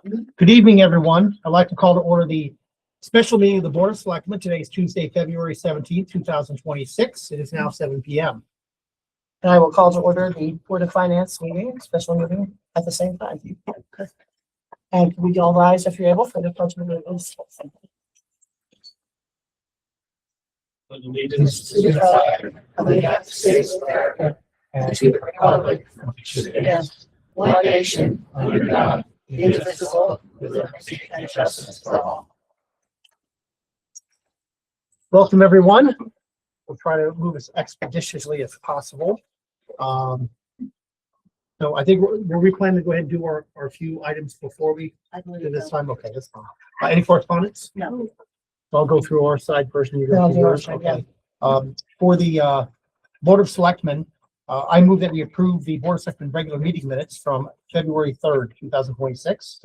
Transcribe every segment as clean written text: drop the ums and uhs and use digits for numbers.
Good evening, everyone. I'd like to call to order the special meeting of the Board of Selectmen. Today is Tuesday, February 17th, 2026. It is now 7 p.m. And I will call to order the Board of Finance meeting, special meeting at the same time. Okay. And we all rise if you're able for the pledge of allegiance. Allegiance to the flag of the United States of America and to the republic for which it stands, one nation, under God, indivisible, with liberty and justice for all. Welcome, everyone. We'll try to move as expeditiously as possible. So I think we plan to go ahead and do our few items before we do this time. Okay, that's fine. Any correspondence? No. I'll go through our side first and you Yeah, go I'll through do yours. our Okay. side, For the Board of Selectmen, I move that we approve the Board of Selectmen regular meeting minutes from February 3rd, 2026.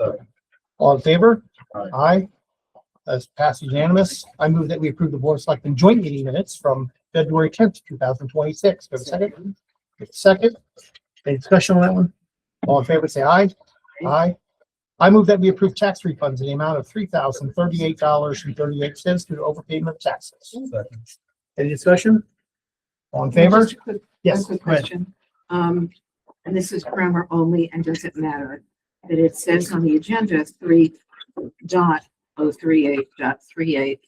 All in favor? Aye. That's passed unanimous. I move that we approve the Board of Selectmen joint meeting minutes from February 10th, 2026. Have a second? Second. Any discussion on that one? All in favor, say aye. Aye. I move that we approve tax refunds in the amount of $3,038.38 due to overpayment of taxes. Any discussion? All in favor? Just a quick- Yes. one quick go ahead. question. And this is grammar only and doesn't matter, that it says on the agenda 3.038.38.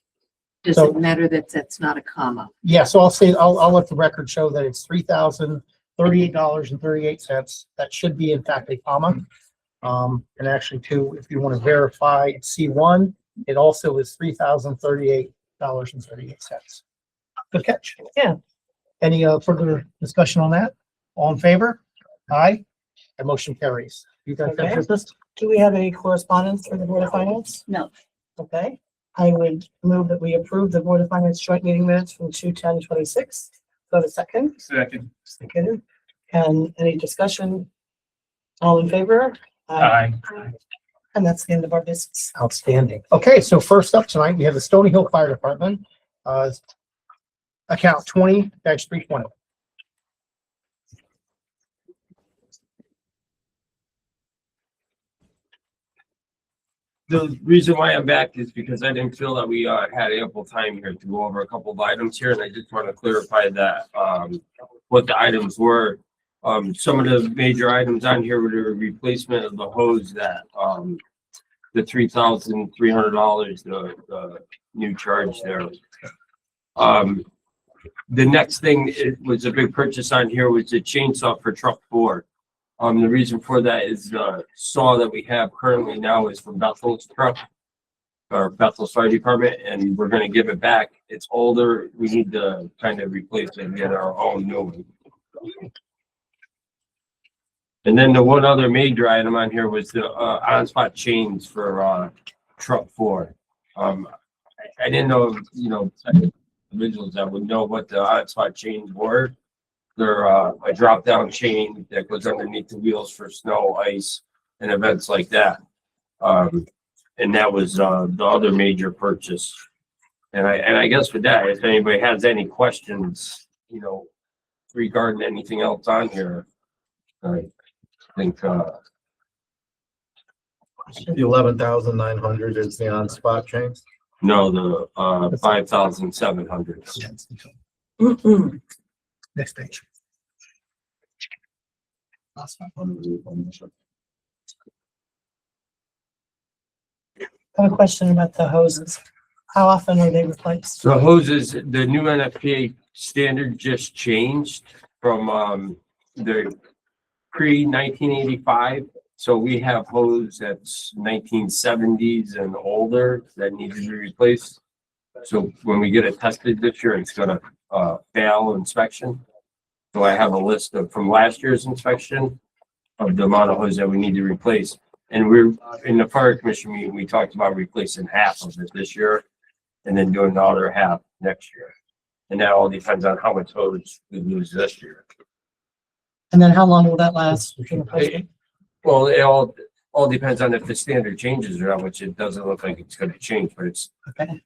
Does So- it matter that that's not a comma? Yeah, so I'll let the record show that it's $3,038.38. That should be in fact a comma. And actually too, if you want to verify C1, it also is $3,038.38. Good catch. Yeah. Any further discussion on that? All in favor? Aye. The motion carries. You guys have Okay. business? Do we have any correspondence for the Board of Finance? No. Okay. I would move that we approve the Board of Finance joint meeting minutes from 2/10/26. Do I have a second? Second. Second. And any discussion? All in favor? Aye. And that's the end of our business. Outstanding. Okay, so first up tonight, we have the Stony Hill Fire Department, account 20-320. The reason why I'm back is because I didn't feel that we had ample time here to go over a couple of items here, and I just want to clarify that what the items were. Some of the major items on here were the replacement of the hose that the $3,300, the new charge there. The next thing was a big purchase on here was a chainsaw for truck 4. The reason for that is the saw that we have currently now is from Bethel's truck or Bethel's Fire Department, and we're going to give it back. It's older. We need to kind of replace it and get our own new one. And then the one other major item on here was the on-spot chains for truck 4. I didn't know, individuals that would know what the on-spot chains were. They're a drop-down chain that goes underneath the wheels for snow, ice, and events like that. And that was the other major purchase. And I guess with that, if anybody has any questions, regarding anything else on here, I think The 11,900 is the on-spot chain. no, the 5,700. Next page. I have a question about the hoses. How often are they replaced? So hoses, the new NFPA standard just changed from the pre-1985. So we have hose that's 1970s and older that needs to be replaced. So when we get it tested this year, it's gonna fail inspection. So I have a list of from last year's inspection of the amount of hose that we need to replace. And we're in the fire commission meeting, we talked about replacing half of it this year and then doing the other half next year. And that all depends on how much hose we lose this year. And then how long will that last? Well, it all depends on if the standard changes or not, which it doesn't look like it's gonna change, but it's Okay.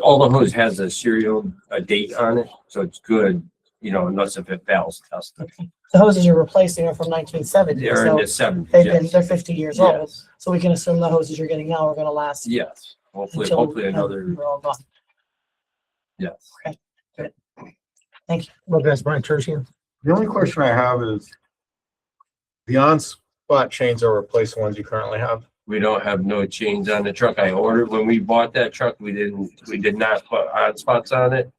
all the hose has a serial, a date on it, so it's good you know, unless if it fails testing. The hoses you're replacing are from 1970, They're in so the 70s. they're 50 years old. Yes. So we can assume the hoses you're getting now are gonna last. Yes, hopefully, until hopefully another, they're all gone. yes. Thank you. Representative Brian Tertian. The only question I have is the on-spot chains are replacing ones you currently have. We don't have no chains on the truck. I ordered, when we bought that truck, we did not put on spots on it.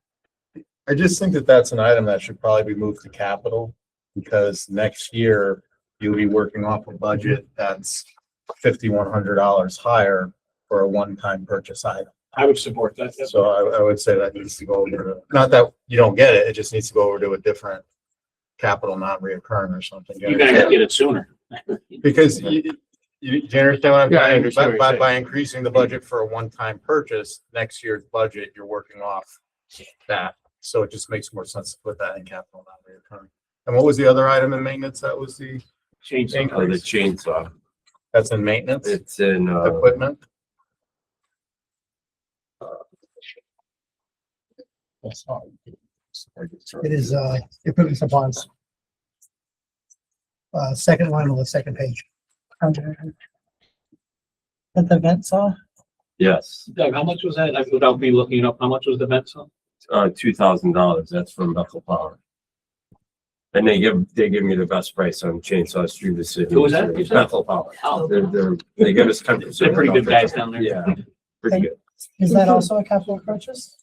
I just think that that's an item that should probably be moved to capital because next year you'll be working off a budget that's $5,100 higher for a one-time purchase item. I would support that. So I would say that needs to go over to, not that you don't get it, it just needs to go over to a different capital, non-reoccurring or something. You're gonna have to get it sooner. Because you understand what I'm Yeah, I saying? understand what you're By increasing the budget for a one-time purchase, next year's budget, you're working off that. So it just makes more sense to put that in capital, non-reoccurring. And what was the other item in maintenance? That was the, Change. Or the chainsaw. that's in maintenance, It's in, equipment? It is, equipment supplies. Second line on the second page. At the vent saw, yes, Doug, how much was that? Without me looking it up, how much was the vent saw? $2,000. That's from Bethel Power. And they give me the best price on chainsaws through the city. Who was that, you said? Bethel Power. Oh. They give us 10%. They're pretty good guys down there. Yeah, pretty good. is that also a capital purchase?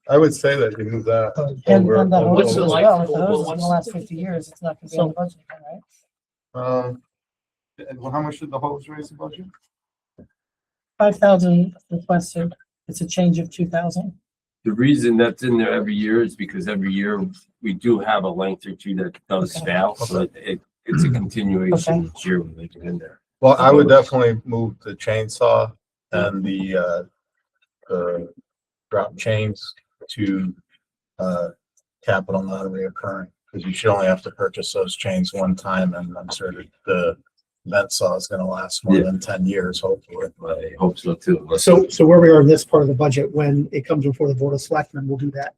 I would say that you move that. And over- the over- What's hoses the as life- well, if the well, hoses in what's- the last 50 years, it's not gonna be on the budget, right? And how much did the hose raise the budget? 5,000 requested, it's a change of 2,000. The reason that's in there every year is because every year we do have a length or two that does Okay. fail, so it's a continuation Okay. each year we leave it in there. Well, I would definitely move the chainsaw and the drop chains to, capital non-reoccurring, because you should only have to purchase those chains one time, and I'm sure that the vent saw is gonna last more Yeah. than 10 years, hopefully. I hope so too. So where we are in this part of the budget, when it comes before the Board of Selectmen, we'll do that.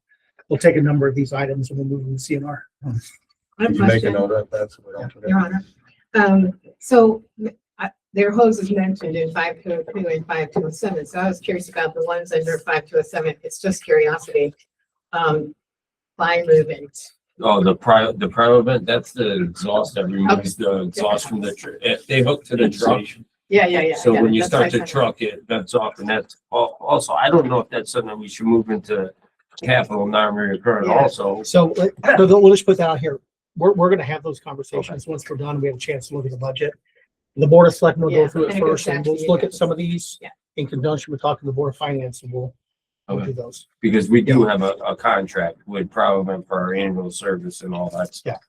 We'll take a number of these items and we'll move them to CNR. I have a Could you make a question, note of that so we don't forget? Your Honor. So their hose is mentioned in 5.2 and 5.207, so I was curious about the ones under 5.207. It's just curiosity. Line movement. Oh, the prior event, that's the exhaust that removes the exhaust from the, they hook to the truck. Yeah. So when you That's start what I the said. truck, it vents off, and that's also, I don't know if that's something we should move into capital non-recurring Yeah. also. So we'll just put that out here. We're gonna have those conversations once we're done. We have a chance to look at the budget. The Board of Selectmen will Yeah, go through it and it goes first and back to we'll you look at guys. some of these Yeah. in conjunction with talking to the Board of Finance and we'll do those. Because we do have a contract with Provident for our annual service and all that stuff.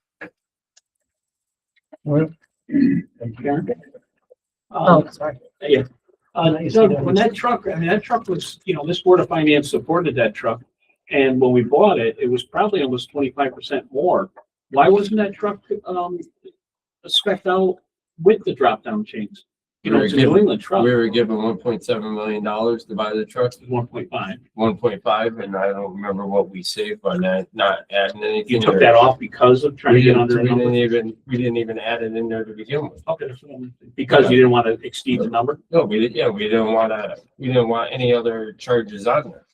Oh, sorry. Yeah. Doug, when that truck, that truck was, this Board of Finance supported that truck. And when we bought it, it was probably almost 25% more. Why wasn't that truck, spec'd out with the drop-down chains? It's a New England truck. We were given $1.7 million to buy the truck, 1.5. 1.5, and I don't remember what we saved by that, not adding anything. You took that off because of trying to get under the We number? didn't even add it in there to begin with. Okay, that's what I'm- because you didn't want to exceed the number? No, we didn't want any other charges on there.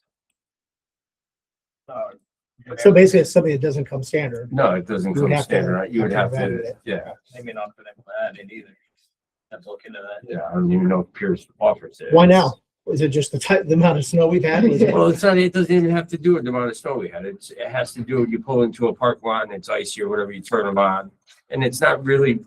So basically, it's something that doesn't come standard. No, it doesn't You would come have to- standard. You would have have to to, evaluate it. yeah, Maybe not for them to add it either. Have to look into that. yeah. I don't even know if Pierce offers it. Why now? Is it just the amount of snow we've had? Was it- Well, it's not, it doesn't even have to do with the amount of snow we had. It has to do with you pull into a park lot and it's icy or whatever, you turn them on. And it's not really,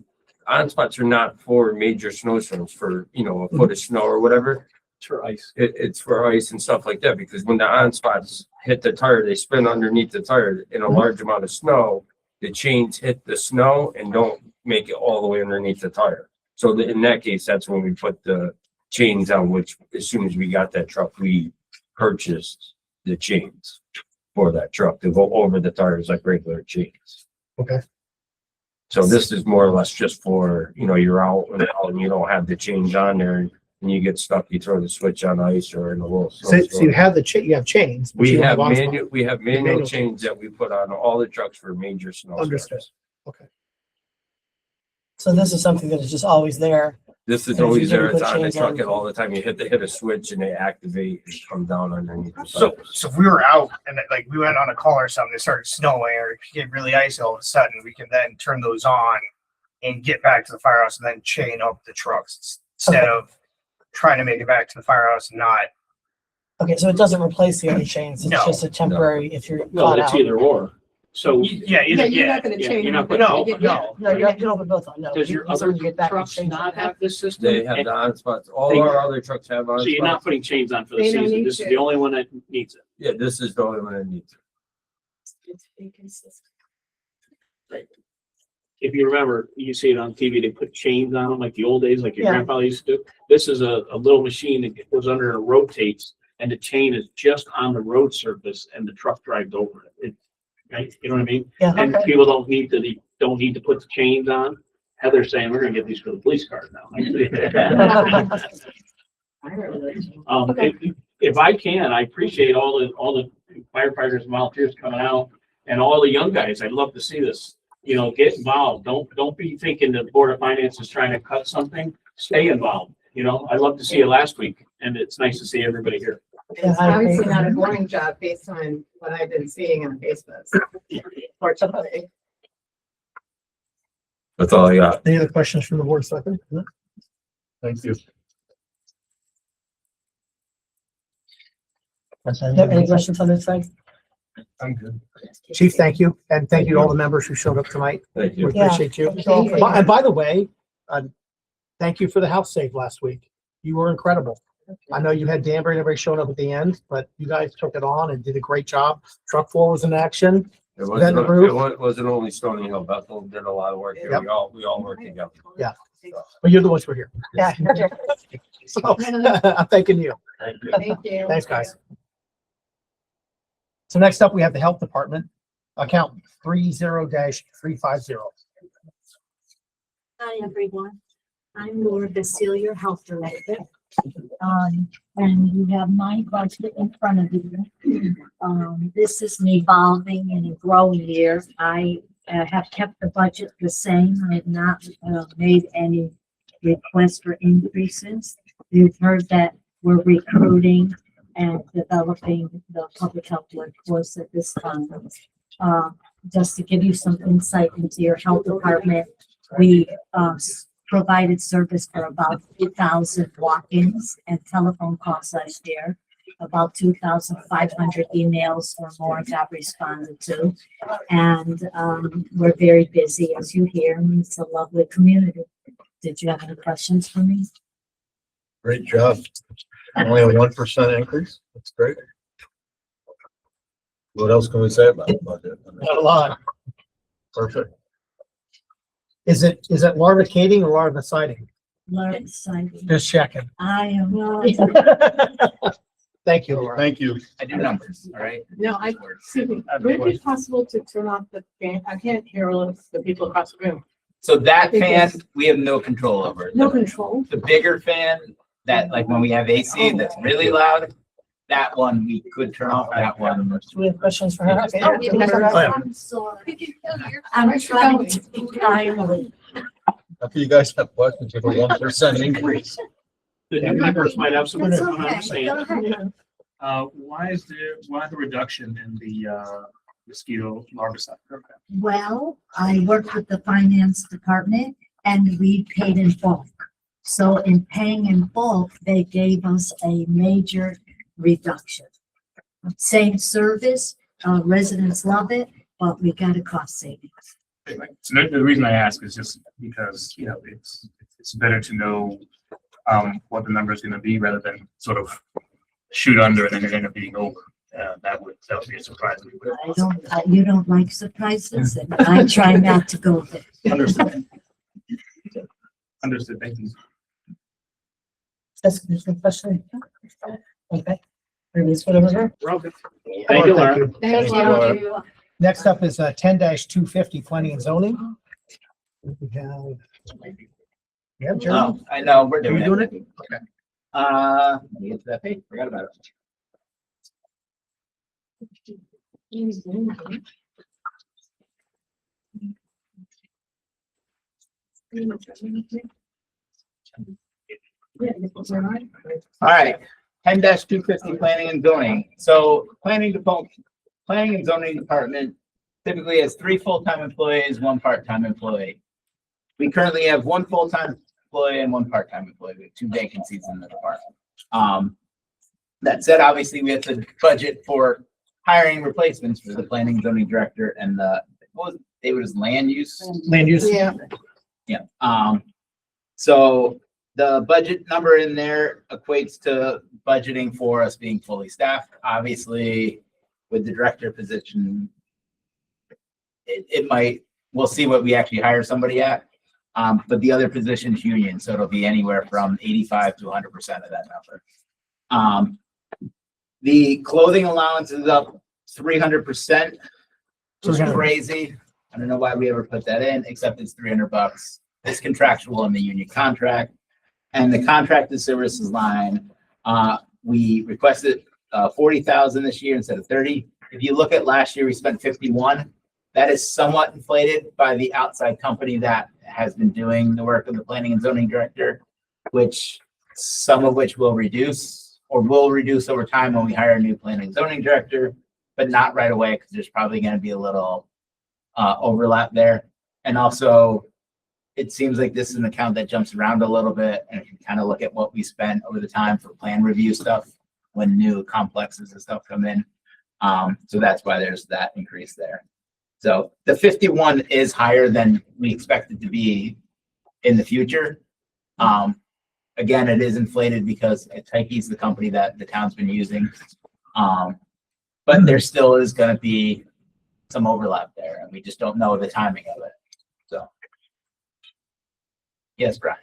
on-spots are not for major snowstorms for, a foot of snow or whatever. It's for ice. It's for ice and stuff like that, because when the on-spots hit the tire, they spin underneath the tire in a large amount of snow. The chains hit the snow and don't make it all the way underneath the tire. So in that case, that's when we put the chains on, which as soon as we got that truck, we purchased the chains for that truck to go over the tires like regular chains. Okay. So this is more or less just for, you're out and you don't have the change on there. and you get stuck, you throw the switch on ice or in a little. So you snowstorm. have you have chains. but We you don't have on-spot. manual Manual chains that we put on all the trucks for major snowstorms. Understood. Okay. So this is something that is just always there. This is And if always you there, didn't it's put on the chains truck on- and all the time, you hit a switch and they activate and come down underneath. the So, fire. so if we were out and like we went on a call or something, it started snowing or it get really icy all of a sudden, we can then turn those on and get back to the firehouse and then chain up the trucks instead Okay. of trying to make it back to the firehouse and not. Okay, so it doesn't replace the other chains. It's No, just a temporary if you're No, caught it's out. either or. So Yeah, Yeah, either, you're yeah. not gonna Yeah, change. you're not them. No, Yeah. no. No, you have to open both on. No. does your you- other you get back and trucks change not it. have this system? They have the on spots. All They- our other trucks have on So you're not spots. putting chains on for the They don't season. need This is to. the only one that needs it. Yeah, this is the only one that needs it. It's inconsistent. If you remember, you see it on TV, they put chains on them like the old days, like your Yeah. grandfather used to do. This is a little machine that goes under and rotates, and the chain is just on the road surface and the truck drives over it. Right? You know what I mean? Yeah, And okay. people don't need to put the chains on. Heather's saying, we're gonna get these for the police cars now. If I can, I appreciate all the firefighters and volunteers coming out and all the young guys. I'd love to see this. You know, get involved. Don't be thinking the Board of Finance is trying to cut something. Stay involved. You know, I love to see it last week and it's nice to see everybody here. Yeah, It's I obviously agree. not a boring job based on what I've been seeing on Facebook. Fortunately. That's all I got. Any other questions from the board, Selectmen? No? Thank you. Any questions on this side? I'm good. Chief, thank you. And thank you to all the members who showed up tonight. Thank We you. Yeah. appreciate you. Thank you. And by the way, thank you for the house save last week. You were incredible. I know you had Danbury and everybody showing up at the end, but you guys took it on and did a great job. Truck 4 was in action. It Then the roof. wasn't only Stony Hill. Bethel did a lot of work here. Yep. We all worked together. But you're the ones who were here. Yeah. So I'm thanking you. Thank you. Thank you. Thanks, guys. So next up, we have the Health Department, account 30-350. Hi, everyone. I'm Laura Basile, your health director. And you have my budget in front of you. This is an evolving and a growing year. I have kept the budget the same. I have not made any requests for increases. You've heard that we're recruiting and developing the public health workforce at this time. Just to give you some insight into your health department, we provided service for about 2,000 walk-ins and telephone calls last year. About 2,500 emails or more got responded to. And we're very busy, as you hear, and it's a lovely community. Did you have any questions for me? Great job. Only a 1% increase. That's great. What else can we say about the budget? Not a lot. Perfect. Is it larvicating or larviciding? Learn exciting. Just checking. I am. Thank you, Laura. Thank you. I do numbers, all right? No, excuse me, would it be possible to turn off the fan? I can't hear all of the people across the room. So that I think fan, that's- we have no control over. No control. The bigger fan, that like when we have AC that's really loud, that one we could turn off, that one. Do we have questions for her? Okay. Oh, you have- Oh, yeah. I'm sorry. I'm trying to be timely. After you guys have questions, you have a 1% increase. The new members might have some. That's I don't okay. understand. Go ahead. Why the reduction in the mosquito larvicide program? Well, I work with the finance department and we paid in bulk. So in paying in bulk, they gave us a major reduction. Same service, residents love it, but we got a cost savings. So the reason I ask is just because, you know, it's better to know what the number is going to be rather than sort of shoot under and then it end up being over. That would be a surprise. You don't like surprises and I try not to go there. Understood. Understood. Thank you. That's a good question. Okay. Everybody's good over there? We're all good. Thank you, Laura. Thank Thank you. Next up is 10-250 planning and zoning. We have. Yeah, Jeremy? Oh, I know, we're Are we doing doing it. it? Okay. Let me get to that page, forgot about it. All right, 10-250 planning and zoning. So planning and zoning department typically has 3 full-time employees, 1 part-time employee. We currently have 1 full-time employee and 1 part-time employee. We have 2 vacancies in the department. That said, obviously we have to budget for hiring replacements for the planning and zoning director and it was land use. Land use. Yeah. Yeah. So the budget number in there equates to budgeting for us being fully staffed. Obviously, with the director position, it might, we'll see what we actually hire somebody at. But the other position's union, so it'll be anywhere from 85 to 100% of that number. The clothing allowance is up 300%, which is crazy. I don't know why we ever put that in, except it's $300. It's contractual in the union contract. And the contracted services line, we requested 40,000 this year instead of 30. If you look at last year, we spent 51. That is somewhat inflated by the outside company that has been doing the work of the planning and zoning director, some of which will reduce over time when we hire a new planning and zoning director, but not right away because there's probably going to be a little overlap there. And also, it seems like this is an account that jumps around a little bit, and if you kind of look at what we spent over the time for plan review stuff when new complexes and stuff come in. So that's why there's that increase there. So the 51 is higher than we expected to be in the future. Again, it is inflated because Tyke's the company that the town's been using. But there still is going to be some overlap there, and we just don't know the timing of it. So, yes, Brian.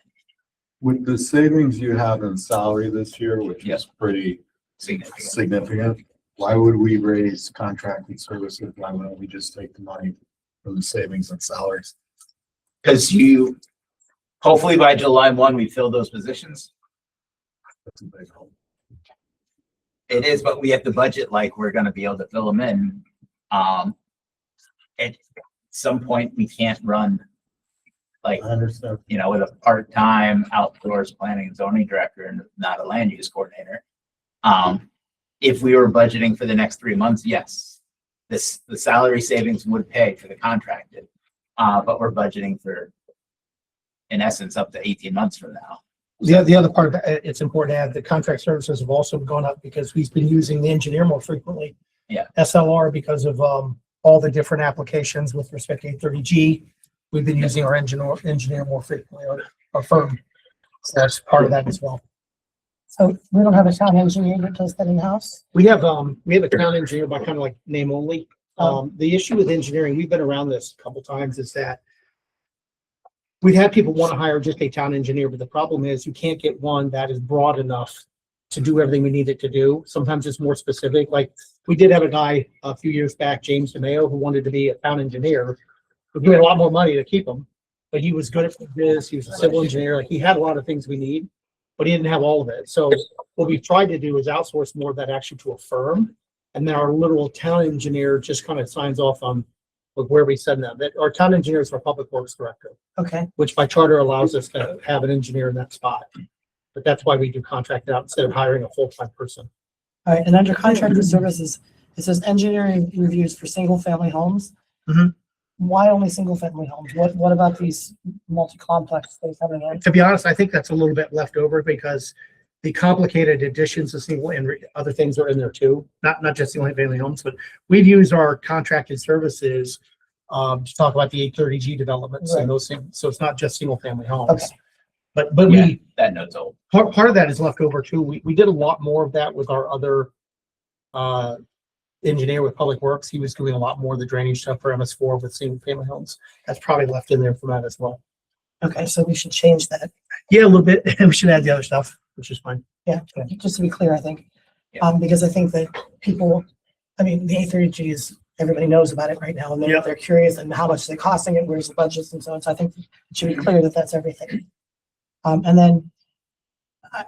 With the savings you have in salary this year, which Yes. is pretty Significant. significant, why would we raise contracted services? Why wouldn't we just take the money from the savings and salaries? Because hopefully by July 1, we fill those positions. That's a big help. It is, but we have to budget like we're going to be able to fill them in. At some point, we can't run like, I understand. with a part-time outdoors planning and zoning director and not a land use coordinator. If we were budgeting for the next 3 months, yes, the salary savings would pay for the contracted. But we're budgeting for, in essence, up to 18 months from now. The other part of that, it's important to add, the contract services have also gone up because we've been using the engineer more frequently. Yeah. SLR, because of all the different applications with respect to 830G, we've been using our engineer more frequently, our firm. So that's part of that as well. So we don't have a town engineer that does that in-house? We have a town engineer by kind of like name only. The issue with engineering, we've been around this a couple times, is that we've had people want to hire just a town engineer, but the problem is you can't get one that is broad enough to do everything we need it to do. Sometimes it's more specific. Like we did have a guy a few years back, James DeMayo, who wanted to be a town engineer. We had a lot more money to keep him, but he was good at this. He was a civil engineer. Like he had a lot of things we need, but he didn't have all of it. So what we've tried to do is outsource more of that actually to a firm. And then our literal town engineer just kind of signs off on where we send them. That our town engineer is our public works director, Okay, which by charter allows us to have an engineer in that spot. But that's why we do contract out instead of hiring a full-time person. all right, and under contracted services, it says engineering reviews for single-family homes. Mhm. Why only single-family homes? What about these multi-complex things coming in? To be honest, I think that's a little bit left over because the complicated additions of single and other things are in there too. Not just single family homes, but we've used our contracted services to talk about the 830G developments Right. and those things. So it's not just single family homes. Okay. But Yeah, we, that note's old. part of that is left over too. We did a lot more of that with our other engineer with Public Works. He was doing a lot more of the drainage stuff for MS4 with single family homes. That's probably left in there for that as well. Okay, so we should change that. Yeah, a little bit. We should add the other stuff, which is fine. Yeah, just to be clear, I think. Yeah. Because I think that people, I mean, the A30G is, everybody knows about it right now, and Yep. they're curious and how much is it costing it, where's the budgets and so on. So I think it should be clear that that's everything. And then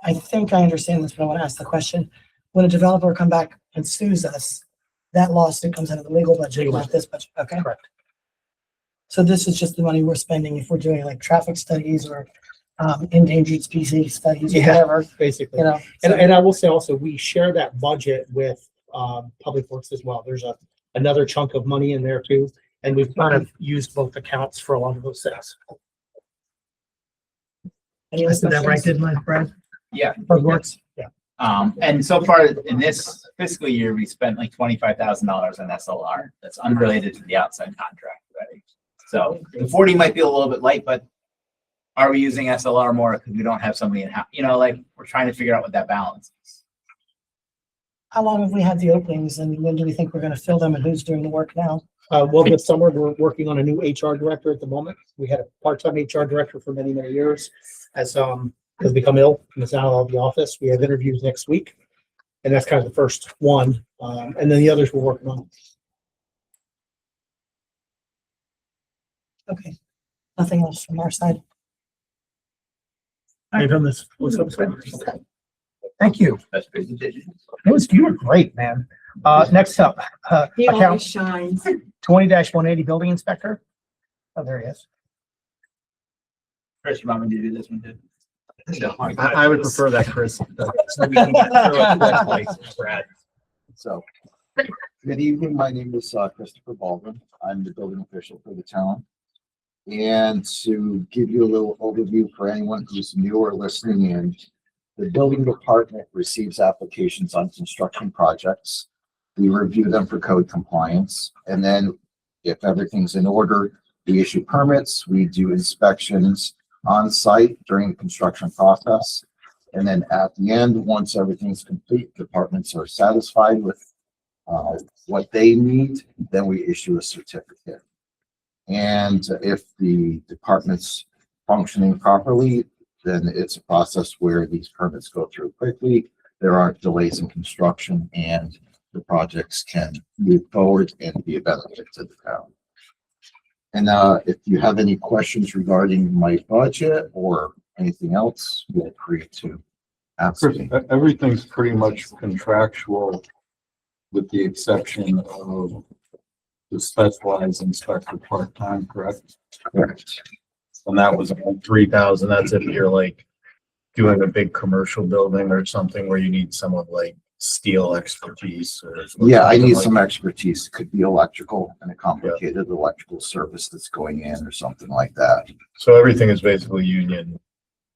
I think I understand this, but I want to ask the question. When a developer come back and sues us, that lawsuit comes out of the legal budget, not this budget, okay? Correct. So this is just the money we're spending if we're doing like traffic studies or endangered species studies or Yeah. whatever, Basically. you know? And I will say also, we share that budget with Public Works as well. There's another chunk of money in there too. And we've kind of used both accounts for a lot of those things. Any I other said that right, questions? didn't I, Brad? Yeah. Public Works? Yeah. And so far in this fiscal year, we spent like $25,000 on SLR. That's unrelated to the outside contract, right? So the 40 might be a little bit light, but are we using SLR more because we don't have somebody in house? You know, like we're trying to figure out what that balance is. How long have we had the openings and when do we think we're gonna fill them and who's doing the work now? Well, this summer, we're working on a new HR director at the moment. We had a part-time HR director for many, many years. Has become ill and is out of the office. We have interviews next week. And that's kind of the first one. And then the others we're working on. Okay, nothing else from our side. I've done this. Okay. Thank you. That's presentation. You were great, man. Next up, He account always shines. 20-180 building inspector. Oh, there he is. Chris, you want me to do this one too? I would prefer that, Chris. So we can get through it quickly, Brad. So, good evening. My name is Christopher Baldwin. I'm the building official for the town. And to give you a little overview for anyone who's new or listening in, the building department receives applications on construction projects. We review them for code compliance. And then if everything's in order, we issue permits, we do inspections on site during the construction process. And then at the end, once everything's complete, departments are satisfied with what they need, then we issue a certificate. And if the department's functioning properly, then it's a process where these permits go through quickly. There aren't delays in construction and the projects can move forward and be a benefit to the town. And if you have any questions regarding my budget or anything else, feel free to ask me. Everything's pretty much contractual with the exception of the specialized inspector part-time, correct? Correct. And that was 3,000. That's if you're like doing a big commercial building or something where you need someone like steel expertise or. Yeah, I need like- some expertise. It could be electrical and a complicated electrical service that's going in or something like that. So everything is basically union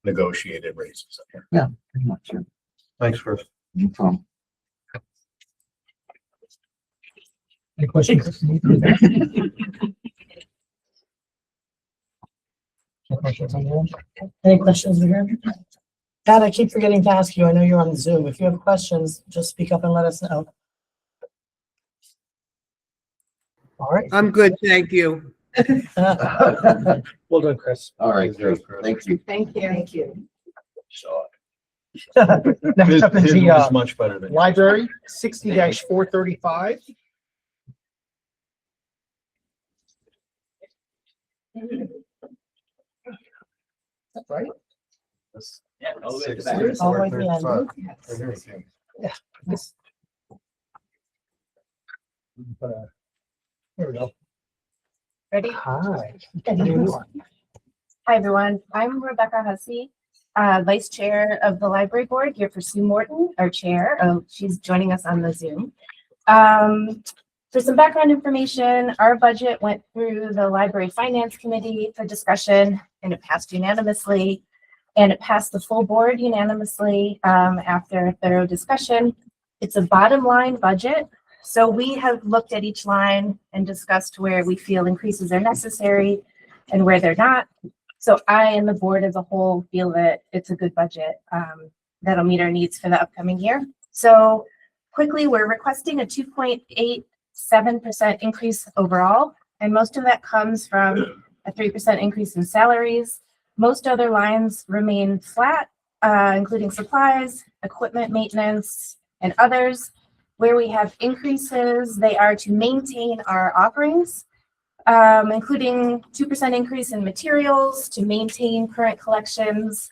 negotiated raises. Yeah, pretty much. Yeah. Thanks, Chris. No problem. Any questions? Any questions over here? Pat, I keep forgetting to ask you, I know you're on Zoom. If you have questions, just speak up and let us know. All right. I'm good, thank you. Well done, Chris. All right, great. Thank you. Thank you. Thank you. Next up is His the was much better than. library, 60-435. That's right. Yeah, all the way to the Six, back. All the way to the end. 435. Right here, yeah. This- Here we go. Ready? Hi. Hi, everyone. I'm Rebecca Hussey, Vice Chair of the Library Board, here for Sue Morton, our Chair. She's joining us on the Zoom. For some background information, our budget went through the Library Finance Committee for discussion, and it passed unanimously. And it passed the full board unanimously after a thorough discussion. It's a bottom line budget. So we have looked at each line and discussed where we feel increases are necessary and where they're not. So I and the board as a whole feel that it's a good budget that'll meet our needs for the upcoming year. So quickly, we're requesting a 2.87% increase overall, and most of that comes from a 3% increase in salaries. Most other lines remain flat, including supplies, equipment maintenance, and others. Where we have increases, they are to maintain our offerings, including 2% increase in materials to maintain current collections,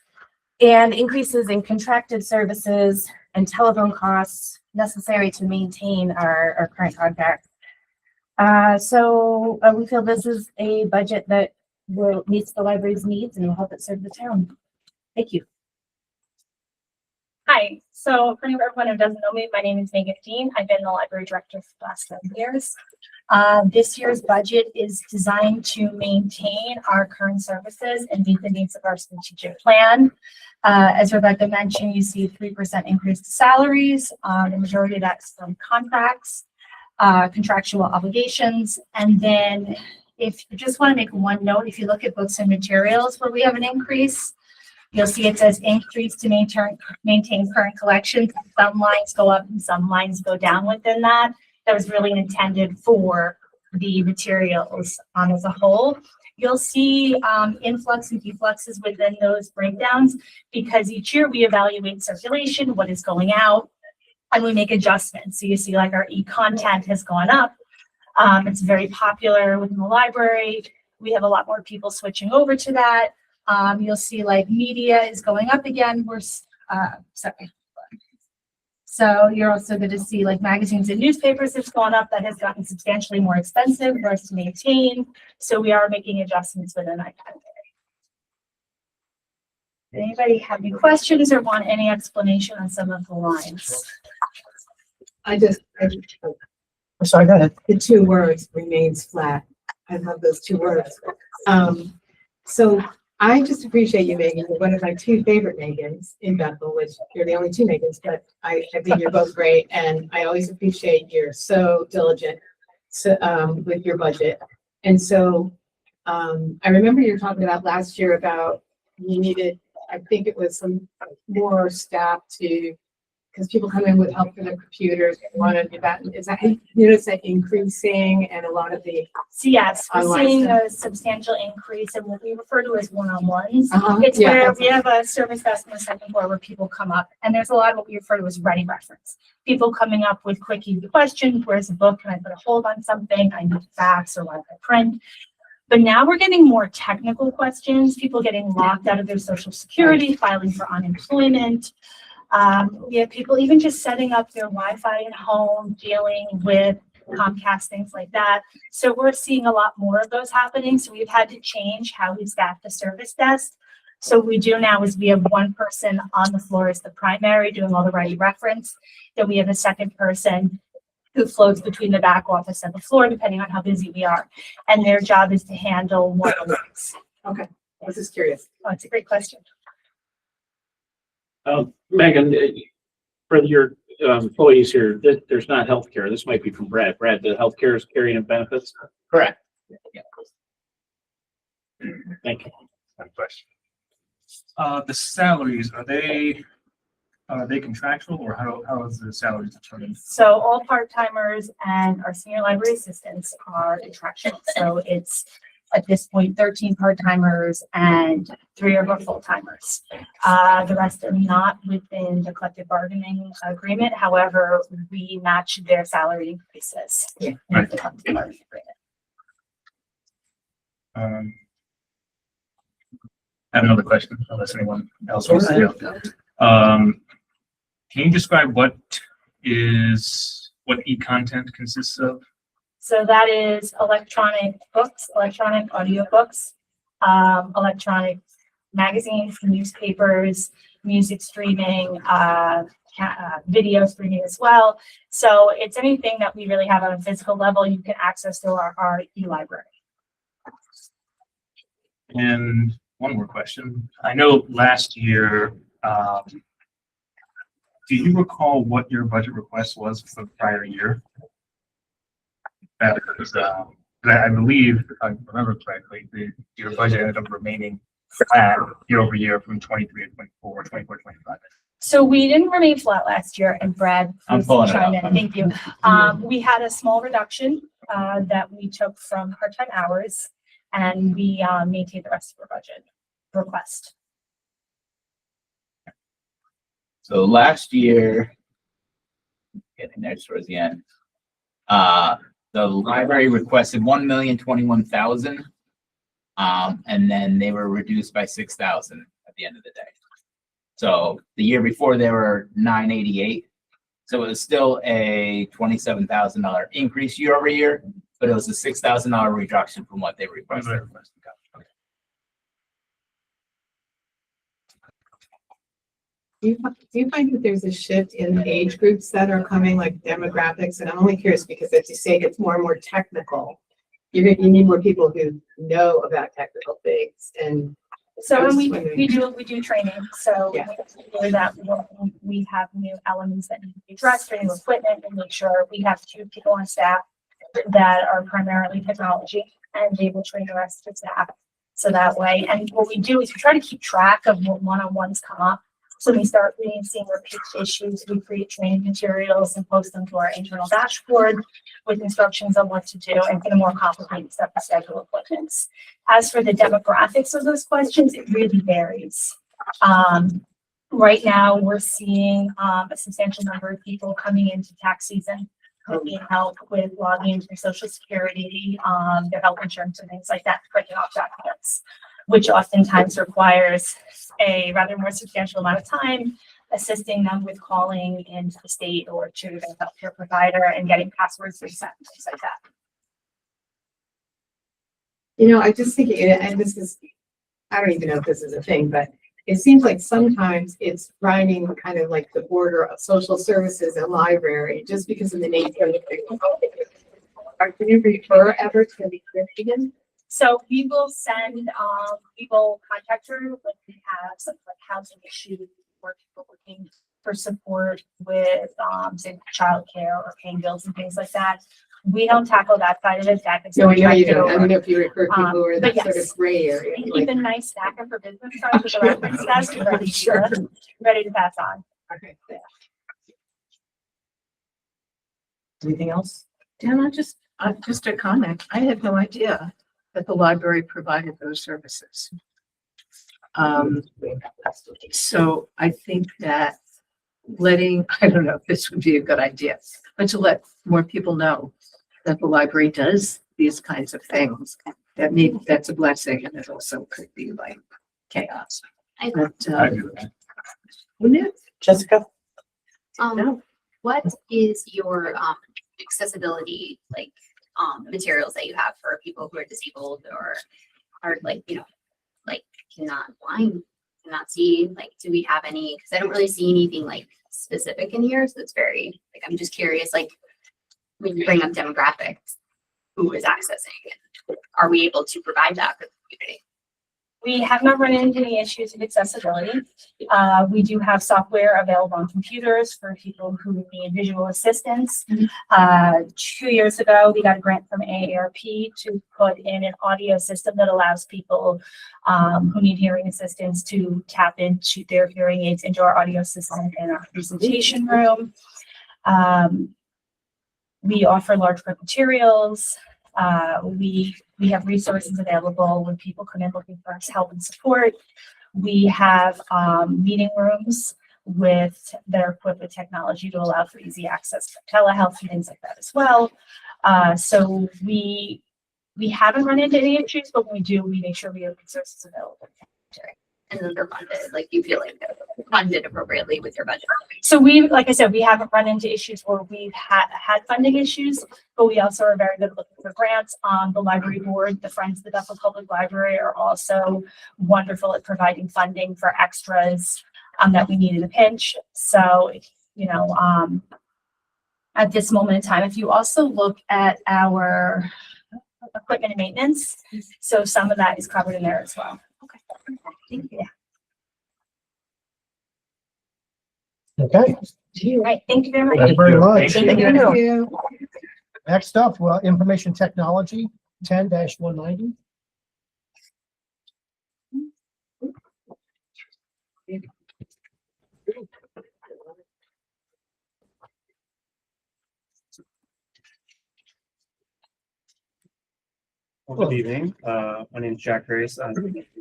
and increases in contracted services and telephone costs necessary to maintain our current contract. So we feel this is a budget that will meets the library's needs and will help it serve the town. Thank you. Hi, so for everyone who doesn't know me, my name is Megan Dean. I've been the library director for the last 7 years. This year's budget is designed to maintain our current services and meet the needs of our strategic plan. As Rebecca mentioned, you see a 3% increase to salaries. The majority of that's from contracts, contractual obligations. And then if you just want to make one note, if you look at books and materials where we have an increase, you'll see it says increase to maintain current collections. Some lines go up and some lines go down within that. That was really intended for the materials as a whole. You'll see influx and defluxes within those breakdowns because each year we evaluate circulation, what is going out, and we make adjustments. So you see like our e-content has gone up. It's very popular within the library. We have a lot more people switching over to that. You'll see like media is going up again. Sorry. So you're also going to see like magazines and newspapers has gone up. That has gotten substantially more expensive for us to maintain. So we are making adjustments within that category. Anybody have any questions or want any explanation on some of the lines? I'm sorry, go ahead. The 2 words remains flat. I love those 2 words. So I just appreciate you, Megan. You're one of my 2 favorite Megans in Bethel, which you're the only 2 Megans, but I think you're both great. And I always appreciate you're so diligent with your budget. And so I remember you were talking about last year about you needed, I think it was some more staff because people come in with help for their computers and want to do that. Is that, you notice that increasing and a lot of the. So yes, we're online seeing stuff. a substantial increase in what we refer to as one-on-ones. It's Yeah, where that's we have a service desk on the 2nd floor where people come up, and there's a lot of what we refer to as ready reference. People coming up with quick, easy questions. Where's a book? Can I put a hold on something? I need fax or want to print. But now we're getting more technical questions. People getting locked out of their Social Security, filing for unemployment. We have people even just setting up their Wi-Fi at home, dealing with Comcast, things like that. So we're seeing a lot more of those happening. So we've had to change how we staff the service desk. So what we do now is we have one person on the floor as the primary doing all the ready reference. Then we have a second person who floats between the back office and the floor, depending on how busy we are. And their job is to handle one of those. Okay, I was just curious. Oh, it's a great question. Megan, for your employees here, there's not healthcare. This might be from Brad. Brad, the healthcare is carrying in benefits? Correct. Yeah. Thank you. One question. The salaries, are they contractual or how is the salaries determined? So all part-timers and our senior library assistants are contractual. So it's at this point 13 part-timers and 3 of our full-timers. The rest are not within the collective bargaining agreement. However, we match their salary increases. in the collective bargaining agreement. I have another question, unless anyone else wants to. Can you describe what e-content consists of? So that is electronic books, electronic audiobooks, electronic magazines, newspapers, music streaming, video streaming as well. So it's anything that we really have on a physical level you can access through our e-library. And one more question. I know last year, do you recall what your budget request was for the prior year? That was, I believe, if I remember correctly, your budget ended up remaining flat year over year from 23 to 24, 24, 25. So we didn't remain flat last year, and Brad, I'm pulling it chime up. in. Thank you. We had a small reduction that we took from part-time hours, and we maintained the rest of our budget request. So last year, getting there towards the end, the library requested 1,021,000, and then they were reduced by 6,000 at the end of the day. So the year before they were 988. So it was still a $27,000 increase year over year, but it was a $6,000 reduction from what they requested. Do you find that there's a shift in the age groups that are coming, like demographics? And I'm only curious because as you say, it gets more and more technical. You need more people who know about technical things and. So I was when wondering- we do training, so Yeah. for that, we have new elements that need to be addressed, for new equipment, and make sure we have 2 people on staff that are primarily technology, and they will train the rest of the staff. So that way, and what we do is we try to keep track of what one-on-ones come up. So we start seeing repeat issues, we create training materials and post them to our internal dashboard with instructions on what to do, and for the more complicated stuff, we schedule appointments. As for the demographics of those questions, it really varies. Right now, we're seeing a substantial number of people coming into tax season who need help with logging into their social security, their health insurance and things like that, printing off documents, which oftentimes requires a rather more substantial amount of time, assisting them with calling into the state or to the healthcare provider and getting passwords reset, things like that. You know, I just think, and this is, I don't even know if this is a thing, but it seems like sometimes it's riding kind of like the border of social services and library, just because of the nature of the thing. Can you refer ever to the Michigan? So we will send, we will contact her when we have something like housing issues or people looking for support with, say, childcare or paying bills and things like that. We don't tackle that side of it. That is No, I know you directed don't. I over. don't know if you refer people who are in But that sort of yes. gray area. And like- keep a nice stacker for business cards with the reference desk ready Sure. ready to pass on. Okay. Anything else? Dan, just a comment. I had no idea that the library provided those services. So I think that I don't know if this would be a good idea, but to let more people know that the library does these kinds of things, that's a blessing, and it also could be like chaos. But, I agree with that. Wouldn't it? Jessica? What is your accessibility materials that you have for people who are disabled or are cannot see? Do we have any? Because I don't really see anything specific in here, so it's very I'm just curious. When you bring up demographics, who is accessing? Are we able to provide that for the community? We have not run into any issues with accessibility. We do have software available on computers for people who need visual assistance. 2 years ago, we got a grant from AARP to put in an audio system that allows people who need hearing assistance to tap into their hearing aids into our audio system in our presentation room. We offer large print materials. We have resources available when people come in looking for help and support. We have meeting rooms that are equipped with technology to allow for easy access for telehealth and things like that as well. So we haven't run into any issues, but when we do, we make sure we have resources available. And then they're funded, you feel like they're funded appropriately with your budget. So like I said, we haven't run into issues where we've had funding issues, but we also are very good at looking for grants. On the library board, the Friends of the Bethel Public Library are also wonderful at providing funding for extras that we need in a pinch. So, at this moment in time, if you also look at our equipment and maintenance, so some of that is covered in there as well. Thank you. Okay, All right, thank you very much. thank you very much. Thank you. Next up, information technology, 10-190. Well, good evening. My name is Jack Grace. I'm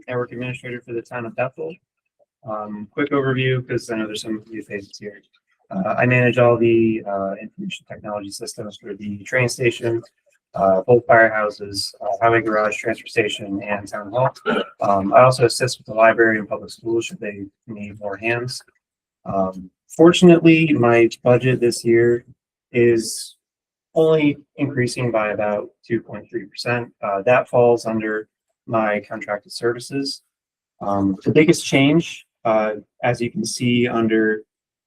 network administrator for the town of Bethel. Quick overview, because I know there's some new faces here. I manage all the information technology systems for the train station, both firehouses, highway garage, transfer station, and town hall. I also assist with the library and public schools should they need more hands. Fortunately, my budget this year is only increasing by about 2.3%. That falls under my contracted services. The biggest change, as you can see under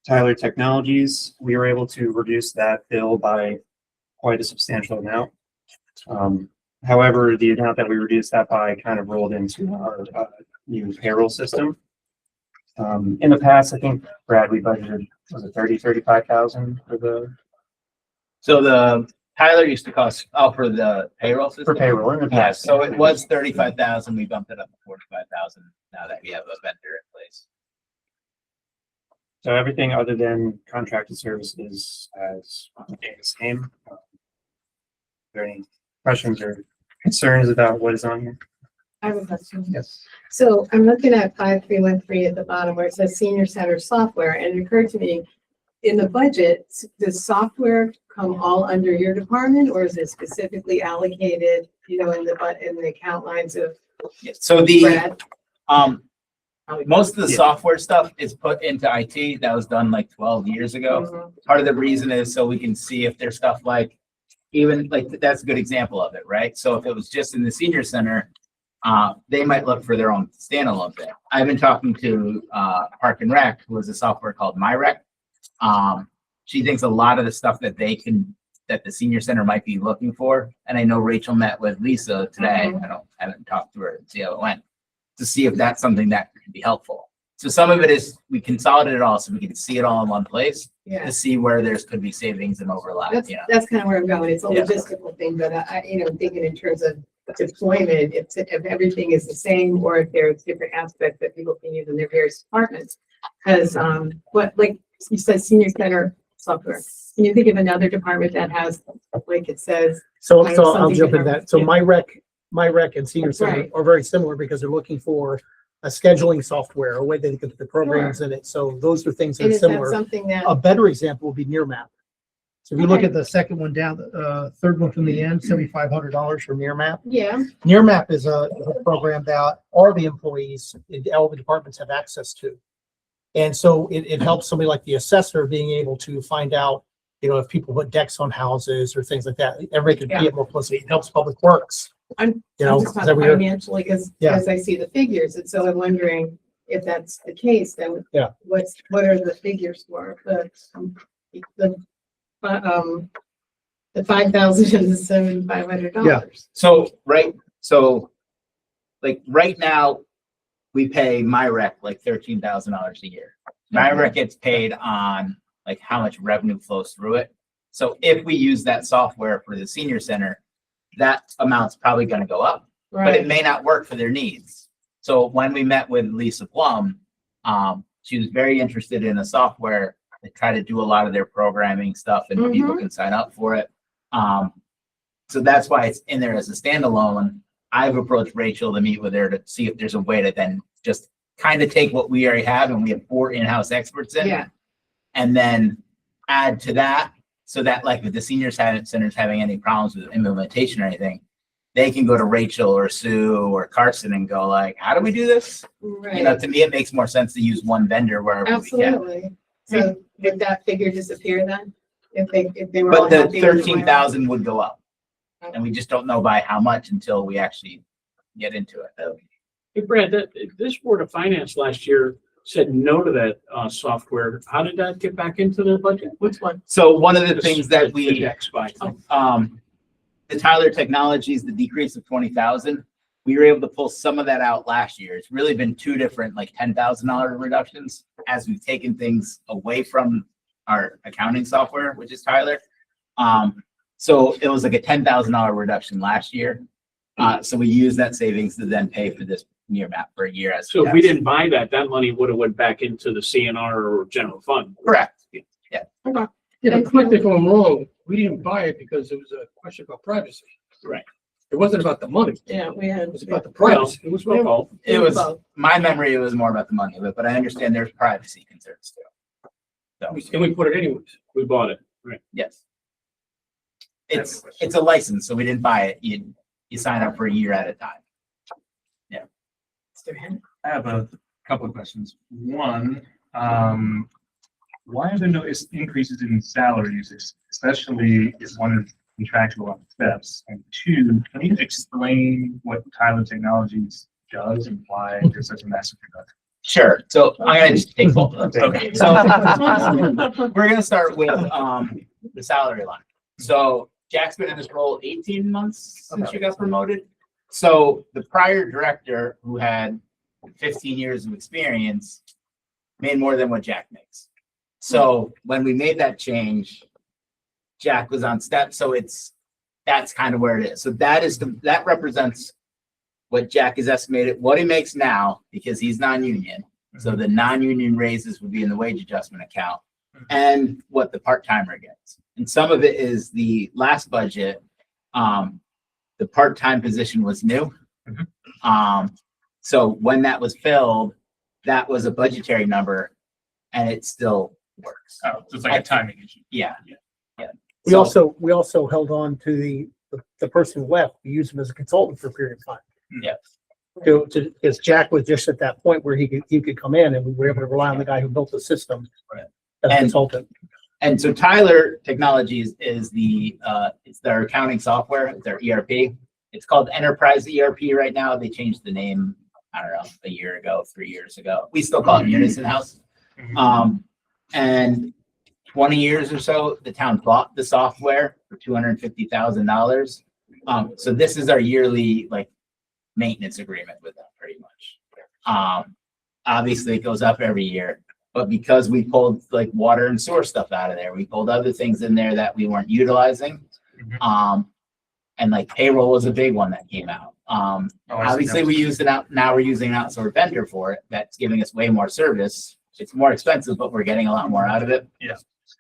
Tyler Technologies, we were able to reduce that bill by quite a substantial amount. However, the amount that we reduced that by kind of rolled into our new payroll system. In the past, I think, Brad, we budgeted, was it 35,000 for the? So the Tyler used to cost, for the payroll system? For payroll in the Yeah, past. so it was 35,000. We bumped it up to 45,000 now that we have a vendor in place. So everything other than contracted services has stayed the same. Are there any questions or concerns about what is on here? I have a question. Yes. So I'm looking at 5313 at the bottom where it says senior center software, and it occurred to me, in the budget, does software come all under your department, or is it specifically allocated, in the account lines of So the, Brad? most of the software stuff is put into IT. That was done like 12 years ago. Part of the reason is so we can see if there's stuff like, even like, that's a good example of it, right? So if it was just in the senior center, they might look for their own standalone thing. I've been talking to Park and Rec, who has a software called MyRec. She thinks a lot of the stuff that that the senior center might be looking for. And I know Rachel met with Lisa today. I haven't talked to her and see how it went, to see if that's something that could be helpful. So some of it is we consolidate it all so we can see it all in one place Yeah. to see where there's could be savings and overlap. That's kind of where I'm going. It's a Yeah. logistical thing, but thinking in terms of deployment, if everything is the same, or if there's different aspects that people can use in their various departments. Because, like you said, senior center software. Can you think of another department that has, like it says? So I have I'll something jump in different. that. So Yeah. my rec and senior center Right. are very similar because they're looking for a scheduling software, a way they can put the programs in it. So those are things that And are is that similar. something that? A better example would be Nearmap. So if you look Okay. at the second one down, third one from the end, $7,500 for Nearmap. Yeah, Nearmap is a program that all the employees in all the departments have access to. And so it helps somebody like the assessor being able to find out, if people put decks on houses or things like that, everybody can see it more closely. It helps Public Works. I'm You know, just is that talking what you're- financially, because Yeah. as I see the figures, and so I'm wondering if that's the case, then Yeah. what are the figures for the 5,000 and the $7,500? So right now, we pay MyRec like $13,000 a year. MyRec gets paid on like how much revenue flows through it. So if we use that software for the senior center, that amount's probably going to go up, but it Right. may not work for their needs. So when we met with Lisa Plum, she was very interested in a software that try to do a lot of their programming stuff and people can sign up for it. So that's why it's in there as a standalone. I've approached Rachel to meet with her to see if there's a way to then just kind of take what we already have, and we have 4 in-house experts in, Yeah. and then add to that so that like if the senior center's having any problems with implementation or anything, they can go to Rachel or Sue or Carson and go like, how do we do this? Right. To me, it makes more sense to use one vendor wherever we can. Absolutely. So would that figure disappear then? If they were all But the happy with the 13,000 would go up. And we just don't know by how much until we actually get into it. Hey, Brad, this Board of Finance last year said no to that software. How did that get back into their budget? Which one? So one of the things that we, the the Tyler Technologies, the decrease of 20,000, we were able to pull some of that out last year. It's really been 2 different like $10,000 reductions as we've taken things away from our accounting software, which is Tyler. So it was like a $10,000 reduction last year. So we used that savings to then pay for this Nearmap for a year. So if we didn't buy that, that money would have went back into the CNR or general fund. Correct. Okay. Yeah, but correct me if I'm wrong, we didn't buy it because it was a question about privacy. Right. It wasn't about the money. Yeah, we had. It was about the privacy. It was both. It was my memory. It was more about the money, but I understand there's privacy concerns too. So And we put it anyways. We bought it, right? yes, It's a license, so we didn't buy it. You sign up for a year at a time. I have a couple of questions. One, why are there no increases in salaries, especially if one is contractual on steps? And two, can you explain what Tyler Technologies does and why there's such a massive reduction? Sure. So I'm gonna just take both of them. Okay. So we're gonna start with the salary line. So Jack's been in this role 18 months since you got promoted. So the prior director, who had 15 years of experience, made more than what Jack makes. So when we made that change, Jack was on step. So that's kind of where it is. So that represents what Jack has estimated, what he makes now, because he's non-union. So the non-union raises would be in the wage adjustment account, and what the part-timer gets. And some of it is the last budget, the part-time position was new. So when that was filled, that was a budgetary number, and it still works. Oh, so it's like a timing issue. Yeah. We also held on to the person who left. We used him as a consultant for a period of time. Yeah. Because Jack was just at that point where he could come in, and we were able to rely on the guy who built the system as a consultant. And so Tyler Technologies is it's their accounting software, it's their ERP. It's called Enterprise ERP right now. They changed the name, I don't know, a year ago, 3 years ago. We still call it Unison House. And 20 years or so, the town bought the software for $250,000. So this is our yearly maintenance agreement with them, pretty much. Obviously, it goes up every year, but because we pulled water and sewer stuff out of there, we pulled other things in there that we weren't utilizing. And payroll was a big one that came out. Obviously, we used it out. Now we're using an outsourced vendor for it. That's giving us way more service. It's more expensive, but we're getting a lot more out of it. Yeah.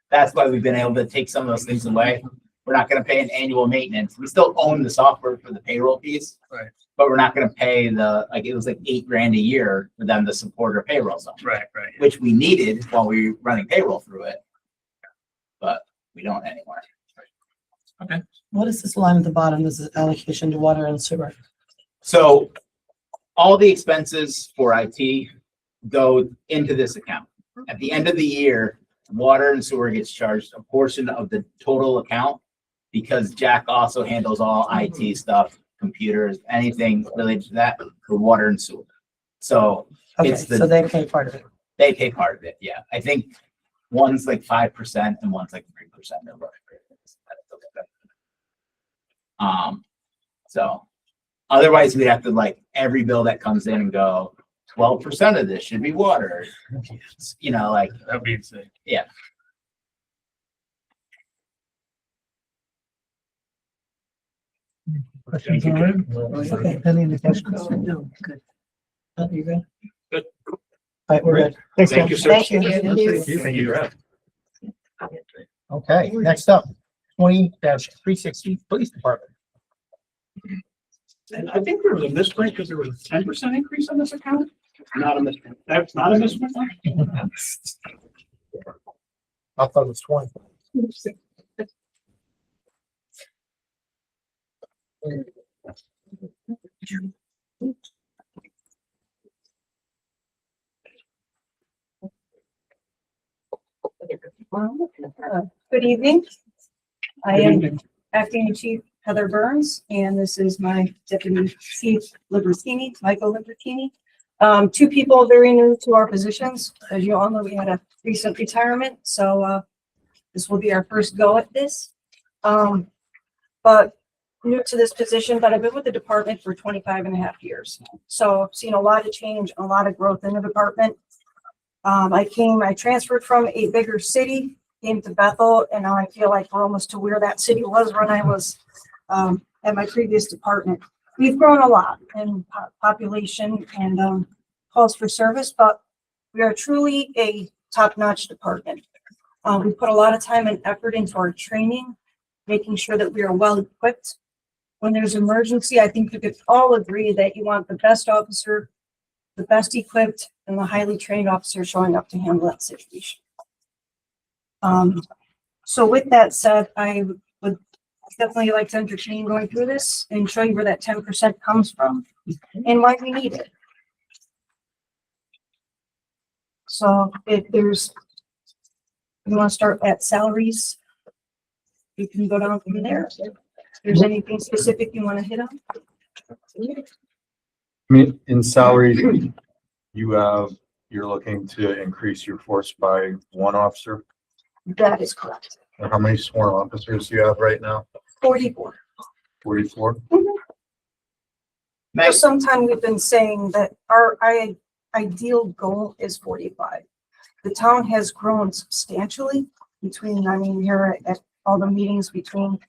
That's why we've been able to take some of those things away. We're not going to pay an annual maintenance. We still own the software for the payroll piece, Right. but we're not going to pay it was $8,000 a year for them to support our payroll software, Right. which we needed while we were running payroll through it, but we don't anymore. Okay. What is this line at the bottom? This is allocation to water and sewer. So all the expenses for IT go into this account. At the end of the year, water and sewer gets charged a portion of the total account, because Jack also handles all IT stuff, computers, anything related to that for water and sewer. So Okay, so they pay part of it. They pay part of it, yeah. I think one's 5% and one's 3% or whatever it is. So otherwise we'd have to every bill that comes in and go, 12% of this should be water. That'd be insane. Yeah. Questions on it? Okay, any questions? No, good. You good? Good. All right, we're good. Thanks, Thank you, sir. Thank you. Thank you. Okay, next up, 20-360 Police Department. And I think there was a misprint because there was a 10% increase on this account. Not a misprint. That's not a misprint. I thought it was 20. Good evening. I am Acting Chief Heather Burns, and this is my Deputy Chief Libertini, Michael Libertini. Two people very new to our positions. As you all know, we had a recent retirement, so this will be our first go at this. But new to this position, but I've been with the department for 25.5 years. So I've seen a lot of change, a lot of growth in the department. I transferred from a bigger city, came to Bethel, and now I feel like we're almost to where that city was when I was at my previous department. We've grown a lot in population and calls for service, but we are truly a top-notch department. We put a lot of time and effort into our training, making sure that we are well equipped. When there's emergency, I think we could all agree that you want the best officer, the best equipped, and the highly trained officer showing up to handle that situation. So with that said, I would definitely like to entertain going through this and show you where that 10% comes from and why we need it. So if there's, you want to start at salaries, you can go down from there. If there's anything specific you want to hit on. I mean, in salary, you're looking to increase your force by one officer? That is correct. Or how many sworn officers do you have right now? 44. 44? For some time, we've been saying that our ideal goal is 45. The town has grown substantially between, I mean, here at all the meetings between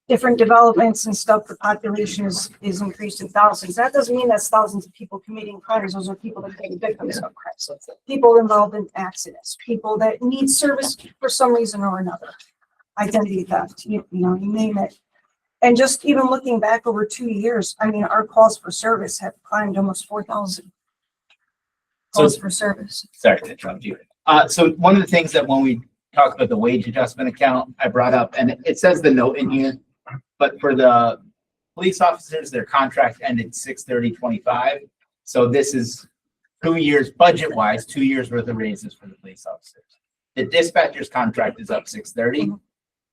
different developments and stuff, the population is increased in thousands. That doesn't mean that's thousands of people committing crimes. Those are people that get victims of crimes. People involved in accidents, people that need service for some reason or another. Identity theft, you know, you name it. And just even looking back over 2 years, I mean, our calls for service have climbed almost 4,000 calls for service. Sorry to interrupt you. So one of the things that when we talk about the wage adjustment account, I brought up, and it says the note in here, but for the police officers, their contract ended 6/30/25. So this is 2 years budget wise, 2 years worth of raises for the police officers. The dispatcher's contract is up 6/30.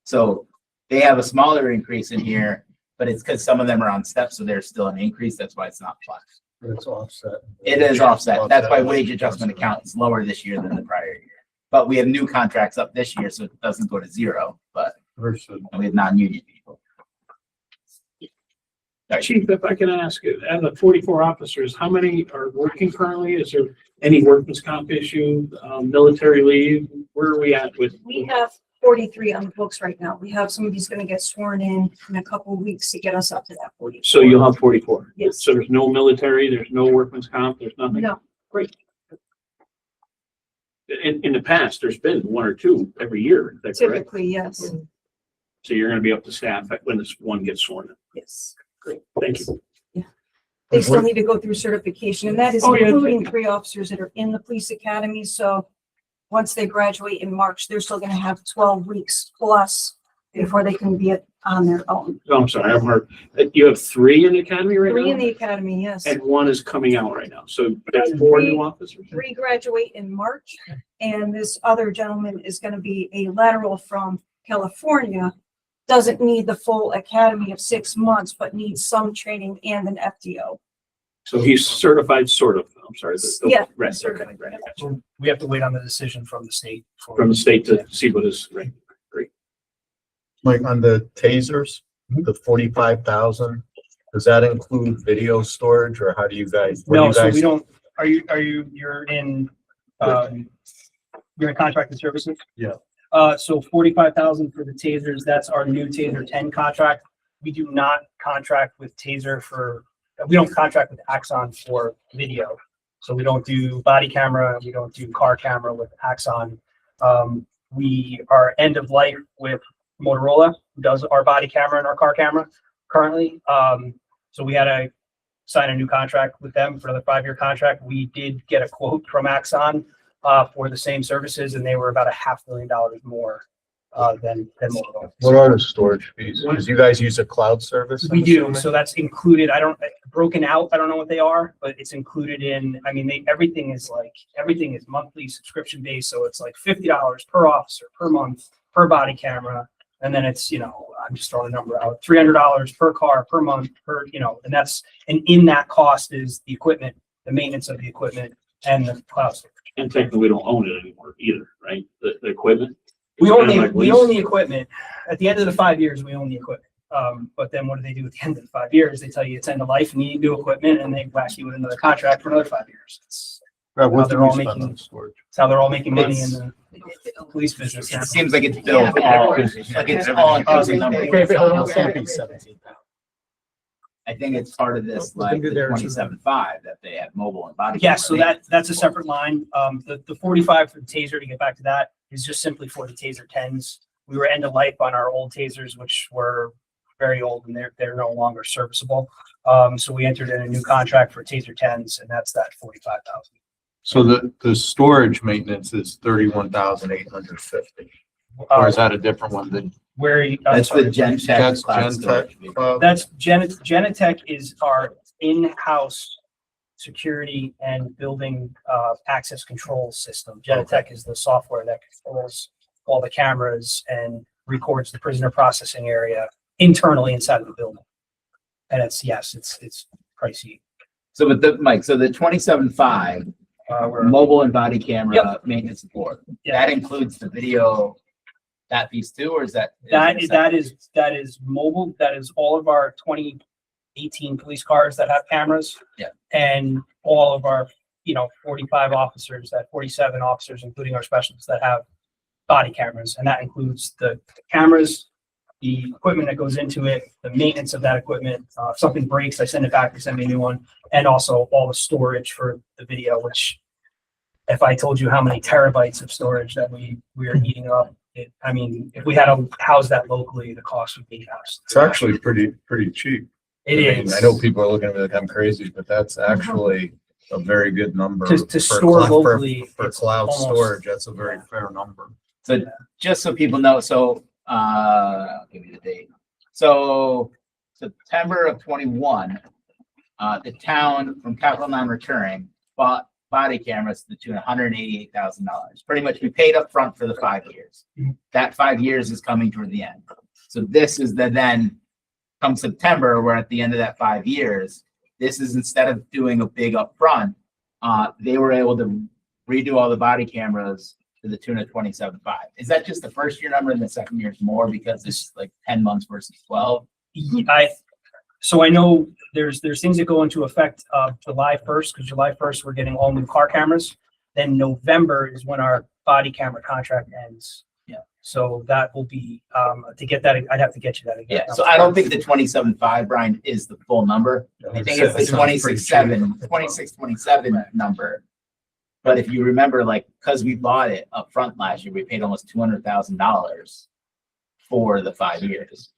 So they have a smaller increase in here, but it's because some of them are on steps, so there's still an increase. That's why it's not flat. It's offset. It is offset. That's why wage adjustment account is lower this year than the prior year. But we have new contracts up this year, so it doesn't go to zero, but and we have non-union people. Chief, if I can ask, out of the 44 officers, how many are working currently? Is there any workman's comp issue, military leave? Where are we at with? We have 43 on the books right now. We have somebody's going to get sworn in a couple of weeks to get us up to that 40. So you'll have 44? Yes. So there's no military, there's no workman's comp, there's nothing? No. Great. In the past, there's been one or two every year, is that correct? Typically, yes. So you're gonna be up to staff when this one gets sworn in? Yes. Great, thank you. They still need to go through certification, and that is Oh, yeah. including 3 officers that are in the police academy. So once they graduate in March, they're still going to have 12 weeks plus before they can be on their own. Oh, I'm sorry, I've heard, you have 3 in the academy right now? 3 in the academy, yes. And 1 is coming out right now, so there's 4 new officers? 3 graduate in March, and this other gentleman is going to be a lateral from California. Doesn't need the full academy of 6 months, but needs some training and an FDO. So he's certified, sort of, I'm sorry. Yeah. Rest, okay, right, So we have to wait on the decision from the state. from the state to see what is, right, great. Like on the tasers, the 45,000, does that include video storage or how do you guys? what do No, you so guys- we don't, you're in contracted services? Yeah. So 45,000 for the tasers, that's our new Taser 10 contract. We do not contract with Taser we don't contract with Axon for video. So we don't do body camera, we don't do car camera with Axon. We are end of life with Motorola, who does our body camera and our car camera currently. So we had to sign a new contract with them for the 5-year contract. We did get a quote from Axon for the same services, and they were about $500,000 more than Motorola. What are the storage fees? Because you guys use a cloud service? We I'm do, assuming? so that's included. Broken out, I don't know what they are, but it's included in, I mean, everything is monthly subscription based, so it's like $50 per officer, per month, per body camera. And then it's, I'm just throwing a number out, $300 per car, per month, and in that cost is the equipment, the maintenance of the equipment and the cloud storage. And technically, we don't own it anymore either, right? The equipment? We It's own kinda the, like we lease. own the equipment. At the end of the 5 years, we own the equipment. But then what do they do at the end of the 5 years? They tell you it's end of life and you need new equipment and they whack you with another contract for another 5 years. It's Right, what how do they're we all spend making, on storage? it's how they're all making money in the police business. It seems like it's built like it's all inclusive number. Can't be 17. I think it's part of this, like the 27.5 that they have mobile and body. Yes, so camera. that's a separate line. The 45 for the Taser, to get back to that, is just simply for the Taser 10s. We were end of life on our old Tasers, which were very old and they're no longer serviceable. So we entered in a new contract for Taser 10s, and that's that 45,000. So the storage maintenance is 31,850. Or is that a different one than Where you? I'm That's the sorry. Genentech That's cloud storage. Genentech. That's Genentech is our in-house security and building access control system. Genentech is the software that controls all the cameras and records the prisoner processing area internally inside of the building. And it's pricey. So with the, Mike, so the 27.5, mobile and body camera maintenance support, that includes the video, that piece too, or is that? That is mobile. That is all of our 2018 police cars that have cameras. Yeah. And all of our, 45 officers, 47 officers, including our specialists that have body cameras. And that includes the cameras, the equipment that goes into it, the maintenance of that equipment. If something breaks, I send it back, they send me a new one. And also all the storage for the video, which if I told you how many terabytes of storage that we are eating up, if we had to house that locally, the cost would be housed. It's actually pretty cheap. It is. I know people are looking at me like I'm crazy, but that's actually a very good number. To for store locally, For it's cloud almost- storage, that's a very fair number. So just so people know, so I'll give you the date. So September of 21, the town from capital non-recurring bought body cameras to the tune of $188,000. Pretty much we paid up front for the 5 years. That 5 years is coming toward the end. So this is then come September, we're at the end of that 5 years. This is instead of doing a big upfront, they were able to redo all the body cameras to the tune of 27.5. Is that just the first year number and the second year is more because it's like 10 months versus 12? So I know there's things that go into effect July 1st, because July 1st, we're getting all new car cameras. Then November is when our body camera contract ends. Yeah. So that will be, to get that, I'd have to get you that again. Yeah, so I don't think the 27.5, Brian, is the full number. I think it's the 26.27 number. But if you remember, because we bought it up front last year, we paid almost $200,000 for the 5 years.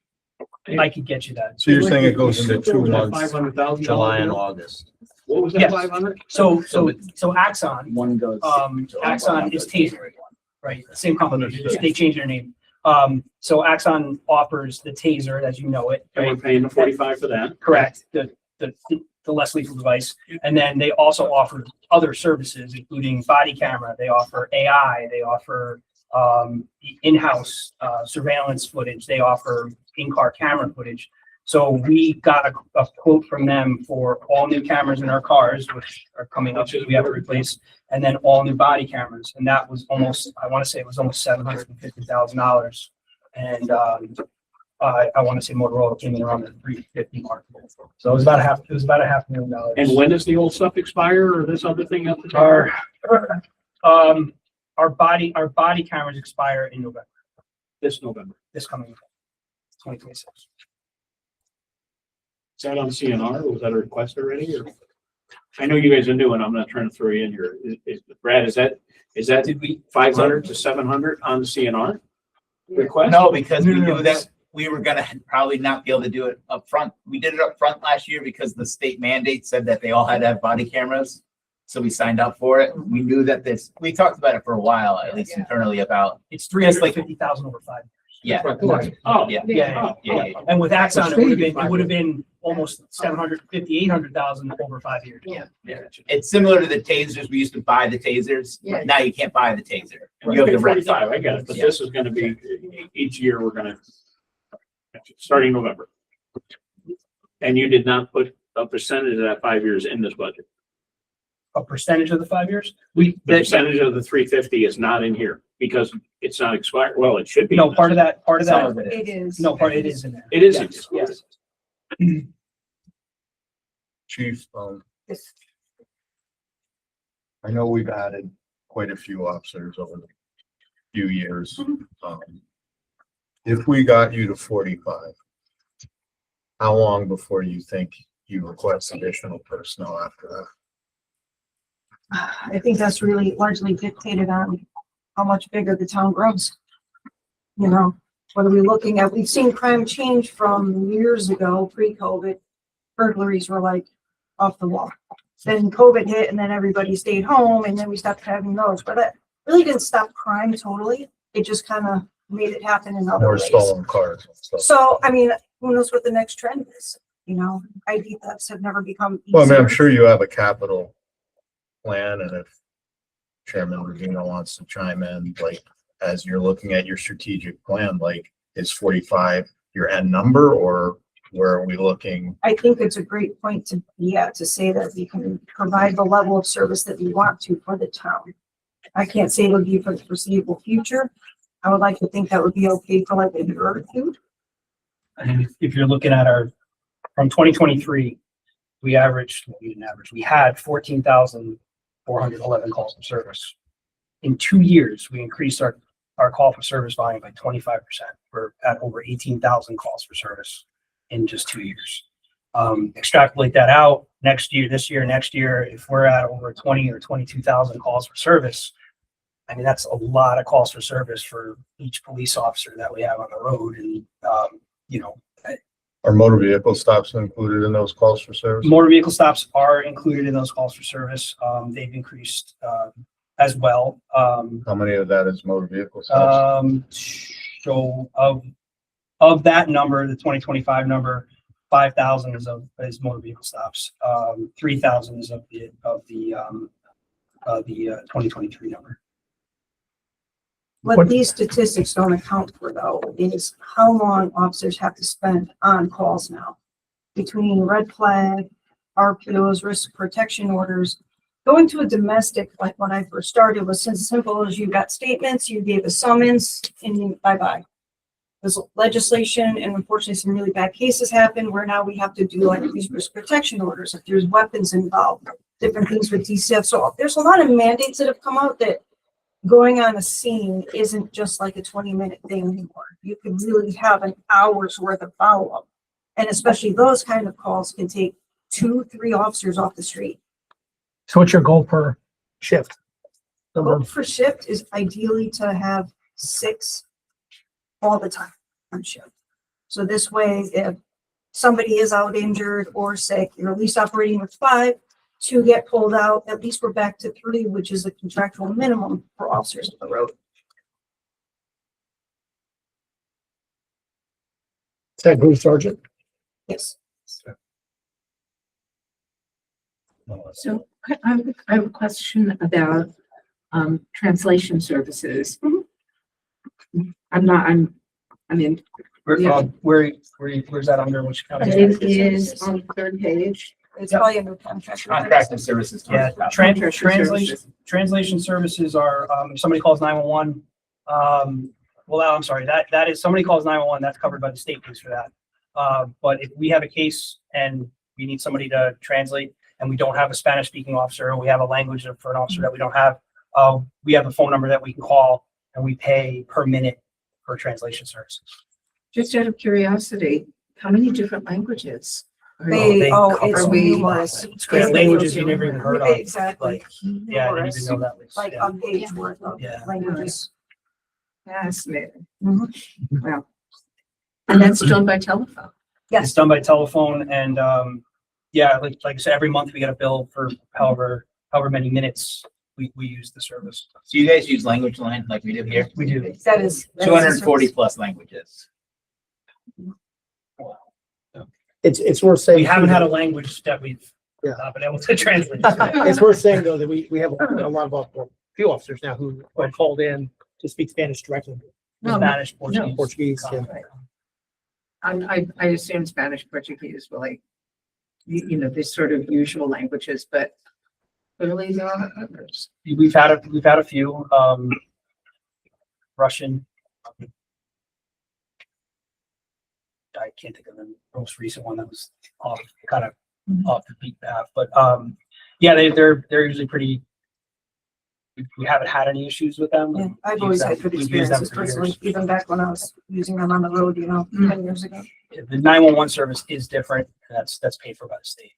I could get you that. So you're saying it goes into 2 months, $500,000. July and August. What was that, Yes. 500? So Axon, One goes. Axon is Taser, right? Same company, they changed their name. So Axon offers the Taser, as you know it. And we're paying the 45 for that. Correct, the less lethal device. And then they also offer other services, including body camera. They offer AI, they offer in-house surveillance footage. They offer in-car camera footage. So we got a quote from them for all new cameras in our cars, which are coming up, we have to replace, and then all new body cameras. And that was almost, I want to say it was almost $750,000. And I want to say Motorola came in around the 350 mark. So it was about $500,000. And when does the old stuff expire or this other thing up the top? Our body cameras expire in November. This November. This coming 2026. Is that on CNR? Was that a request already? Or I know you guys are new and I'm not trying to throw you in here. Brad, is that did we 500 to 700 on the CNR request? No, because we knew that we were gonna probably not be able to do it up front. We did it up front last year because the state mandate said that they all had to have body cameras. So we signed up for it. We knew that we talked about it for a while, at least internally about. It's $350,000 over 5 years. Yeah. Oh, Yeah. And with Axon, it would have been almost 750, 800,000 over 5 years. Yeah. It's similar to the tasers. We used to buy the tasers. Yeah. Now you can't buy the taser. You You have pay to rent 45, it. I get it, but Yeah. this is gonna be, each year we're gonna, starting November. And you did not put a percentage of that 5 years in this budget. A percentage of the 5 years? The percentage of the 350 is not in here because it's not expired. Well, it should be. No, part of that, Some of it is. no, it is in there. It is. in Yes, here. yes. Chief, I know we've added quite a few officers over the few years. If we got you to 45, how long before you think you request additional personnel after that? I think that's really largely dictated on how much bigger the town grows. What are we looking at? We've seen crime change from years ago, pre-COVID. Burglaries were like off the wall. Then COVID hit and then everybody stayed home and then we stopped having those. But that really didn't stop crime totally. It just kind of made it happen in other More ways. stolen cars and stuff. So, I mean, who knows what the next trend is, you know, ID thefts have never become Well, I mean, I'm easier. sure you have a capital plan, and if Chairman Rubino wants to chime in, like, as you're looking at your strategic plan, like, is 45 your end number, or where are we looking? I think it's a great point to, to say that we can provide the level of service that we want to for the town. I can't say it'll be for the foreseeable future. I would like to think that would be okay for like a year or two. And if you're looking at from 2023, we had 14,411 calls for service. In 2 years, we increased our call for service volume by 25%. We're at over 18,000 calls for service in just 2 years. Extrapolate that out next year, next year, if we're at over 20 or 22,000 calls for service, I mean, that's a lot of calls for service for each police officer that we have on the road. And, Are motor vehicle stops included in those calls for service? motor vehicle stops are included in those calls for service. They've increased as well. How many of that is motor vehicle stops? So of that number, the 2025 number, 5,000 is motor vehicle stops. 3,000 is of the 2023 number. What these statistics don't account for though, is how long officers have to spend on calls now. Between red flag, RPOs, risk protection orders, going to a domestic, like when I first started, was as simple as you got statements, you gave a summons, and bye-bye. There's legislation, and unfortunately some really bad cases happen where now we have to do like these risk protection orders, if there's weapons involved, different things with DCF. So there's a lot of mandates that have come out that going on a scene isn't just like a 20-minute thing anymore. You could really have an hour's worth of follow-up. And especially those kind of calls can take 2-3 officers off the street. So what's your goal per shift? Goal for shift is ideally to have 6 all the time on shift. So this way, if somebody is out injured or sick, you're at least operating with 5. 2 get pulled out, at least we're back to 3, which is a contractual minimum for officers on the road. Is that Group Sergeant? Yes. So I have a question about translation services. I mean. Where's that under? Which category? It is on the 3rd page. It's probably under contract. Contracted services. Yeah, translation services are, if somebody calls 911, well, I'm sorry, that is, somebody calls 911, that's covered by the state police for that. But if we have a case and we need somebody to translate and we don't have a Spanish speaking officer, or we have a language for an officer that we don't have, we have a phone number that we can call and we pay per minute for translation services. Just out of curiosity, how many different languages? It's cover numerous. It's great languages you never even heard of. Exactly. Like, yeah, I didn't even know that was. Like yeah. a page worth of Yeah. languages. Fascinating. Mhm. Wow. And that's done by telephone. It's done by telephone and, yeah, like I said, every month we get a bill for however many minutes we use the service. So you guys use language line like we do here? We do. That is 240 plus languages. It's worth saying. We haven't too, had a that- language that we've Yeah. not been able to translate. It's worth saying though, that we have a lot of few officers now who are called in to speak Spanish directly. Spanish, Portuguese. Portuguese, yeah. I assume Spanish, Portuguese were like, the sort of usual languages, but clearly there are others. We've had a few, Russian. I can't think of the most recent one that was off the beat path, but yeah, they're usually pretty. We haven't had any issues with them. Yeah, I've always had good We've used them experiences for personally, years. even back when I was using them on the road, 10 years ago. The 911 service is different. That's paid for by the state.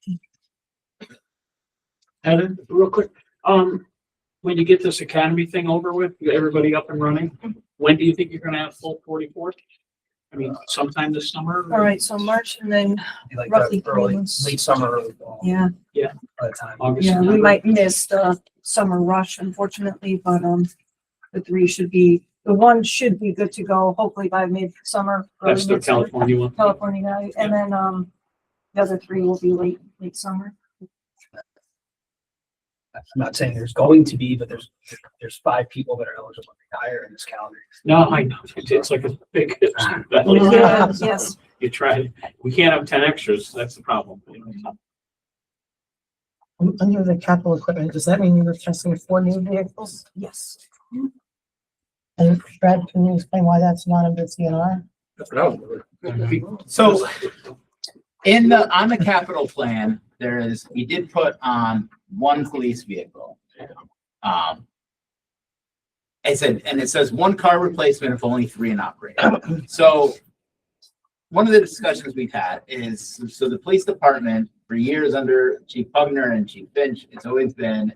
And real quick, when you get this academy thing over with, you got everybody up and running, when do you think you're gonna have full 44? I mean, sometime this summer? All right, so March and then Like roughly the 3 months. late summer, early fall. Yeah, Yeah. By the time. August, yeah, we September. might miss the summer rush unfortunately, but the 3 should be The one should be good to go, hopefully by mid-summer. early That's the midsummer. California one. California guy, and then, the other three will be late summer. I'm not saying there's going to be, but there's 5 people that are eligible to retire in this calendar. No, I know, it's like a big. Yeah, yes. You try, we can't have 10 extras, that's the problem. Under the capital equipment, does that mean you were testing 4 new vehicles? Yes. And Brad, can you explain why that's not under CNR? So on the capital plan, we did put on 1 police vehicle. It says 1 car replacement if only 3 in operation. So one of the discussions we've had is, so the police department for years under Chief Pugner and Chief Finch, it's always been,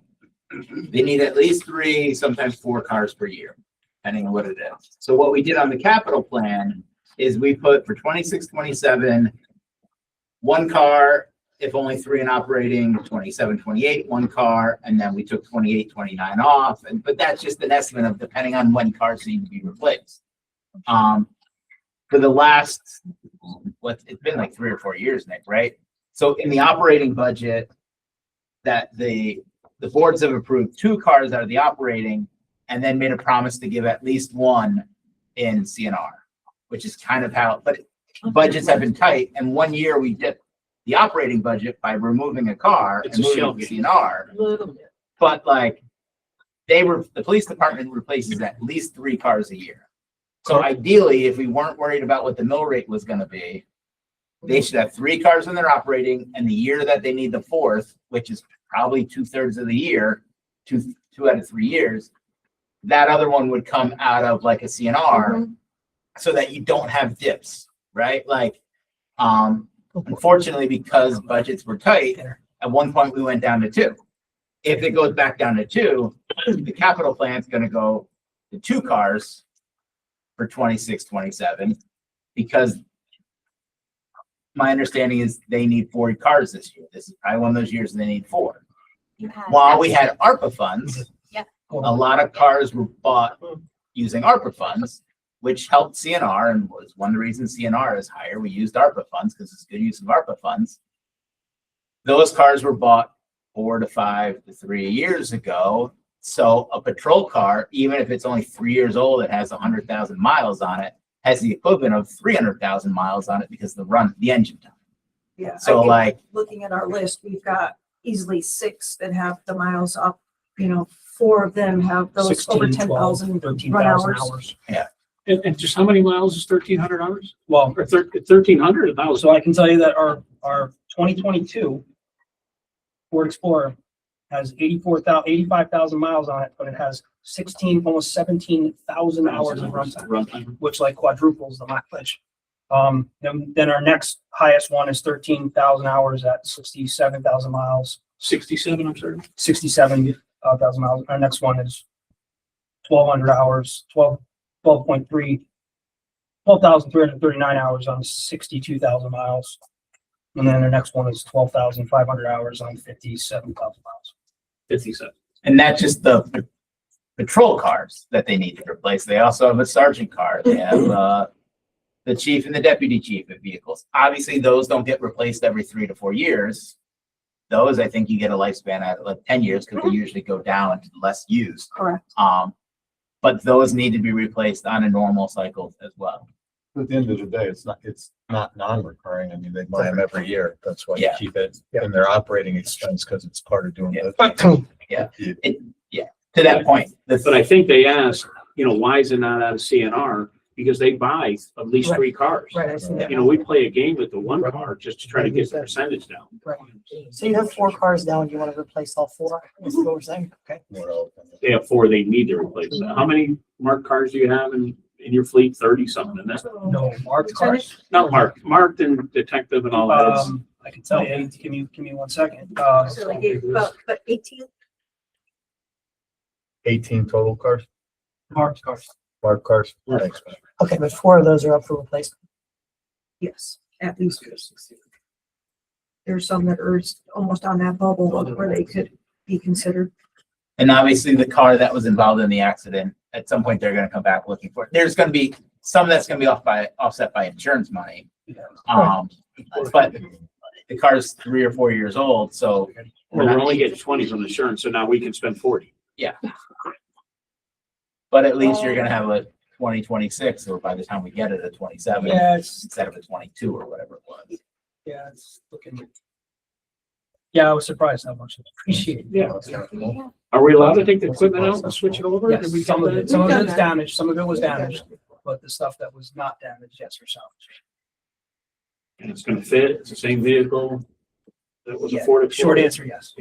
they need at least 3, sometimes 4 cars per year, depending on what it is. So what we did on the capital plan is we put for 26, 27, 1 car, if only 3 in operating, 27, 28, 1 car, and then we took 28, 29 off. But that's just an estimate of depending on when cars need to be replaced. For the last, it's been like 3 or 4 years, Nick, right? So in the operating budget, that the boards have approved 2 cars out of the operating, and then made a promise to give at least 1 in CNR, which is kind of how, but budgets have been tight, and 1 year we dipped the operating budget by removing a car and moving to CNR. But like, the police department replaces at least 3 cars a year. So ideally, if we weren't worried about what the mill rate was gonna be, they should have 3 cars in their operating, and the year that they need the 4th, which is probably 2/3 of the year, 2 out of 3 years, that other one would come out of like a CNR, so that you don't have dips, right? Like, unfortunately, because budgets were tight, at one point we went down to 2. If it goes back down to 2, the capital plan's gonna go to 2 cars for 26, 27, because my understanding is they need 40 cars this year. This is probably one of those years they need 4. While we had ARPA funds, a lot of cars were bought using ARPA funds, which helped CNR and was one of the reasons CNR is higher. We used ARPA funds because it's good use of ARPA funds. Those cars were bought 4 to 5 to 3 years ago. So a patrol car, even if it's only 3 years old, it has 100,000 miles on it, has the equivalent of 300,000 miles on it because the engine time. Yeah. So like, looking at our list, we've got easily 6 that have the miles up, 4 of them have those 16, over 12, 10,000 run 13,000 hours. Yeah. And just how many miles is 1,300 hours? Well, Or 1,300, 1,000? so I can tell you that our 2022 Ford Explorer has 85,000 miles on it, but it has almost 17,000 hours of runtime, which like quadruples the mileage. Then our next highest one is 13,000 hours at 67,000 miles. 67, I'm sorry. 67,000 miles. Our next one is 1,200 hours, 12,339 hours on 62,000 miles. And then the next one is 12,500 hours on 57,000 miles. 57. and that's just the patrol cars that they need to replace. They also have a sergeant car. They have the chief and the deputy chief of vehicles. Obviously, those don't get replaced every 3 to 4 years. Those, I think you get a lifespan at like 10 years because they usually go down to less used. Correct. But those need to be replaced on a normal cycle as well. At the end of the day, it's not non-recurring. I mean, they buy them every year. That's why you Yeah. keep it in their operating expense because it's part of doing Yeah. the. Yeah. To that point. But I think they asked, why is it not out of CNR? Because they buy at least Right. 3 cars. Right, I see that. We play a game with the 1 car just to try to get the percentage down. Right. So you have 4 cars now and you want to replace all 4? Is what we're saying? Okay. They have 4 they need to replace. How many marked cars do you have in your fleet? 30 something, and that's No, marked cars. not marked and detective and all that. I can tell you, give me 1 second. So like about 18. 18 total cars, Marked cars. marked cars. Thanks. Okay, but 4 of those are up for replacement. Yes, at least. There's some that are almost on that bubble where they could be considered. And obviously the car that was involved in the accident at some point they're gonna come back looking for it. There's gonna be some that's gonna be offset by insurance money. But the car's 3 or 4 years old, so Well, we're only getting 20 from the insurance, so now we can spend 40. yeah. But at least you're gonna have a 2026, or by the time we get it, a 27 Yeah, it's, instead of a 22 or whatever it was. yeah, it's looking. Yeah, I was surprised how much it's appreciated. Yeah. Are we allowed to take the equipment out and switch it over? Did we Yes, some get of that? it, some of it's damaged, some of it was damaged, but the stuff that was not damaged, yes, or salvaged. And it's gonna fit, it's the same vehicle that was Yeah, afforded. short answer, yes.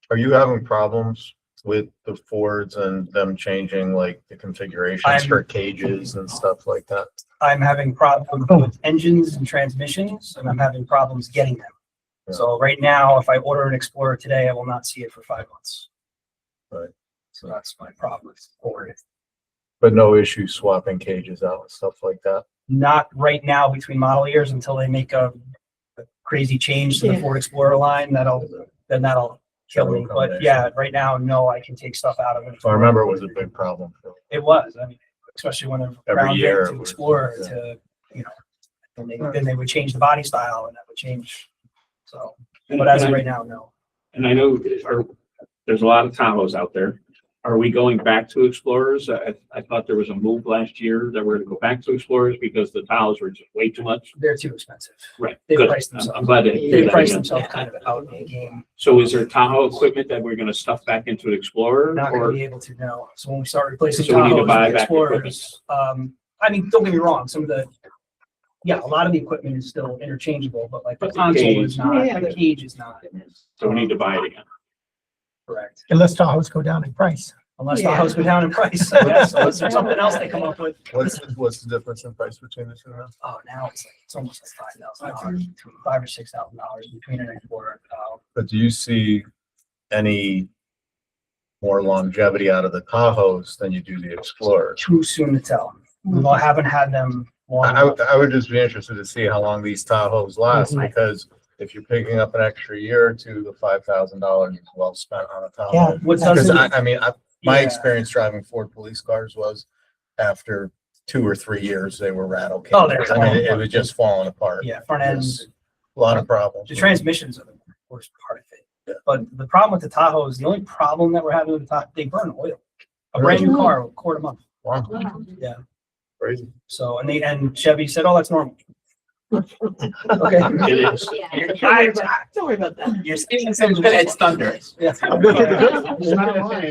Are you having problems with the Fords and them changing like the configurations for cages and stuff like that? I'm having problems with engines and transmissions, and I'm having problems getting them. So right now, if I order an Explorer today, I will not see it for 5 months. Right. So that's my problem with Ford. But no issue swapping cages out and stuff like that? Not right now between model years until they make a crazy change to the Ford Explorer line. That'll kill me. But yeah, right now, no, I can take stuff out of it. So I remember it was a big problem. It was, I mean, especially when they're Every ground year to it was, Explorer yeah. to, you know, then they would change the body style and that would change. So, but as of right now, no. And I know there's a lot of Tahoes out there. Are we going back to Explorers? I thought there was a move last year that we're gonna go back to Explorers because the Tahoes were just way too much. They're too expensive. Right. They Good. priced themselves. I'm glad to hear They that priced again. themselves kind of out of the game. So is there Tahoe equipment that we're gonna stuff back into an Explorer? Not gonna or be able to know. So when we start replacing So we need to Tahoes buy with back Explorers, I mean, don't get me wrong, some of the, yeah, a lot of the equipment is still interchangeable, but like the But the console is cage- not, the cage is not. So we need to buy it again. Correct. Unless Tahoes go down in price. Unless Tahoes go down in price. Yes, unless there's something else they come up with. What's the difference in price between the two now? Oh, now it's almost like $5,000, $5,000 or $6,000 between an Explorer and a Tahoe. But do you see any more longevity out of the Tahoes than you do the Explorers? Too soon to tell. We haven't had them long I enough. would just be interested to see how long these Tahoes last, Mhm. because if you're picking up an extra year or two, the $5,000 is well spent on a Tahoe. Yeah, what Because doesn't- my Yeah. experience driving Ford police cars was after 2 or 3 years, they were rattle Oh, they're cages. I mean, it was just falling apart. Yeah, front ends. A lot of problems. The transmissions are the worst part of it. But the problem with the Tahoe is the only problem that we're having with the Tahoe, they burn oil. A brand new car will quart a month. Wow. Yeah. Crazy. So, and Chevy said, oh, that's normal. Okay. It is. Don't worry about that. You're It's thunderous. Yeah. I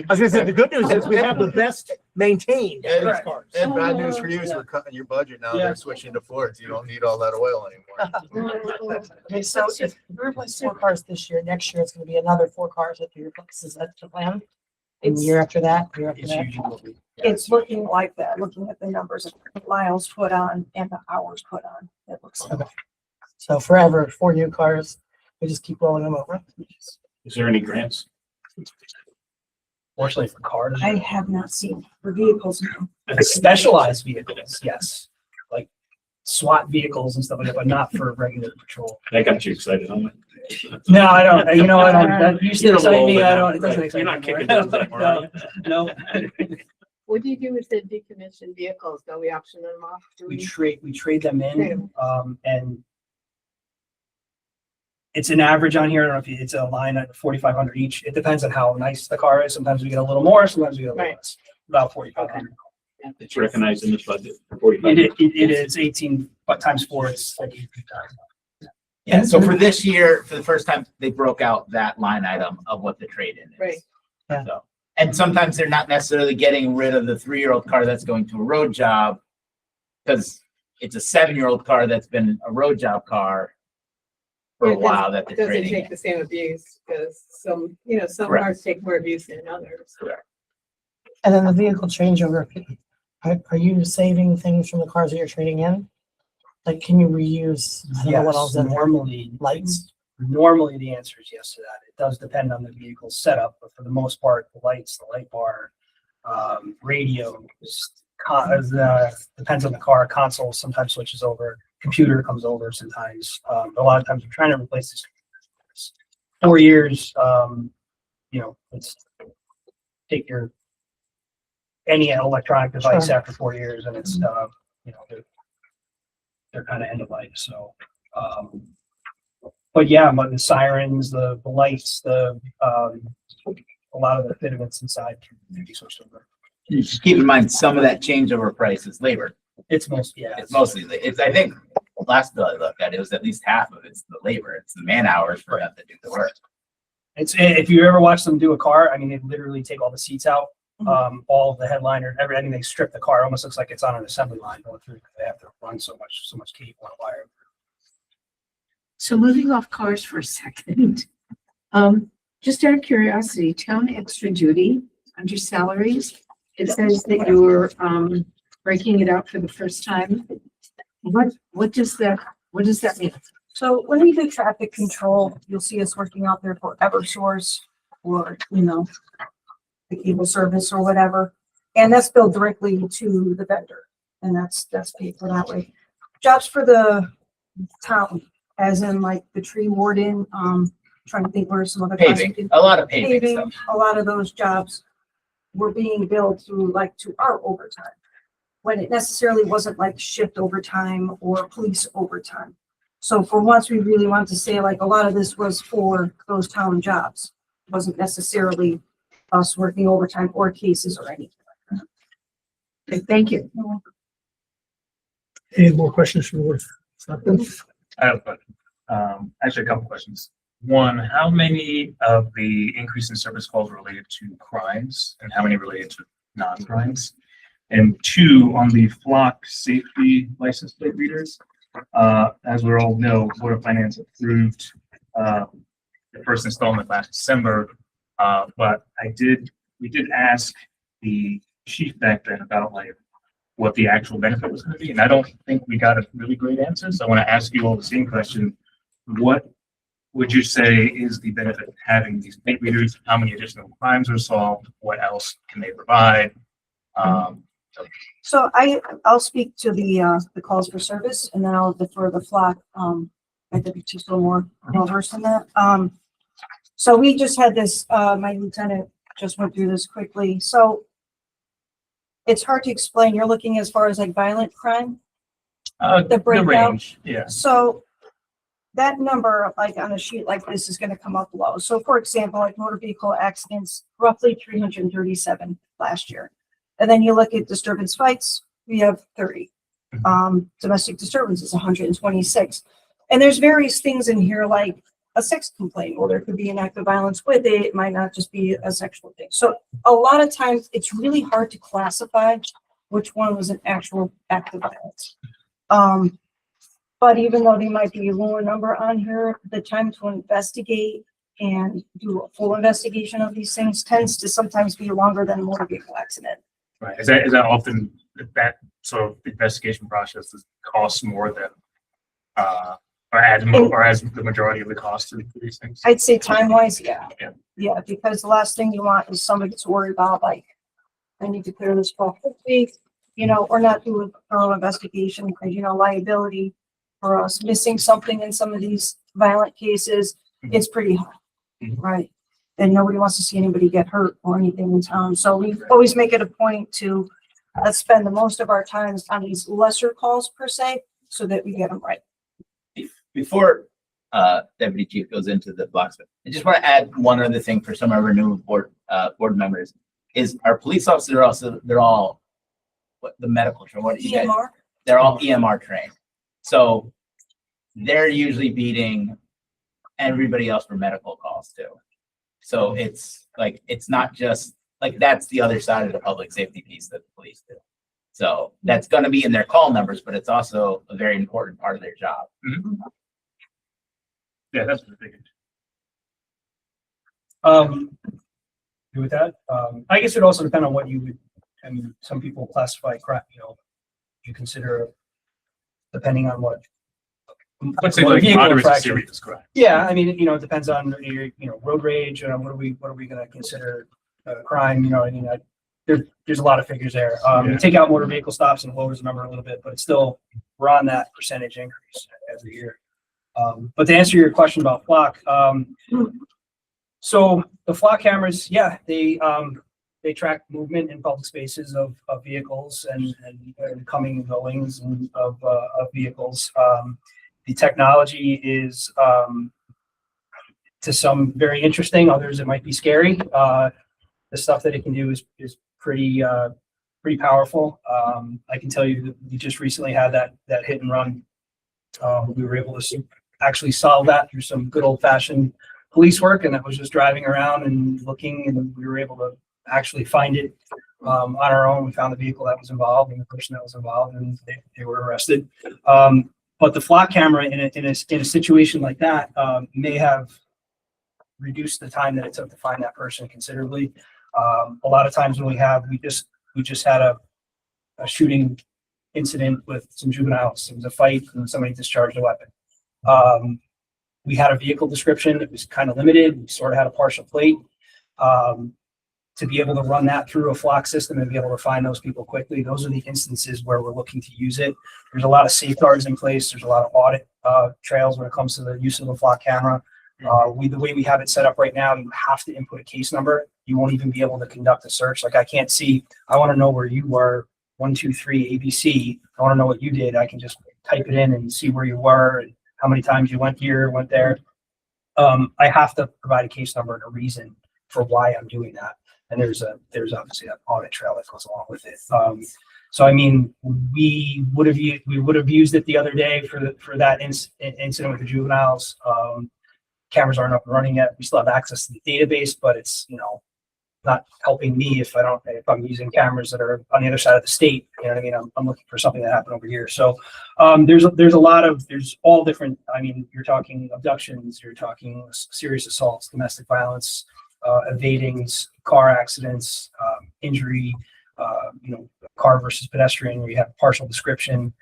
was gonna say, the good news is we have the best maintained of these cars. And bad news for you is we're cutting your budget now. Yeah. They're switching to Fords. You don't need all that oil anymore. Okay, so if we replace 4 cars this year, next year it's gonna be another 4 cars that you replace. Is that the plan? And the year after that, year after It's that? usually what we- It's looking like that, looking at the numbers of miles put on and the hours put on. It looks like. Okay. So forever, 4 new cars, we just keep rolling them over. Is there any grants? Fortunately for cars. I have not seen for vehicles. No. Specialized vehicles, yes. Like SWAT vehicles and stuff like that, but not for regular patrol. That got you excited, huh? No, I don't, you know, I don't, that used to You're a excite little me, bit I now, don't, it doesn't right? excite You're me not kicking anymore. those anymore, are No, What do you do with the decommissioned vehicles? Don't we auction them off? Do we trade them Trade in, and it's an average on here, I don't know if it's a line at 4,500 each, it depends on how nice the car is, sometimes we get a little more, sometimes we get a little Right. less, about 4,500. It's recognized in this budget for 45. It is 18, but times 4, it's like 18,000. Yeah, so for this year, for the first time, they broke out that line item of what the trade-in is. Right. Yeah. So, and sometimes they're not necessarily getting rid of the 3-year-old car that's going to a road job, because it's a 7-year-old car that's been a road job car for a while that they're Doesn't trading take in. the same abuse because some Correct. cars take more abuse than others. Correct. And then the vehicle changeover, are you saving things from the cars that you're trading in? Like, can you reuse? I don't know what else Yes, in there. normally, Lights? normally the answer is yes to that. It does depend on the vehicle setup, but for the most part, the lights, the light bar, radio, depends on the car, console sometimes switches over, computer comes over sometimes. A lot of times we're trying to replace this. 4 years, it's take your any electronic device Sure. after 4 years, and it's they're kind of end of life. So, but yeah, but the sirens, the lights, a lot of the fittings inside can be switched over. You just keep in mind, some of that changeover price is labor. It's mostly, yeah. It's mostly, it's, I think, last bill I looked at, it was at least half of it's the labor. It's the man hours for them to do the work. It's, if you ever watch them do a car, I mean, they literally take all the seats out, all of the headliner, everything, they strip the car. It almost looks like it's on an assembly line going through, because they have to run so much cable and wire. So moving off cars for a second, just out of curiosity, town extra duty under salaries, it says that you're breaking it out for the first time. What does that mean? So when we do traffic control, you'll see us working out there for Eversource or, the cable service or whatever. And that's billed directly to the vendor, and that's paid for that way. Jobs for the town, as in like the tree warden, trying to think where some other. Paving, a lot of paving stuff. A lot of those jobs were being billed through to our overtime, when it necessarily wasn't like shift overtime or police overtime. So for once, we really wanted to say a lot of this was for those town jobs. It wasn't necessarily us working overtime or cases or anything like that. Okay, thank you. Any more questions from the board? I have a question. Actually, a couple questions. One, how many of the increase in service calls related to crimes and how many related to non-crimes? And two, on the flock safety license plate readers, as we all know, Board of Finance approved the first installment last December. But we did ask the chief back then about what the actual benefit was going to be, and I don't think we got a really great answer. So I want to ask you all the same question: what would you say is the benefit of having these plate readers? How many additional crimes are solved? What else can they provide? So I'll speak to the calls for service, and then I'll defer the flock. I think it's just a little more well versed in that. So we just had this, my lieutenant just went through this quickly. So it's hard to explain. You're looking as far as violent crime? The breakdown? Range, yeah. So that number, on a sheet like this, is going to come up low. So for example, motor vehicle accidents, roughly 337 last year. And then you look at disturbance fights, we have 30. Domestic disturbances, 126. And there's various things in here like a sex complaint, or there could be an act of violence with it. It might not just be a sexual thing. So a lot of times it's really hard to classify which one was an actual act of violence. But even though there might be a lower number on here, the time to investigate and do a full investigation of these things tends to sometimes be longer than a motor vehicle accident. Right. Is that often that sort of investigation process costs more than or adds the majority of the cost to these things? I'd say time-wise, yeah. Yeah. Yeah, because the last thing you want is somebody to worry about, I need to clear this for quickly, or not do a thorough investigation, because, liability for us missing something in some of these violent cases is pretty high, right? And nobody wants to see anybody get hurt or anything in town. So we always make it a point to let's spend the most of our time on these lesser calls per se, so that we get them right. Before Deputy Chief goes into the blocks, I just want to add one other thing for some of our new board members. Is our police officers they're all the medical trained? What you guys? EMR? They're all EMR trained, so they're usually beating everybody else for medical calls too. So it's not just that's the other side of the public safety piece that the police do. So that's going to be in their call numbers, but it's also a very important part of their job. Mm-hmm. Yeah, that's what I figured. With that, I guess it also depends on what you would. I mean, some people classify crime. You consider depending on what. Let's say moderate to serious crime. Yeah, I mean, it depends on your, road rage. What are we going to consider crime? There's a lot of figures there. You take out motor vehicle stops and lowers the number a little bit, but it's still we're on that percentage increase every year. But to answer your question about flock, so the flock cameras, yeah, they they track movement in public spaces of vehicles and coming and goings and of vehicles. The technology is, to some very interesting, others it might be scary. The stuff that it can do is pretty powerful. I can tell you that we just recently had that hit and run. We were able to actually solve that through some good old fashioned police work, and that was just driving around and looking, and we were able to actually find it on our own. We found the vehicle that was involved and the person that was involved, and they were arrested. But the flock camera in a situation like that may have reduced the time that it took to find that person considerably. A lot of times when we just had a shooting incident with some juveniles. It was a fight and somebody discharged a weapon. We had a vehicle description that was kind of limited. We sort of had a partial plate. To be able to run that through a flock system and be able to find those people quickly, those are the instances where we're looking to use it. There's a lot of safeguards in place. There's a lot of audit trails when it comes to the use of the flock camera. The way we have it set up right now, you have to input a case number. You won't even be able to conduct a search. Like I can't see, I want to know where you were, 1, 2, 3, ABC. I want to know what you did. I can just type it in and see where you were and how many times you went here, went there. I have to provide a case number and a reason for why I'm doing that. And there's obviously an audit trail that goes along with it. So I mean, we would have used it the other day for that incident with the juveniles. Cameras aren't up and running yet. We still have access to the database, but it's not helping me if I'm using cameras that are on the other side of the state. You know what I mean? I'm looking for something that happened over here. So there's all different. I mean, you're talking abductions, you're talking serious assaults, domestic violence, evadings, car accidents, injury, car versus pedestrian, where you have partial description.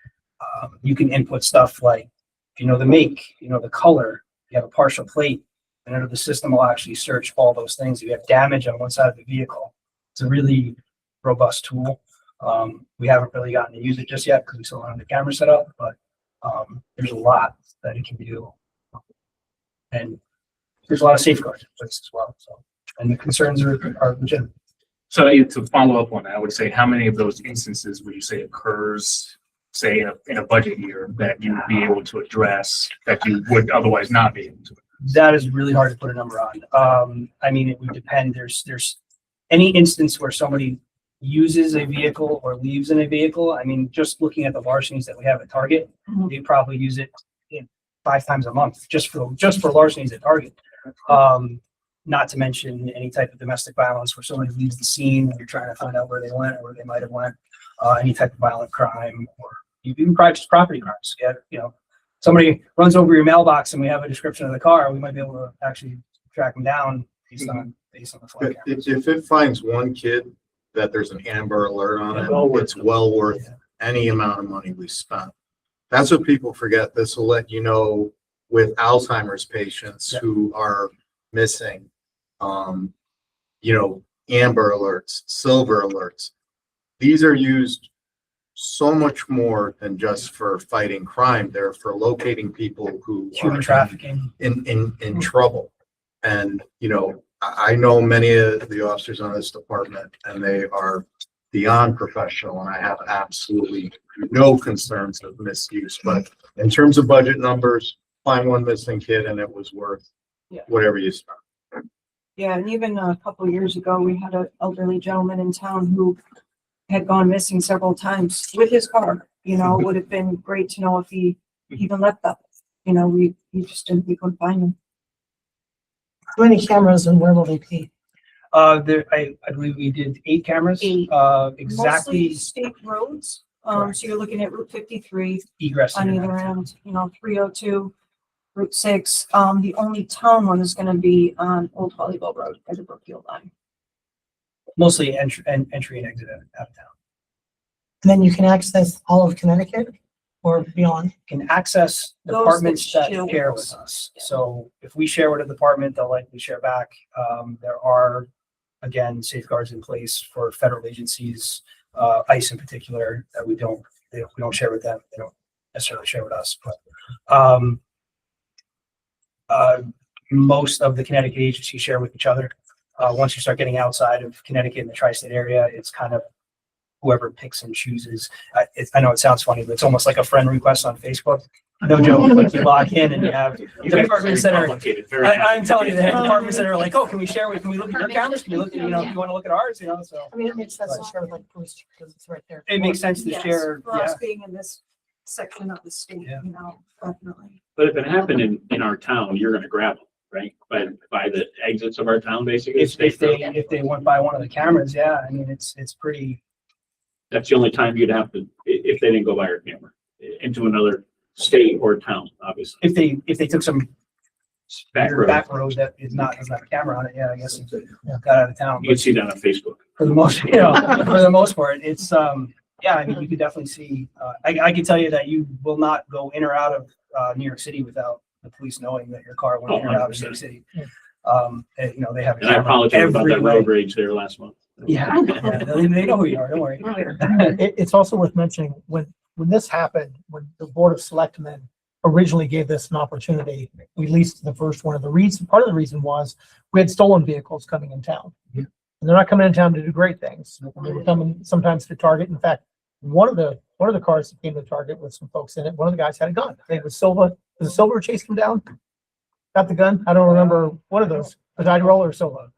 You can input stuff like, if you know the make, the color, you have a partial plate, and then the system will actually search all those things. If you have damage on one side of the vehicle, it's a really robust tool. We haven't really gotten to use it just yet because we still don't have the camera set up, but there's a lot that it can do. And there's a lot of safeguards in place as well. So, and the concerns are legitimate. So to follow up on that, I would say, how many of those instances would you say occurs, say in a budget year, that you would be able to address that you would otherwise not be able to? That is really hard to put a number on. I mean, it would depend. There's any instance where somebody uses a vehicle or leaves in a vehicle. I mean, just looking at the larcenies that we have at Target, they probably use it 5 times a month just for larcenies at Target. Not to mention any type of domestic violence where somebody leaves the scene and you're trying to find out where they went or where they might have went. Any type of violent crime or even just property crimes. Yeah, somebody runs over your mailbox and we have a description of the car, we might be able to actually track them down based on the flight cameras. If it finds one kid that there's an Amber Alert on it, it's well worth any amount of money we spent. That's what people forget. This will let you know with Alzheimer's patients who are missing, Amber Alerts, Silver Alerts. These are used so much more than just for fighting crime. They're for locating people who human are trafficking in trouble. And, I know many of the officers on this department and they are beyond professional and I have absolutely no concerns of misuse. But in terms of budget numbers, find one missing kid and it was worth whatever you spent. Yeah, and even a couple of years ago, we had an elderly gentleman in town who had gone missing several times with his car. It would have been great to know if he even left that. We couldn't find him. How many cameras and where will they be? I believe we did 8 cameras. Exactly. Mostly state roads. So you're looking at Route 53 egress on either end, 302, Route 6. The only town one is going to be on Old Hollyville Road by the Brookfield line. Mostly entry and exit out of town. And then you can access all of Connecticut or beyond. Can access departments that share with us. So if we share with a department, they'll likely share back. There are, again, safeguards in place for federal agencies, ICE in particular, that we don't share with them. They don't necessarily share with us. But most of the Connecticut agencies share with each other. Once you start getting outside of Connecticut and the tri-state area, it's kind of whoever picks and chooses. I know it sounds funny, but it's almost like a friend request on Facebook. No joke, like you log in and you have departments that are, I'm telling you, they have departments that are like, oh, can we look at your cameras? Can we look, you know, if you want to look at ours, you know, so. I mean, it makes sense to share with like police because it's right there. It makes sense to Yes, share, for us yeah. being in this section of the state, you know, definitely. But if it happened in our town, you're gonna grab them, right? By the exits of our town, basically. If they went by one of the cameras, yeah, I mean, it's pretty. That's the only time you'd have to, if they didn't go by our camera, into another state or town, obviously. If they took some back road that doesn't have a camera on it, yeah, I guess it got out of town. You can see that on Facebook. For the most, you know, for the most part, it's, yeah, I mean, you could definitely see, I can tell you that you will not go in or out of, New York City without the police knowing that your car went in or out of New York City. And, you know, they have. And I apologize about that everywhere. road rage there last month. Yeah, they know who you are, don't worry. It's also worth mentioning, when this happened, when the Board of Selectmen originally gave this an opportunity, we leased the first one. Part of the reason was we had stolen vehicles coming in town. And they're not coming in town to do great things. They were coming sometimes to Target. In fact, one of the cars that came to Target with some folks in it, one of the guys had a gun. I think it was Silva. Was it Silva who chased him down? Got the gun? I don't remember one of those. Was Idarola or Silva?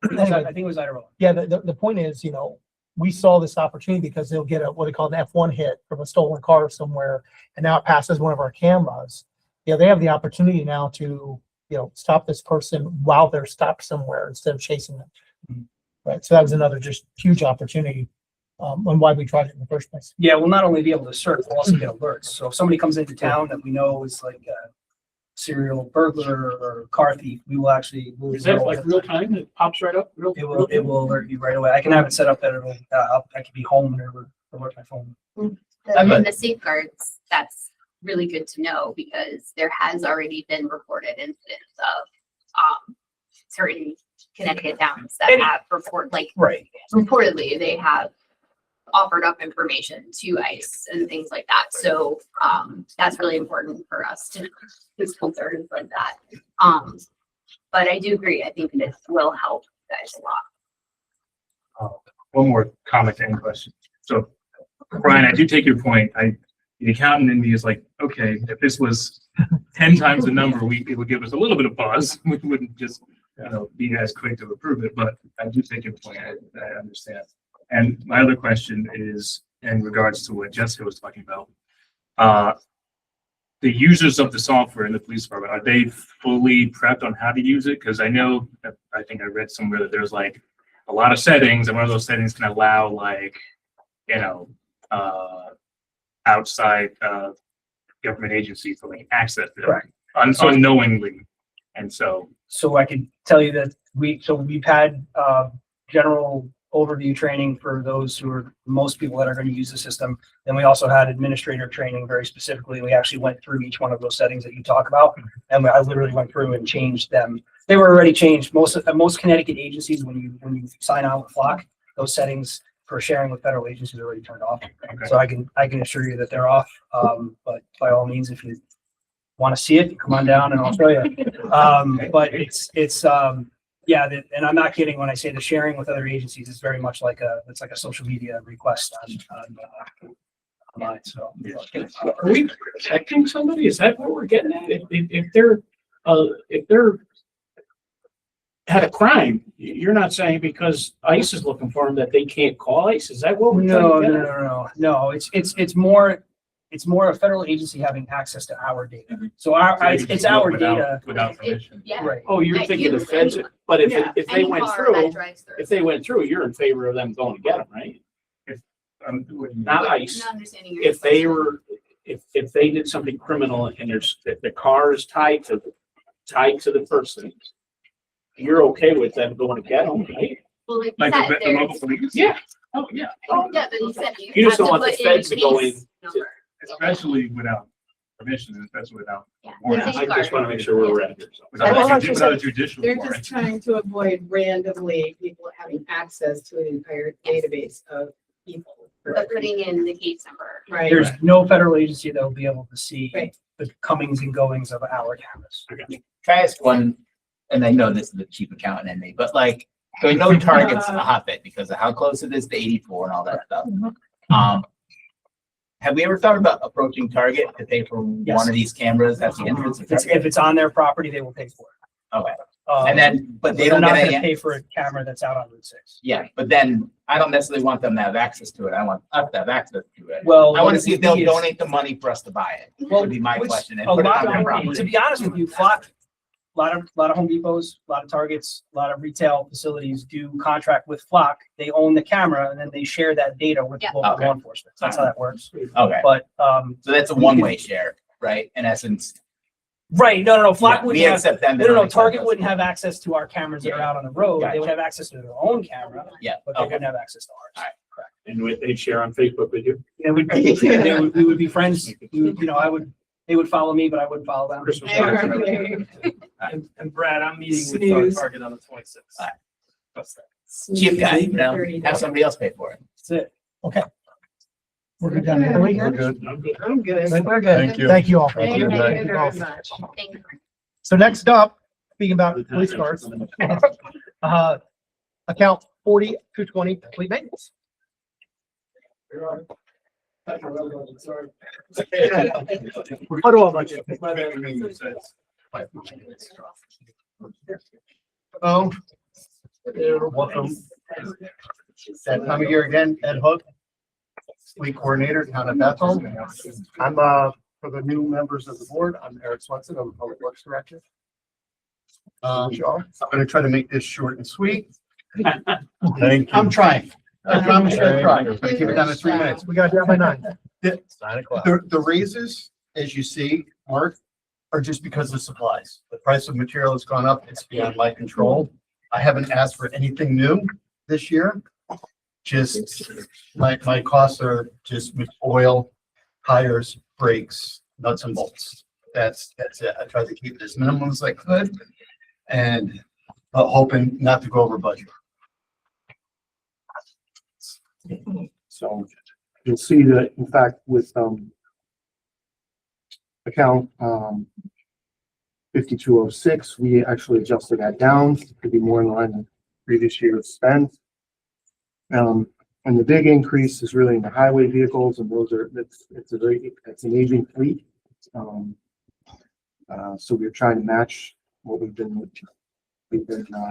I think it was Idarola. Yeah, the point is, you know, we saw this opportunity because they'll get what they call an F1 hit from a stolen car somewhere, and now it passes one of our cameras. Yeah, they have the opportunity now to, you know, stop this person while they're stopped somewhere instead of chasing them. Right, so that was another just huge opportunity on why we tried it in the first place. Yeah, we'll not only be able to search, we'll also get alerts. So if somebody comes into town that we know is like a serial burglar or car thief, we will actually. Is that like real time? It pops right up? It will alert you right away. I can have it set up that it'll, I could be home and it'll alert my phone. And the safeguards, that's really good to know because there has already been reported incidents of certain Connecticut towns that have reportedly they have offered up information to ICE and things like that. So that's really important for us to just concerns like that. But I do agree. I think this will help guys a lot. One more comment to end question. So, Brian, I do take your point. The accountant in me is like, okay, if this was 10 times the number, it would give us a little bit of pause. We wouldn't just, you know, be as quick to approve it. But I do take your point. I understand. And my other question is in regards to what Jessica was talking about. The users of the software in the police department, are they fully prepped on how to use it? Because I know, I think I read somewhere that there's like a lot of settings, and one of those settings can allow like, you know, outside government agencies to like access it unknowingly. And so I can tell you that we've had general overview training for those who are most people that are going to use the system. Then we also had administrator training very specifically. We actually went through each one of those settings that you talk about, and I literally went through and changed them. They were already changed. Most Connecticut agencies, when you sign out with Flock, those settings for sharing with federal agencies are already turned off. Okay. So I can assure you that they're off. But by all means, if you want to see it, come on down and I'll show you. But it's yeah, and I'm not kidding when I say the sharing with other agencies is very much like a social media request online. So Are we protecting somebody? Is that what we're getting at? If they're had a crime, you're not saying because ICE is looking for them that they can't call ICE? Is that what we're trying to get at? No. It's more a federal agency having access to our data. So it's our data. Without permission. Yeah. Right. Oh, you're thinking the feds, but if they Any went car through, that drives through. if they went through, you're in favor of them going to get them, right? Not ICE. Not understanding your If they were, if they did something criminal and if the car is tied to the person, you're okay with them going to get them, right? Well, like Like you said, the local police? Yeah. Oh, yeah. yeah, but you said You just have don't want the put feds to go case in. number. Especially without permission, and especially without. Yeah. warrants. I just want to make sure where we're at here. So. Without a judicial They're warrant. just trying to avoid randomly people having access to an entire database of people. But putting in the case number. Right. There's no federal agency that will be able to see Right. the comings and goings of our cameras. Can I ask one, and I know this is the chief accountant in me, but like, So we know Target's a hotbed because of how close it is to 84 and all that stuff. Have we ever thought about approaching Target to pay for Yes. one of these cameras at the entrance? of Target? If it's on their property, they will pay for it. Okay. Um, And then, but they they're don't not get gonna any, pay for a camera that's out on Route 6. yeah, but then I don't necessarily want them to have access to it. I want us to have access to it. Well, I want what to it see if would they'll be is- donate the money for us to buy it. Well, Would be my which question and a put it lot on their of- property. To be honest with you, Flock, a lot of Home Depots, a lot of Targets, a lot of retail facilities do contract with Flock. They own the camera and then they share that data with Yeah. local Okay. law enforcement. That's how that works. Okay, But, so that's a one-way share, right? In essence. right, no, Flock Yeah, we wouldn't have, accept them. they no, don't accept Target us. wouldn't have access to our cameras that are out on the road. They would Gotcha. have access to their own camera, Yeah, but they okay. wouldn't have access to ours. Alright. And they share on Facebook with you. And we would be friends. We would, they would follow me, but I wouldn't follow them. Christmas. And Brad, I'm meeting with Snooze. Target on the 26th. Cheap guy, you know, have somebody else pay for it. That's it. Okay. We're good down here. We're good. I'm good. I'm good. We're good. Thank you. Thank you all. Thank you. Thank Thank you very much. Thank you. So next up, speaking about police cars, account 40-220 fleet maintenance. Oh, welcome. That time of year again, Ed Hook, fleet coordinator down at Bethel. I'm, for the new members of the board, I'm Eric Swenson, I'm the Public Works Director. I'm gonna try to make this short and sweet. Thank you. I'm trying. I promise you I'll try. I'm gonna keep it down to 3 minutes. We got it down by 9. It's 9 o'clock. The raises, as you see, Mark, are just because of supplies. The price of material has gone up. It's beyond my control. I haven't asked for anything new this year. Just my costs are just with oil, tires, brakes, nuts and bolts. That's it. I tried to keep it as minimum as I could and hoping not to go over budget. So you'll see that, in fact, with, account, 5206, we actually adjusted that down to be more in line with previous year's spend. And the big increase is really in the highway vehicles, and those are, it's an aging fleet. So we're trying to match what we've been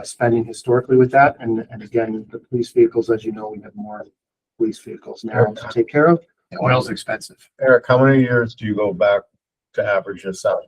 spending historically with that. And again, the police vehicles, as you know, we have more police vehicles now to take care of. Oil's expensive. Eric, how many years do you go back to average this out?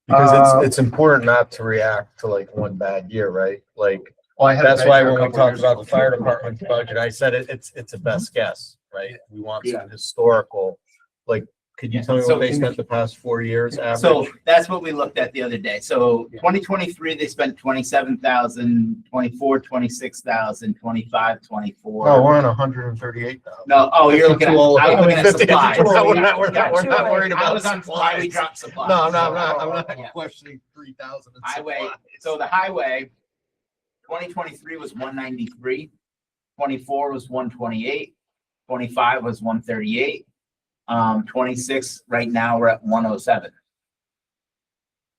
Because it's important not to react to like one bad year, right? Like, that's why when we talked about the fire department's budget, I said it's a best guess, right? We want some historical, like, could you tell me So- what they spent the past 4 years average? So that's what we looked at the other day. So 2023, they spent 27,000, 24, 26,000, 25, 24. No, we're on 138,000. No, oh, you're looking at, I was looking at supplies. We're not worried I about was on supply, we dropped supplies. No, I'm not Yeah. questioning 3,000. Highway, so the highway, 2023 was 193, 24 was 128, 25 was 138. 26, right now we're at 107.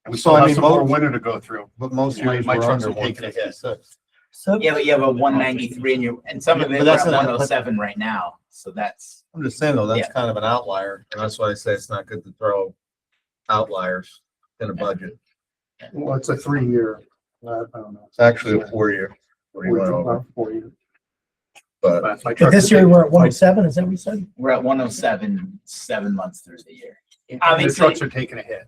We still have some more winter to go through. But most My- years my we're trucks under are taking a hit. 156. Yeah, but you have a 193 and some of Yeah, it but we're that's at not- 107 right now. So that's, I'm just saying though, that's Yeah. kind of an outlier, and that's why I say it's not good to throw outliers in a budget. Well, it's a 3-year, I don't know. It's actually a 4-year. Where you went over, 4-year. but My But trucks this are year taking- we're at 107, is that what you said? we're at 107, 7 months through the year. And the Obviously, trucks are taking a hit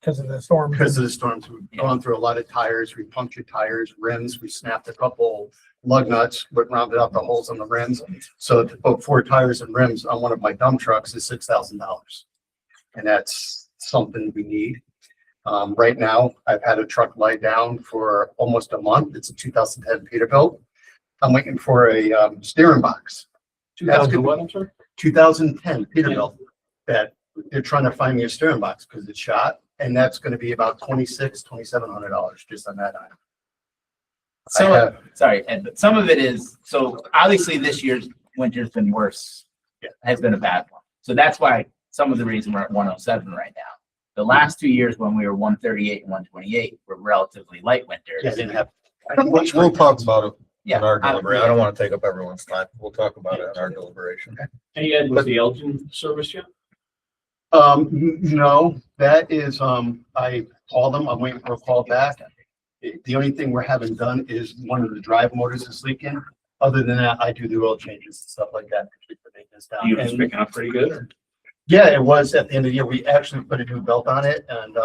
Because of the storm. because of the storms. We've gone through a lot of tires, we punctured tires, rims, we snapped a couple lug nuts, but rounded out the holes on the rims. So to put 4 tires and rims on one of my dump trucks is $6,000. And that's something we need. Right now, I've had a truck lie down for almost a month. It's a 2010 Peterbilt. I'm waiting for a steering box. 2010 Peterbilt that they're trying to find me a steering box because it's shot, and that's going to be about $2,700 just on that item. so, sorry, Ed, but some of it is, so obviously this year's winter's been worse. Has been a bad one. So that's why some of the reason we're at 107 right now. The last 2 years when we were 138 and 128 were relatively light winters. Yeah, didn't have We'll talk about it Yeah, in our I- deliberation. I don't want to take up everyone's time. We'll talk about it in our deliberation. Any Ed, was the Elgin service yet? No, that is, I called them, I'm waiting for a call back. The only thing we're having done is one of the drive motors is leaking. Other than that, I do the oil changes and stuff like that to keep the maintenance down. You was And- picking up pretty good? Yeah, it was at the end of the year. We actually put a new belt on it and,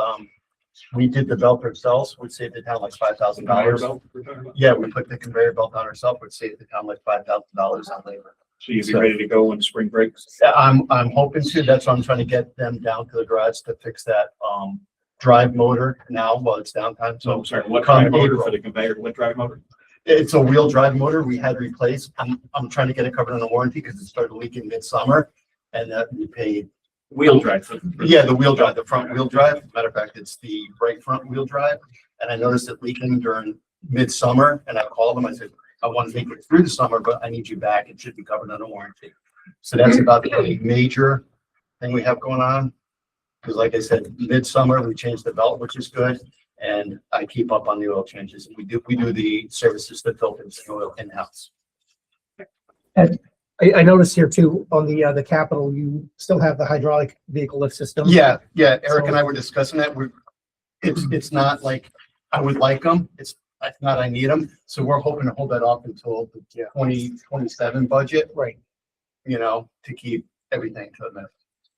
we did the belt ourselves, which saved the town like $5,000. Yeah, we put the conveyor belt on ourselves, which saved the town like $5,000 on labor. So you'd be ready to go when spring breaks? I'm hoping to, that's why I'm trying to get them down to the garage to fix that, drive motor now while it's downtime. So So I'm sorry, what come drive motor April. for the conveyor, what drive motor? It's a wheel drive motor we had replaced. I'm trying to get it covered on a warranty because it started leaking midsummer and that we paid. Wheel drive. Yeah, the wheel drive, the front wheel drive. Matter of fact, it's the right front wheel drive. And I noticed it leaking during midsummer and I called them. I said, I want to make it through the summer, but I need you back. It should be covered on a warranty. So that's about the only major thing we have going on. Because like I said, midsummer, we changed the belt, which is good. And I keep up on the oil changes. We do the services that filters the oil in-house. I noticed here too, on the capital, you still have the hydraulic vehicle lift system. Yeah, Eric and I were discussing that. It's not like I would like them. It's not I need them. So we're hoping to hold that off until the 2027 budget. Right. You know, to keep everything to the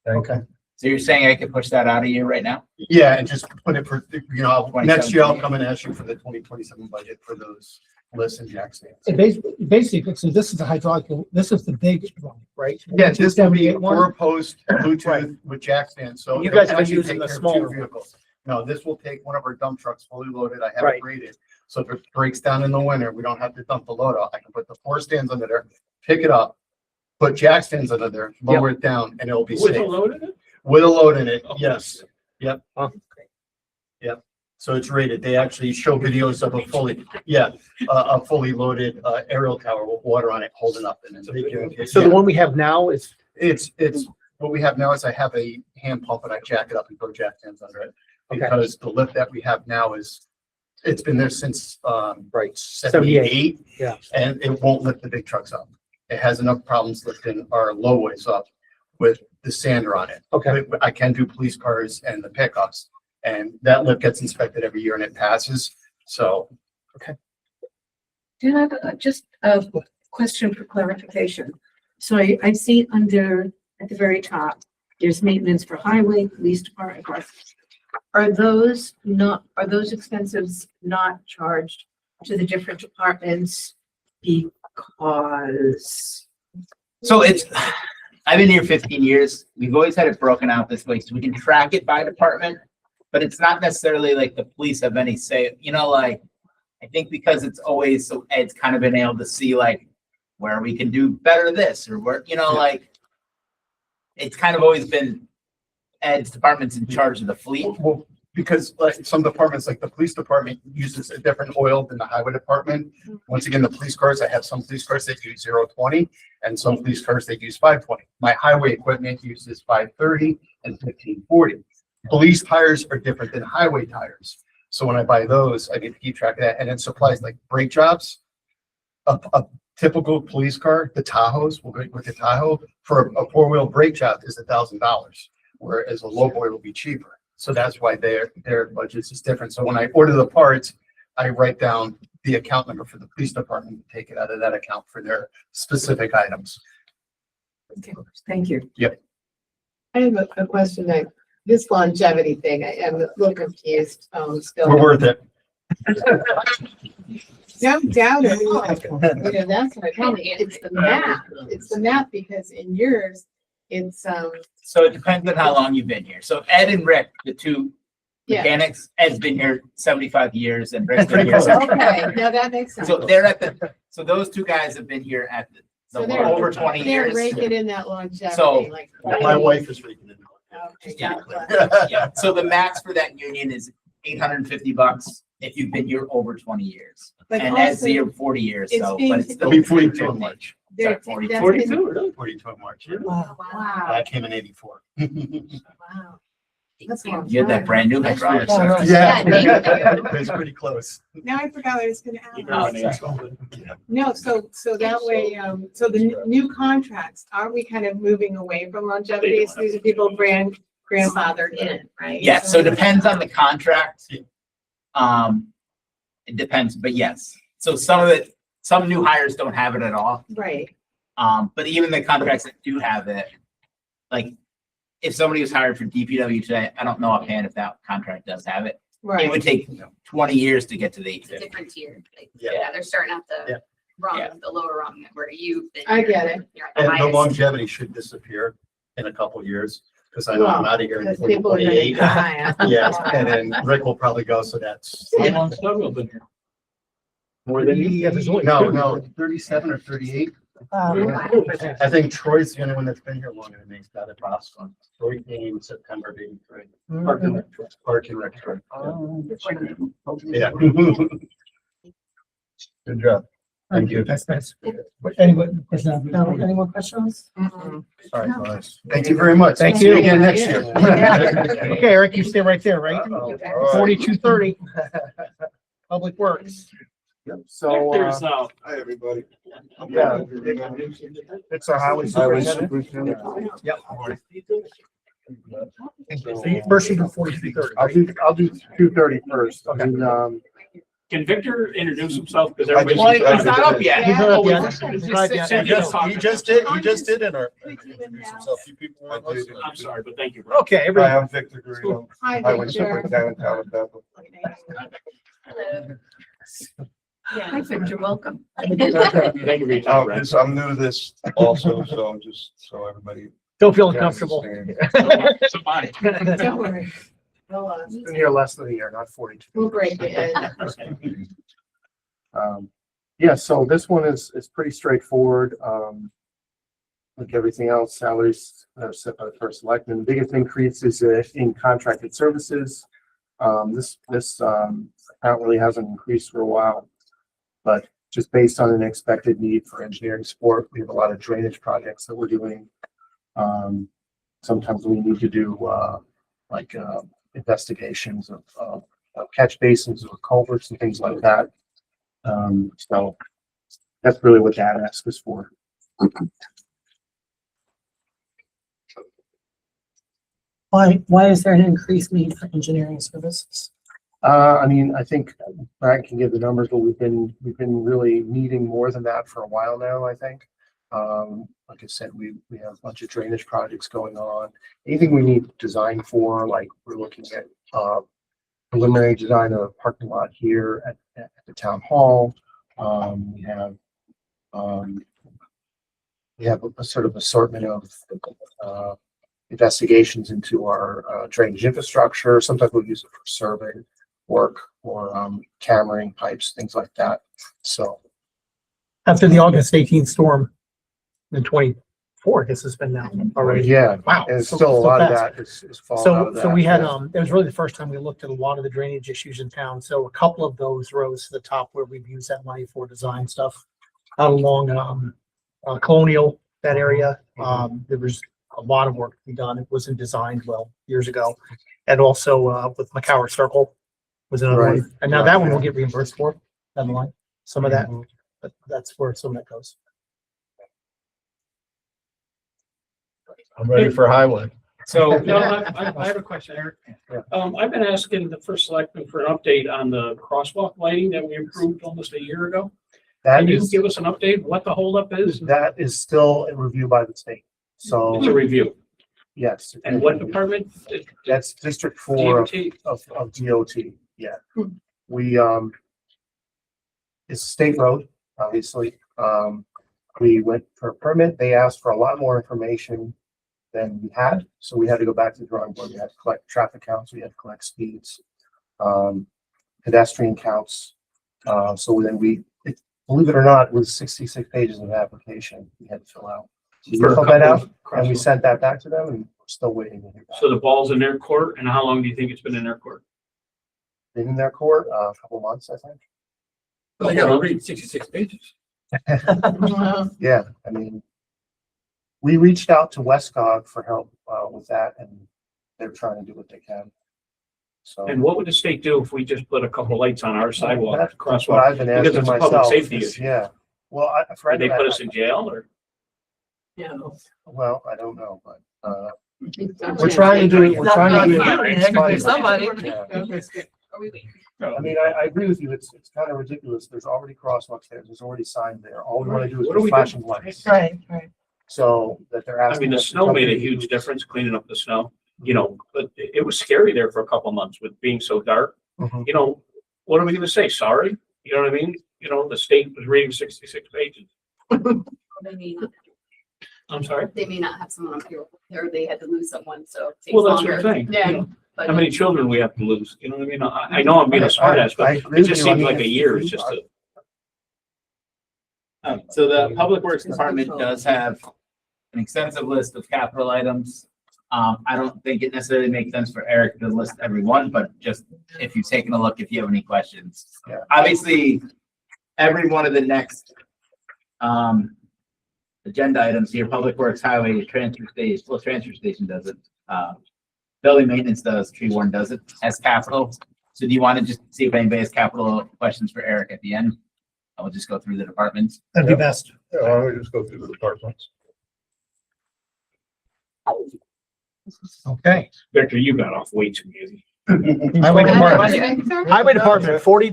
minimum. Okay. So you're saying I could push that out of you right now? Yeah, and just put it for, next year I'll 2027. come and ask you for the 2027 budget for those lists and jack stands. And basically, so this is a hydraulic, this is the big one, right? Yeah, this will be 278 one. four-post Bluetooth with jack stands, so. You guys it'll are actually using take the care of smaller two one. vehicles. No, this will take one of our dump trucks fully loaded. I have Right. it rated. So if it breaks down in the winter, we don't have to dump the load out. I can put the four stands under there, pick it up, put jack stands under there, lower it down, and it'll be With a safe. load in it? With a load in it, yes. Yep. Huh. Yep. So it's rated. They actually show videos of a fully loaded aerial tower with water on it holding up. And then So the one we have now is, it's what we have now is I have a hand pump and I jack it up and put jack stands under it. Okay. Because the lift that we have now it's been there since right, 78. Yeah. And it won't lift the big trucks up. It has enough problems lifting our low ways up with the sander on it. Okay. But I can do police cars and the pickups, and that lift gets inspected every year and it passes. So Do you have just a question for clarification? So I see under, at the very top, there's maintenance for highway, police department. Are those expenses not charged to the different departments because? So I've been here 15 years. We've always had it broken out this way, so we can track it by department, but it's not necessarily like the police have any say, like, I think because it's always, so Ed's kind of been able to see like where we can do better this or where, like, it's kind of always been Ed's department's in charge of the fleet. well, because like some departments, like the police department uses a different oil than the highway department. Once again, the police cars, I have some police cars that use 020 and some police cars that use 520. My highway equipment uses 530 and 1540. Police tires are different than highway tires. So when I buy those, I need to keep track of that. And then supplies like brake jobs. A typical police car, the Tahoes, will go with the Tahoe for a four-wheel brake job is $1,000, whereas a lowboy will be cheaper. So that's why their budgets is different. So when I order the parts, I write down the account number for the police department and take it out of that account for their specific items. Okay, thank you. Yep. I have a question that this longevity thing, I am a little confused, still. We're worth it. No doubt it was. That's what I told you. It's the math. It's the math because in yours, it's, So it depends on how long you've been here. So Ed and Rick, the two yeah. mechanics, Ed's been here 75 years and Rick's been here 75 Okay, years. now that makes sense. So they're so those two guys have been here at So the they're- over 20 They're years. raking in that longevity, So- like. My wife is freaking Okay, Yeah. got Yeah, so the max for that union is $850 if you've been here over 20 years. But And Ed's also, here 40 years, it's so, being- but it's It'll still. be 42 in March. they're- Sorry, 40. that's 42, really? 42 in March. Yeah. wow. Wow, I came in 84. wow. That's long. You had that brand new hydraulic. Yeah. Yeah, thank you. It's pretty close. Now I forgot what I was gonna Keep ask. everyone in. No, so that way, so the new contracts, are we kind of moving away from longevity? So these are people grandfathered in, right? Yeah, so it depends on the contract. It depends, but yes. So some new hires don't have it at all. Right, But even the contracts that do have it, like if somebody was hired for DPW today, I don't know offhand if that contract does have it. It right. would take 20 years to get to the It's a different tier. Like, Yeah. yeah, they're starting at Yeah. the rung, Yeah. the lower rung, where you. I get it. You're at the And the highest. longevity should disappear in a couple years, because I know I'm out of here. Because before people are gonna 28. die. Yes, and then Rick will probably go, so that's. How long's Doug been here? More than you? Yeah, there's only No, two. no, 37 or 38. Um, I think Troy's the only one that's been here longer than me. He's got it last one. Troy came in September of '83. Park and Rec. Park and Rec, Troy. Oh, Yeah. Good job. Thank you. That's nice. Anybody? no, any more questions? All right, guys. Thank you very much. Thank See you you. again next year. Okay, Eric, you stay right there, right? Uh-oh. All right. 4230. Public Works. So, There's, Hi, everybody. yeah, it's our highway superintendent. Yep. So you first you do 4330. I'll do 2:30 first. Okay. can Victor introduce himself? Because I everybody's. Well, it's not up yet. He's not up yet. It's He's just- not yet. He just did introduce himself. You people weren't listening. I'm sorry, but thank you. bro. Okay, Hi, everybody. I'm Victor Guido. Hi, Highway Victor. superintendent, town of Bethel. Hello. Hi, Victor, welcome. Thank you for your time, Brad. I'm new to this also, so I'm just, so everybody. Don't feel uncomfortable. Somebody. Don't worry. Been here less than a year, not 42. We'll break it. Yeah, so this one is pretty straightforward. Like everything else, salaries are set by the first selectman. The biggest increase is in contracted services. This account really hasn't increased for a while, but just based on an expected need for engineering support, we have a lot of drainage projects that we're doing. Sometimes we need to do investigations of catch basins or culverts and things like that. So that's really what that ask is for. Why is there an increased need for engineering services? I mean, I think Brad can give the numbers, but we've been really needing more than that for a while now, I think. Like I said, we have a bunch of drainage projects going on. Anything we need design for, like we're looking at preliminary design of a parking lot here at the town hall. We have a sort of assortment of investigations into our drainage infrastructure. Sometimes we'll use it for survey work or cammering pipes, things like that. So After the August 18th storm, the 24th, this has been now already. yeah, Wow. and So- still a so lot of fast. that is falling out of that. So we had, yeah. it was really the first time we looked at a lot of the drainage issues in town. So a couple of those rose to the top where we've used that money for design stuff. Out along, Colonial, that area, there was a lot of work to be done. It wasn't designed well years ago. And also, with McCower Circle was another Right. one. And now that one will get reimbursed for down the line, some of that, Mhm. but that's where some of that goes. I'm ready for highway. So, no, I have a question, Eric. I've been asking the first selectman for an update on the crosswalk lighting that we approved almost a year ago. That Can you is, give us an update, what the holdup is? that is still in review by the state. So, It's a review. yes. And what department? That's District 4 DOT? of DOT, yeah. We, it's a state road, obviously. We went for a permit. They asked for a lot more information than we had, so we had to go back to the drawing board. We had to collect traffic counts, we had to collect speeds, pedestrian counts. So then believe it or not, it was 66 pages of application we had to fill out. So we For a filled that couple out, and we sent that back to them, and we're still waiting to hear back. So the ball's in their court, and how long do you think it's been in their court? Been in their court, a couple months, I think. I gotta read 66 pages. Yeah, I mean, we reached out to Westcog for help with that, and they're trying to do what they can. So. And what would the state do if we just put a couple lights on our sidewalk, That's what crosswalk? I've been Because asking it's a public myself. safety is- issue. Yeah. Well, Would they put us in jail or? Yeah. Well, I don't know, but, we're trying to do it. We're trying to do it. Somebody. Yeah. Are we waiting? I mean, I agree with you. It's kind of ridiculous. There's already crosswalks there. There's already signs there. All we want to do is What do put we do? flashing lights. Right, right. So that they're I asking. mean, the us to snow come made a in. huge difference cleaning up the snow, you know, but it was scary there for a couple months with being so dark. Mhm. You know, what are we gonna say? Sorry? You know what I mean? You know, the state was reading 66 pages. They may not, I'm sorry? they may not have someone on payroll, or they had to lose someone, so. it takes Well, that's what longer. I'm saying. Yeah. you know. but- How many children we have to lose? You know what I mean? I know I'm being a smart ass, I but agree it with just you. I seems mean, like a year is just a. So the Public Works Department does have an extensive list of capital items. I don't think it necessarily makes sense for Eric to list every one, but just if you've taken a look, if you have any questions. Yeah. Obviously, every one of the next agenda items here, Public Works, Highway, Transfer Station, well, Transfer Station does it. Building Maintenance does, Tree Warden does it as capital. So do you want to just see if anybody has capital questions for Eric at the end? I will just go through the departments. That'd be best. Yeah, why don't we just go through the departments? Okay. Victor, you got off way too easy. Highway Department, 40-240.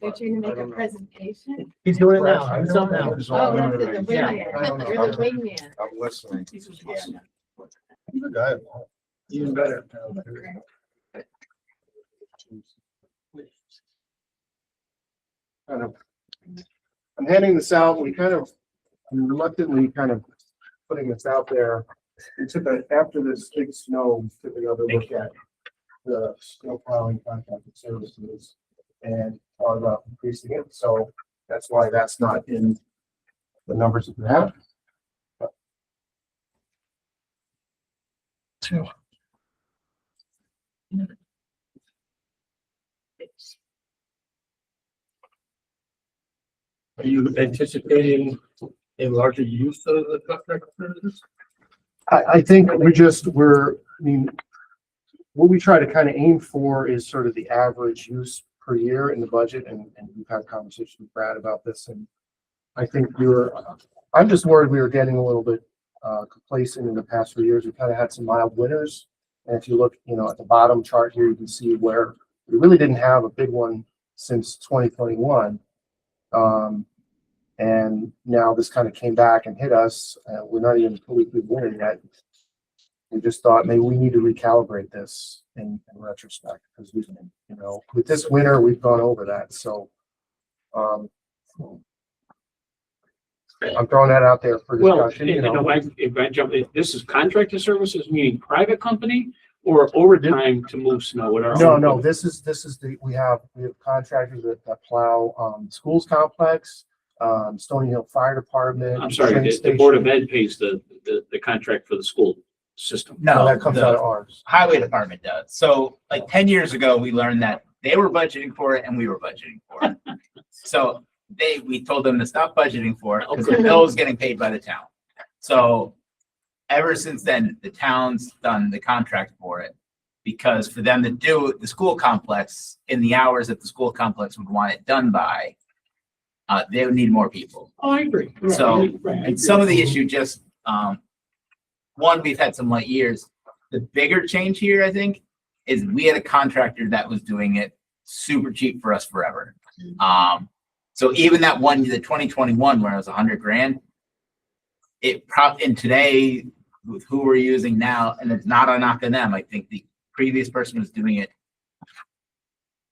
They're trying to make a presentation. He's doing it now. He's on now. Oh, that's it, the Yeah. wingman. You're the wingman. I'm listening. He's a guy. Even better. Kind of, I'm handing this out. I'm reluctantly kind of putting this out there. We took after this big snow, took another look at the snow plowing contracted services and thought about increasing it. So that's why that's not in the numbers that we have. Are you anticipating a larger use of the contract services? I think I mean, what we try to kind of aim for is sort of the average use per year in the budget, and we've had conversations with Brad about this, and I think I'm just worried we were getting a little bit complacent in the past few years. We kind of had some mild winters, and if you look, at the bottom chart here, you can see where we really didn't have a big one since 2021. And now this kind of came back and hit us. We're not even fully through winter yet. We just thought maybe we need to recalibrate this in retrospect, because with this winter, we've gone over that. So, I'm throwing that out there for Well, discussion, if I jump in, this is contracted services, meaning private company or overtime to move snow with our own? No, this is we have contractors that plow, schools complex, Stony Hill Fire Department. I'm sorry, train the Board of station. Ed pays the contract for the school system. No, that comes the out of ours. Highway Department does. So like 10 years ago, we learned that they were budgeting for it and we were budgeting for it. So we told them to stop budgeting for it because the bill was getting paid by the town. So ever since then, the town's done the contract for it, because for them to do the school complex in the hours that the school complex would want it done by, they would need more people. Oh, I agree. So, Right, I and some of the agree. issue just, one, we've had some light years. The bigger change here, I think, is we had a contractor that was doing it super cheap for us forever. So even that one, the 2021, where it was 100 grand, and today with who we're using now, and it's not a knock on them. I think the previous person was doing it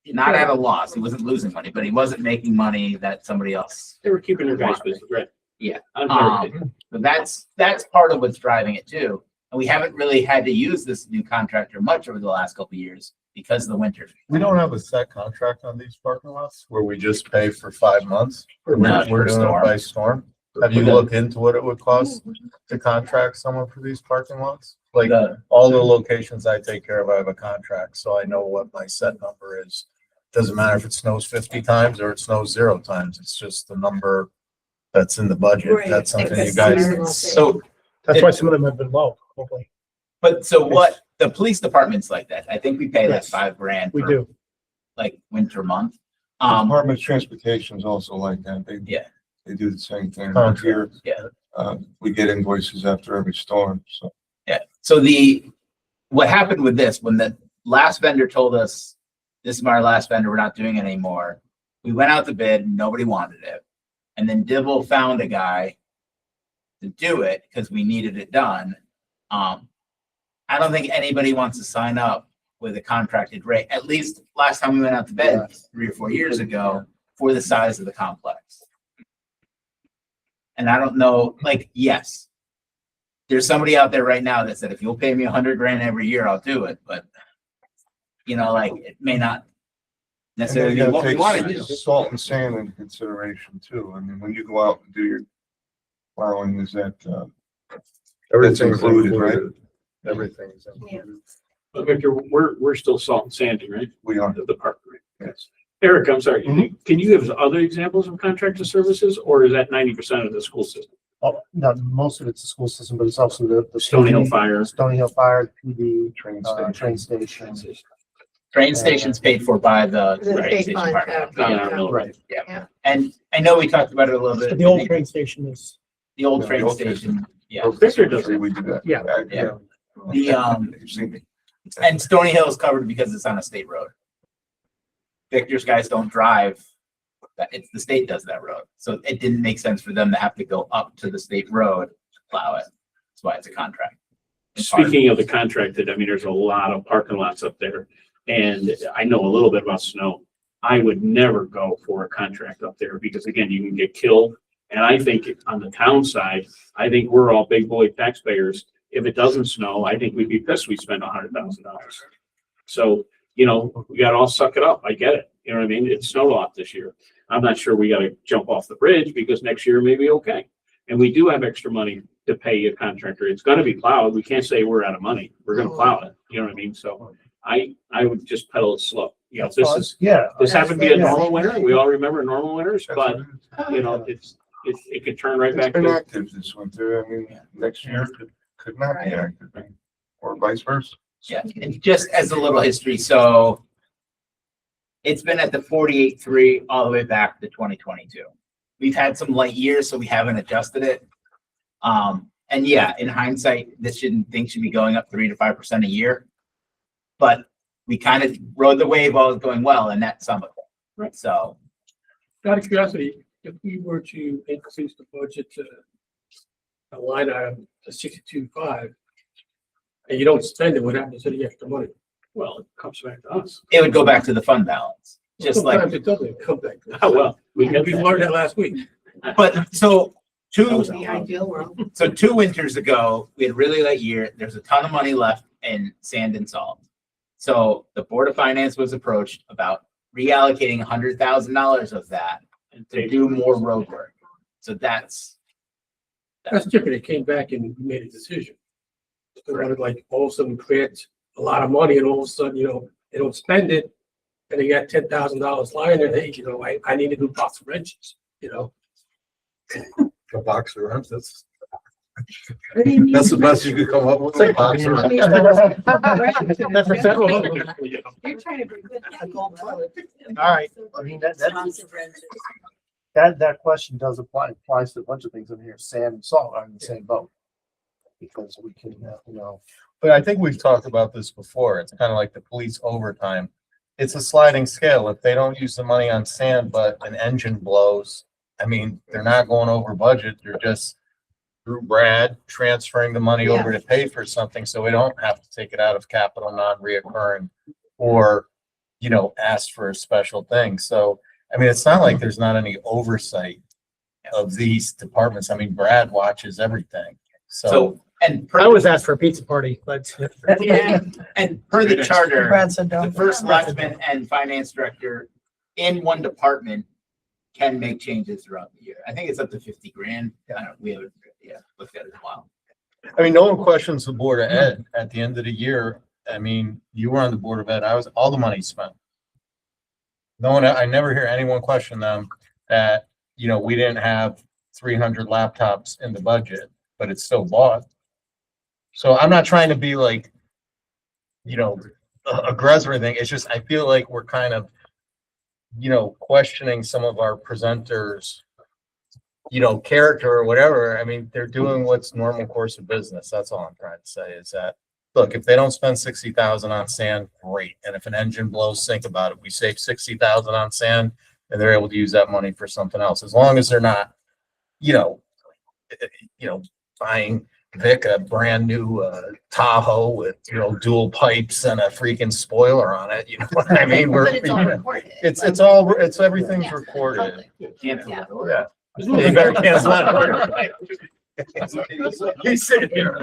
not at a loss. He wasn't losing money, but he wasn't making money that somebody else. They were keeping their guys busy, right? Yeah. I'm But that's part of what's driving it too. And we haven't really had to use this new contractor much over the last couple of years because of the winter. We don't have a set contract on these parking lots where we just pay for 5 months. We're No, doing for it by storm. Have you looked into what it would cost to contract someone for these parking lots? Like all the locations I take care of, I have a contract, so I know what my set number is. Doesn't matter if it snows 50 times or it snows 0 times. It's just the number that's in the budget. Right. That's something you That's guys. So That's why some of them have been low, hopefully. But so what, the police department's like that. I think we pay like Yes. $5,000 We for do. like winter month. Department of Transportation is also like that. Yeah. They do the same thing. Contract. Here, Yeah. we get invoices after every storm, so. Yeah. So what happened with this, when the last vendor told us, this is our last vendor, we're not doing it anymore. We went out to bid, nobody wanted it. And then Dibble found a guy to do it because we needed it done. I don't think anybody wants to sign up with a contracted rate, at least last time we went out to bid 3 or 4 years ago, for the size of the complex. And I don't know, like, yes, there's somebody out there right now that said, if you'll pay me $100,000 every year, I'll do it. But, you know, like, it may not necessarily be what we want to do. Salt and sand into consideration too. I mean, when you go out and do your plowing, is that, that's included, right? Everything's included. But Victor, we're still salt and sanding, right? We are. The department, right? Yes. Eric, I'm sorry, can you give us other examples of contracted services, or is that 90% of the school system? Oh, no, most of it's the school system, but it's also the. Stony Hill Fire. Stony Hill Fire, PD, Train train station. Train station's paid for by the The train state station contract, department. yeah. Right. Yeah. And I know we talked about it a little bit. The old train station is. The old Yeah, train the old station, yeah. Victor does it. We do that. Yeah. Yeah. And Stony Hill is covered because it's on a state road. Victor's guys don't drive. It's the state does that road. So it didn't make sense for them to have to go up to the state road to plow it. That's why it's a contract. Speaking of the contracted, I mean, there's a lot of parking lots up there, and I know a little bit about snow. I would never go for a contract up there because again, you can get killed. And I think on the town side, I think we're all big boy taxpayers. If it doesn't snow, I think we'd be pissed we spent $100,000. So, you know, we gotta all suck it up. I get it. You know what I mean? It snowed a lot this year. I'm not sure we gotta jump off the bridge because next year may be okay. And we do have extra money to pay a contractor. It's gonna be plowed. We can't say we're out of money. We're gonna plow it. You know what I mean? So I would just pedal it slow. You know, this happened to be a normal winter. We all remember normal winters, but you know, it could turn right It's back been to. active this winter. I mean, next year could not be active, or vice versa. Yeah, and just as a little history, so it's been at the 48.3 all the way back to 2022. We've had some light years, so we haven't adjusted it. And yeah, in hindsight, things should be going up 3 to 5% a year. But we kind of rode the wave while it was going well, and that's some of it. Right. So Out of curiosity, if we were to increase the budget to a line item to 62.5, and you don't spend it, what happens to the extra money? Well, it comes back to us. it would go back to the fund balance, just like. Sometimes it doesn't come back. Oh, well, we learned that last week. But so That was the ideal world. So 2 winters ago, we had a really light year. There's a ton of money left in sand and salt. So the Board of Finance was approached about reallocating $100,000 of that to do more road work. So that's different. It came back and made a decision. They wanted like all of a sudden create a lot of money and all of a sudden, you know, they don't spend it. And they got $10,000 lying there. Hey, you know, I need a new box of wrenches, you know. A box of wrenches. That's the best you could come up with. A box of wrenches. You're trying to bring a gold toilet. All right. I mean, that question does applies to a bunch of things in here. Sand and salt are in the same boat. Because we can, you know. But I think we've talked about this before. It's kind of like the police overtime. It's a sliding scale. If they don't use the money on sand, but an engine blows, I mean, they're not going over budget. They're just through Brad transferring the money over to pay for something. So we don't have to take it out of capital non-reoccurring or, you know, ask for a special thing. So, I mean, it's not like there's not any oversight of these departments. I mean, Brad watches everything. So and I always ask for a pizza party, but. and per the charter, Brad said no. the first selectman and finance director in one department can make changes throughout the year. I think it's up to 50 grand. I don't, we haven't, looked at it in a while. I mean, no one questions the Board of Ed at the end of the year. I mean, you were on the Board of Ed. All the money spent. No one, I never hear anyone question them that, you know, we didn't have 300 laptops in the budget, but it's still bought. So I'm not trying to be like, aggressive or anything. It's just, I feel like we're kind of, questioning some of our presenters, character or whatever. I mean, they're doing what's normal course of business. That's all I'm trying to say is that, look, if they don't spend 60,000 on sand, great. And if an engine blows, think about it. We save 60,000 on sand and they're able to use that money for something else. As long as they're not, buying Vic a brand new Tahoe with, dual pipes and a freaking spoiler on it. You know what I mean? But it's all recorded. It's everything's Yeah. recorded. Cancel Yeah. it, or- Yeah. You better cancel that. He's sitting here.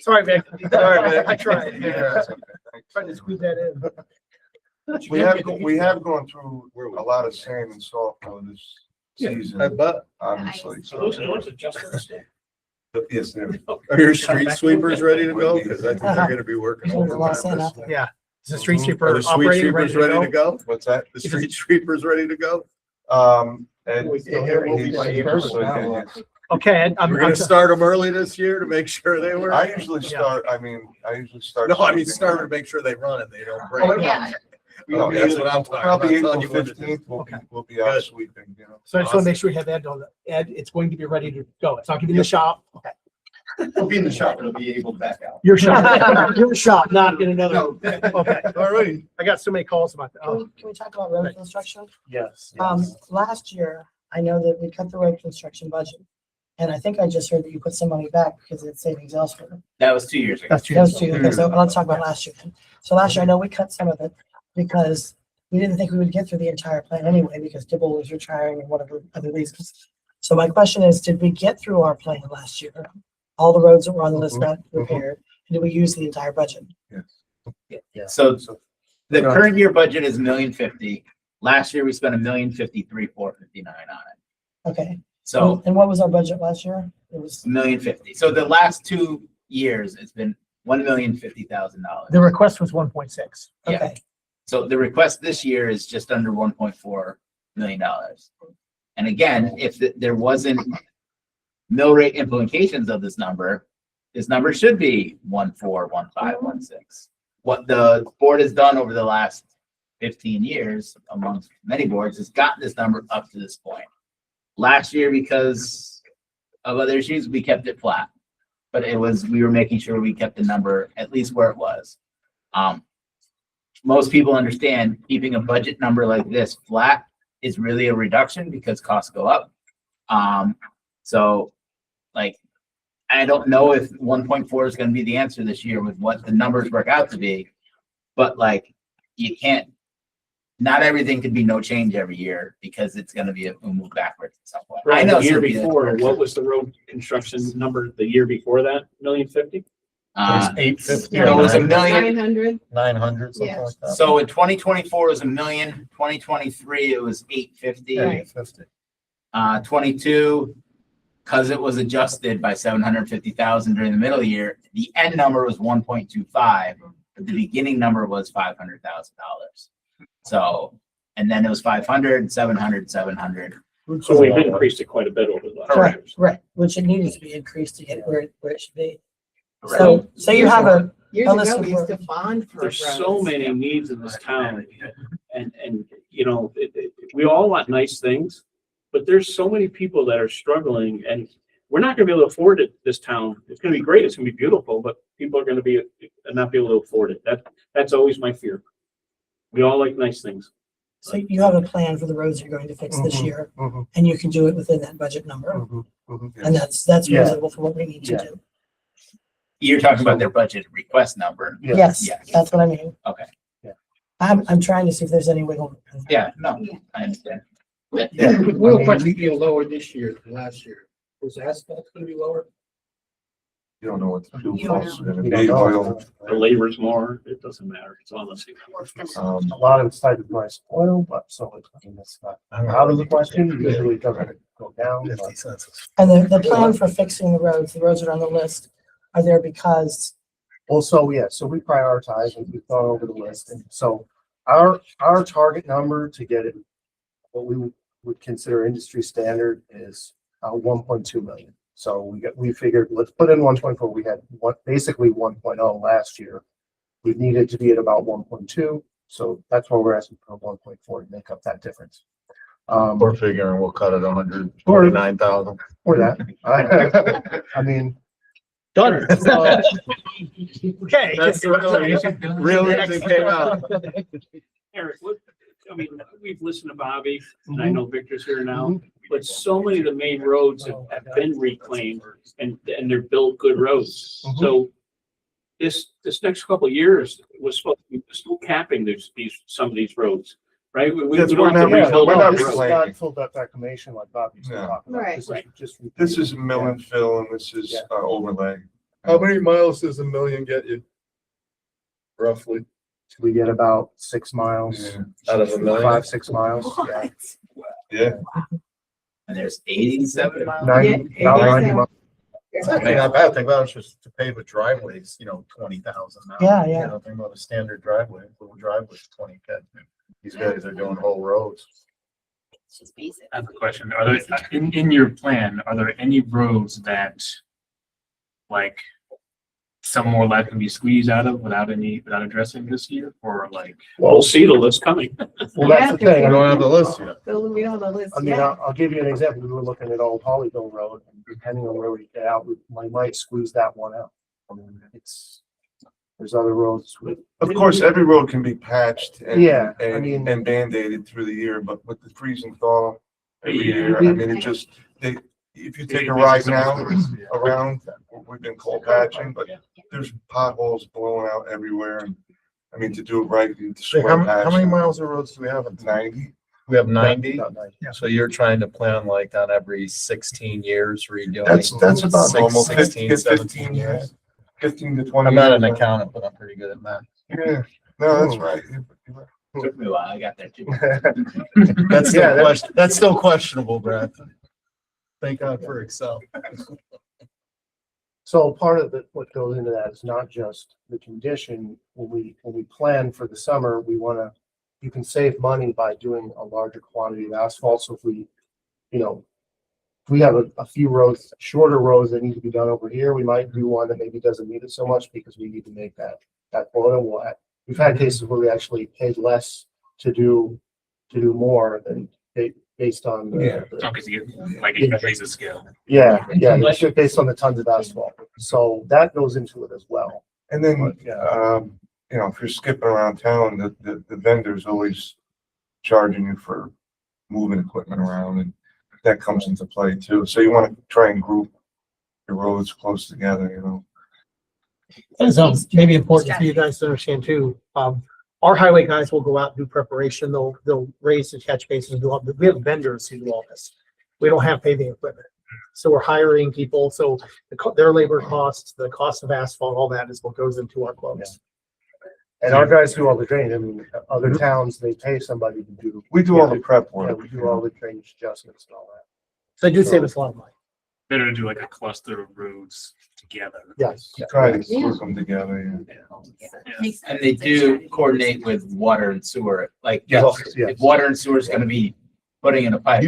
Sorry, Vic. Sorry, Vic. I tried. Yeah. Trying to squeeze that in. We have gone through a lot of sand and salt for this season. I bet. Obviously. So those doors are just for the state. Yes, they're. Are your street sweepers ready to go? Because I think they're gonna be working There's a lot of overtime. sand out there. Yeah. Is the street Are sweeper the street operating, sweepers ready to go? What's that? The street sweepers ready to go? And it will be cheaper, so yeah. Okay, and I'm, We're gonna start them early this year to make sure they work. I usually start. No, I mean, start to make sure they run and they don't break. Yeah. Oh, that's what I'm talking about. Probably I'm telling April you what to do. 15th, we'll be out Good. sweeping, so I just want to make sure we have Ed on the, Ed, it's going to be ready to go. It's not gonna be in the shop. Okay. It'll be in the shop, it'll be able to back out. Your shop, your shop, not in another. No. Okay, all right. I got so many calls about that. Oh, Can we talk about road construction? Yes. Last year, I know that we cut the road construction budget. And I think I just heard that you put some money back because it's savings elsewhere. That was 2 years ago. That's That was two, okay, so let's talk about last year then. So last year, I know we cut some of it because we didn't think we would get through the entire plan anyway, because Dibble was retiring and whatever other reasons. So my question is, did we get through our plan last year? All the roads that were on the list got repaired, and did we use the entire budget? So the current year budget is $1,050,000. Last year, we spent $1,053,459 on it. Okay. So And what was our budget last year? It was, $1,050,000. So the last 2 years, it's been $1,050,000. the request was 1.6. Yeah. okay, So the request this year is just under $1.4 million. And again, if there wasn't mill rate implications of this number should be 1.41516. What the board has done over the last 15 years, amongst many boards, has gotten this number up to this point. Last year, because of other issues, we kept it flat. But we were making sure we kept the number at least where it was. Most people understand keeping a budget number like this flat is really a reduction because costs go up. So like, I don't know if 1.4 is going to be the answer this year with what the numbers work out to be, but like, you can't, not everything could be no change every year because it's going to be a move backwards at some point. I know The year Cynthia- before, what was the road construction number the year before that? $1,050,000? Uh, It's 850. it was $1,000,000. 900. 900, something Yeah. like that. So in 2024 it was $1 million. 2023 it was 850. Yeah, 850. 22, because it was adjusted by 750,000 during the middle year, the end number was 1.25, but the beginning number was $500,000. So, and then it was 500, 700, 700. So we've increased it quite a bit over the last correct, years. right, which it needed to be increased to get where it should be. Right. So you have a Years list ago, of we used to bond for There's so roads. many needs in this town and, we all want nice things, but there's so many people that are struggling and we're not gonna be able to afford it, this town. It's gonna be great, it's gonna be beautiful, but people are gonna not be able to afford it. That's always my fear. We all like nice things. So you have a plan for the roads you're going to fix this year, and you can do it within that budget number. And that's Yeah. reasonable for what we need to Yeah. do. You're talking about their budget request number. Yes, Yes. that's what I mean. Okay. I'm trying to see if there's any wiggle room. Yeah, no, I understand. We'll probably be lower this year than last year. Was asphalt gonna be lower? You don't know what the fuel You don't costs are know. gonna You be, don't know. oil. The labor's more, it doesn't matter. It's all the same. A lot of it's tied to the price of oil, but so it's not out of the question. Usually it doesn't go down. 50 cents. And the plan for fixing the roads that are on the list are there because, Well, so yeah, so we prioritize and we've gone over the list. And so our target number to get it, what we would consider industry standard is 1.2 million. So we figured, let's put in 1.4. We had basically 1.0 last year. We needed to be at about 1.2. So that's why we're asking for 1.4 to make up that difference. We're figuring we'll cut it 149,000. Or that. I mean, Done. Okay. That's the realistic came out. Eric, I mean, we've listened to Bobby, and I know Victor's here now, but so many of the main roads have been reclaimed and they're built good roads. So this next couple of years was supposed to be still capping some of these roads, right? We That's don't have to we're rebuild all not, the this is roads. not full depth reclamation like Bobby's talking about. Right. This is just. This is mill and fill and this is overlay. How many miles does a million get you? Roughly. We get about 6 miles. Out of a million? 5-6 miles. Yeah. Yeah. And there's 87 miles. 90, about 90 miles. It's actually not bad. Think about it, it's just to pave a driveway, 20,000 now. Yeah, yeah. You know, think about a standard driveway, little driveway, 20K. These guys are doing whole roads. It's just basic. I have a question. Are there, in your plan, are there any roads that, like, some more life can be squeezed out of without addressing this year, or like? We'll see the list coming. Well, that's the thing. I don't have the list yet. We don't have the list I mean, yet. I'll give you an example. We were looking at Old Hollyville Road, and depending on where we get out, we might squeeze that one out. I mean, there's other roads with. Of course, every road can be patched and, Yeah, I and, mean- and band-aided through the year, but with the freeze and thaw every year, I mean, it just, if you take a ride now around, we've been cold patching, but there's potholes blowing out everywhere. And I mean, to do it right, you need to So sweat how patch. many miles of roads do we have? 90. We have 90. About 90. So you're trying to plan like on every 16 years redoing. That's about normal, 16, 15 17 years. 15 to 20. I'm not an years. accountant, but I'm pretty good at math. Yeah, no, that's right. Took me a while. I got there too. That's still that's still questionable, Brad. Thank God for Excel. So part of what goes into that is not just the condition. When we plan for the summer, you can save money by doing a larger quantity of asphalt. So if we have a few roads, shorter roads that need to be done over here, we might do one that maybe doesn't need it so much because we need to make that quota. We've had cases where we actually paid less to do more than based on it raises scale. Yeah, it's just based on the tons of asphalt. So that goes into it as well. And then, But, yeah. if you're skipping around town, the vendor's always charging you for moving equipment around, and that comes into play too. So you want to try and group your roads close together, And so maybe important for you guys to understand too, our highway guys will go out and do preparation. They'll raise the catch basins and do all, we have vendors who do all this. We don't have paving equipment. So we're hiring people. So their labor costs, the cost of asphalt, all that is what goes into our quotes. And our guys do all the drainage. I mean, other towns, they pay somebody to do. We do all the prep Yeah, work. we do all the drainage adjustments and all that. So they do save us a lot of money. Better to do like a cluster of roads together. Yes. Try to work them together, And they do coordinate with water and sewer. Like, Yes, if water and sewer is going to be putting in a pipe.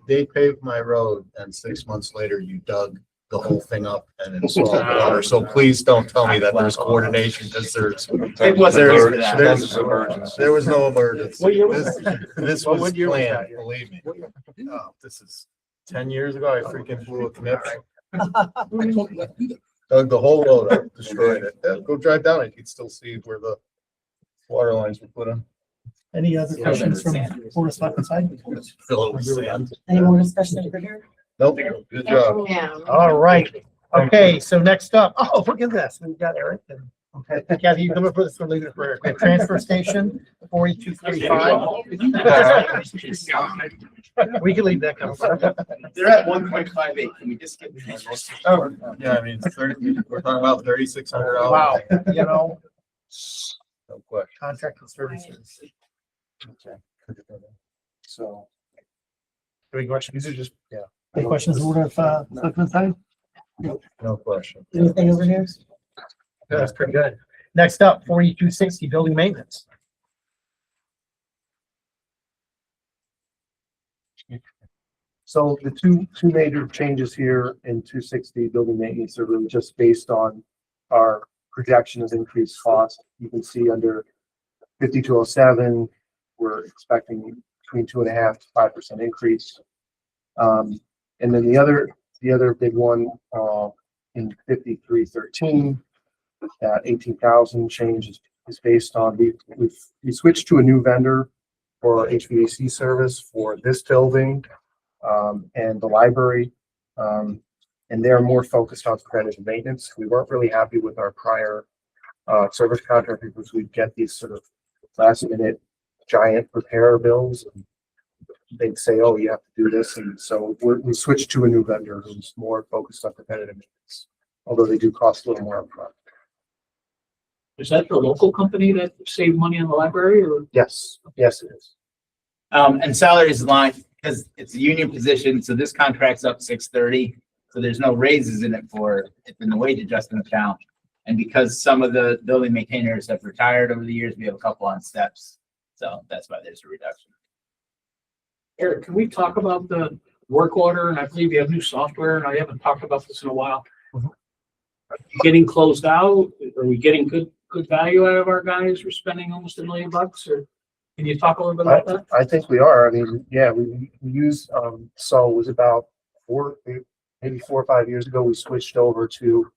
They paved my road and 6 months later you dug the whole thing up and installed water. So please don't tell me that there's coordination because It wasn't for that. there was no emergency. What year was This What was year was planned, that? believe me. Oh, this is 10 years ago. I freaking blew a conniption. Dug the whole road up, destroyed it. Yeah, go drive down it. You'd still see where the water lines were put in. Any other questions from Board of Selectmen side? Fill it with sand. Any more discussion over here? Nope, good job. Yeah. All right. Okay, so next up, look at this. We've got Eric and, okay, Kathy, you come up for this one, leave it for Eric. Okay, transfer station, 4235. We can leave that coming. They're at 1.58. Can we just get? Oh, yeah, I mean, it's 30, we're talking about $3,600. Wow, you know, No question. contracted services. Okay. So. Any questions? These are just, yeah. Any questions, Board of Selectmen side? No question. Anything over here? That's pretty good. Next up, 4260, building maintenance. So the two major changes here in 260 building maintenance are really just based on our projection of increased cost. You can see under 5207, we're expecting between 2.5% to 5% increase. And then the other big one in 5313, that 18,000 change is based on we switched to a new vendor for HVAC service for this building and the library. And they're more focused on preventive maintenance. We weren't really happy with our prior service contract because we'd get these sort of last minute giant repair bills. And they'd say, oh, you have to do this. And so we switched to a new vendor who's more focused on preventative maintenance, although they do cost a little more upfront. Is that the local company that saved money on the library or? Yes, yes, it is. And salaries line, because it's a union position, so this contract's up 630. So there's no raises in it for it's in the wage adjustment account. And because some of the building maintainers have retired over the years, we have a couple on steps. So that's why there's a reduction. Eric, can we talk about the work order? And I believe you have new software, and I haven't talked about this in a while. Are you getting closed out? Are we getting good value out of our guys? We're spending almost $1 million, or can you talk a little bit about that? I think we are. I mean, yeah, we use so it was about maybe 4 or 5 years ago, we switched over to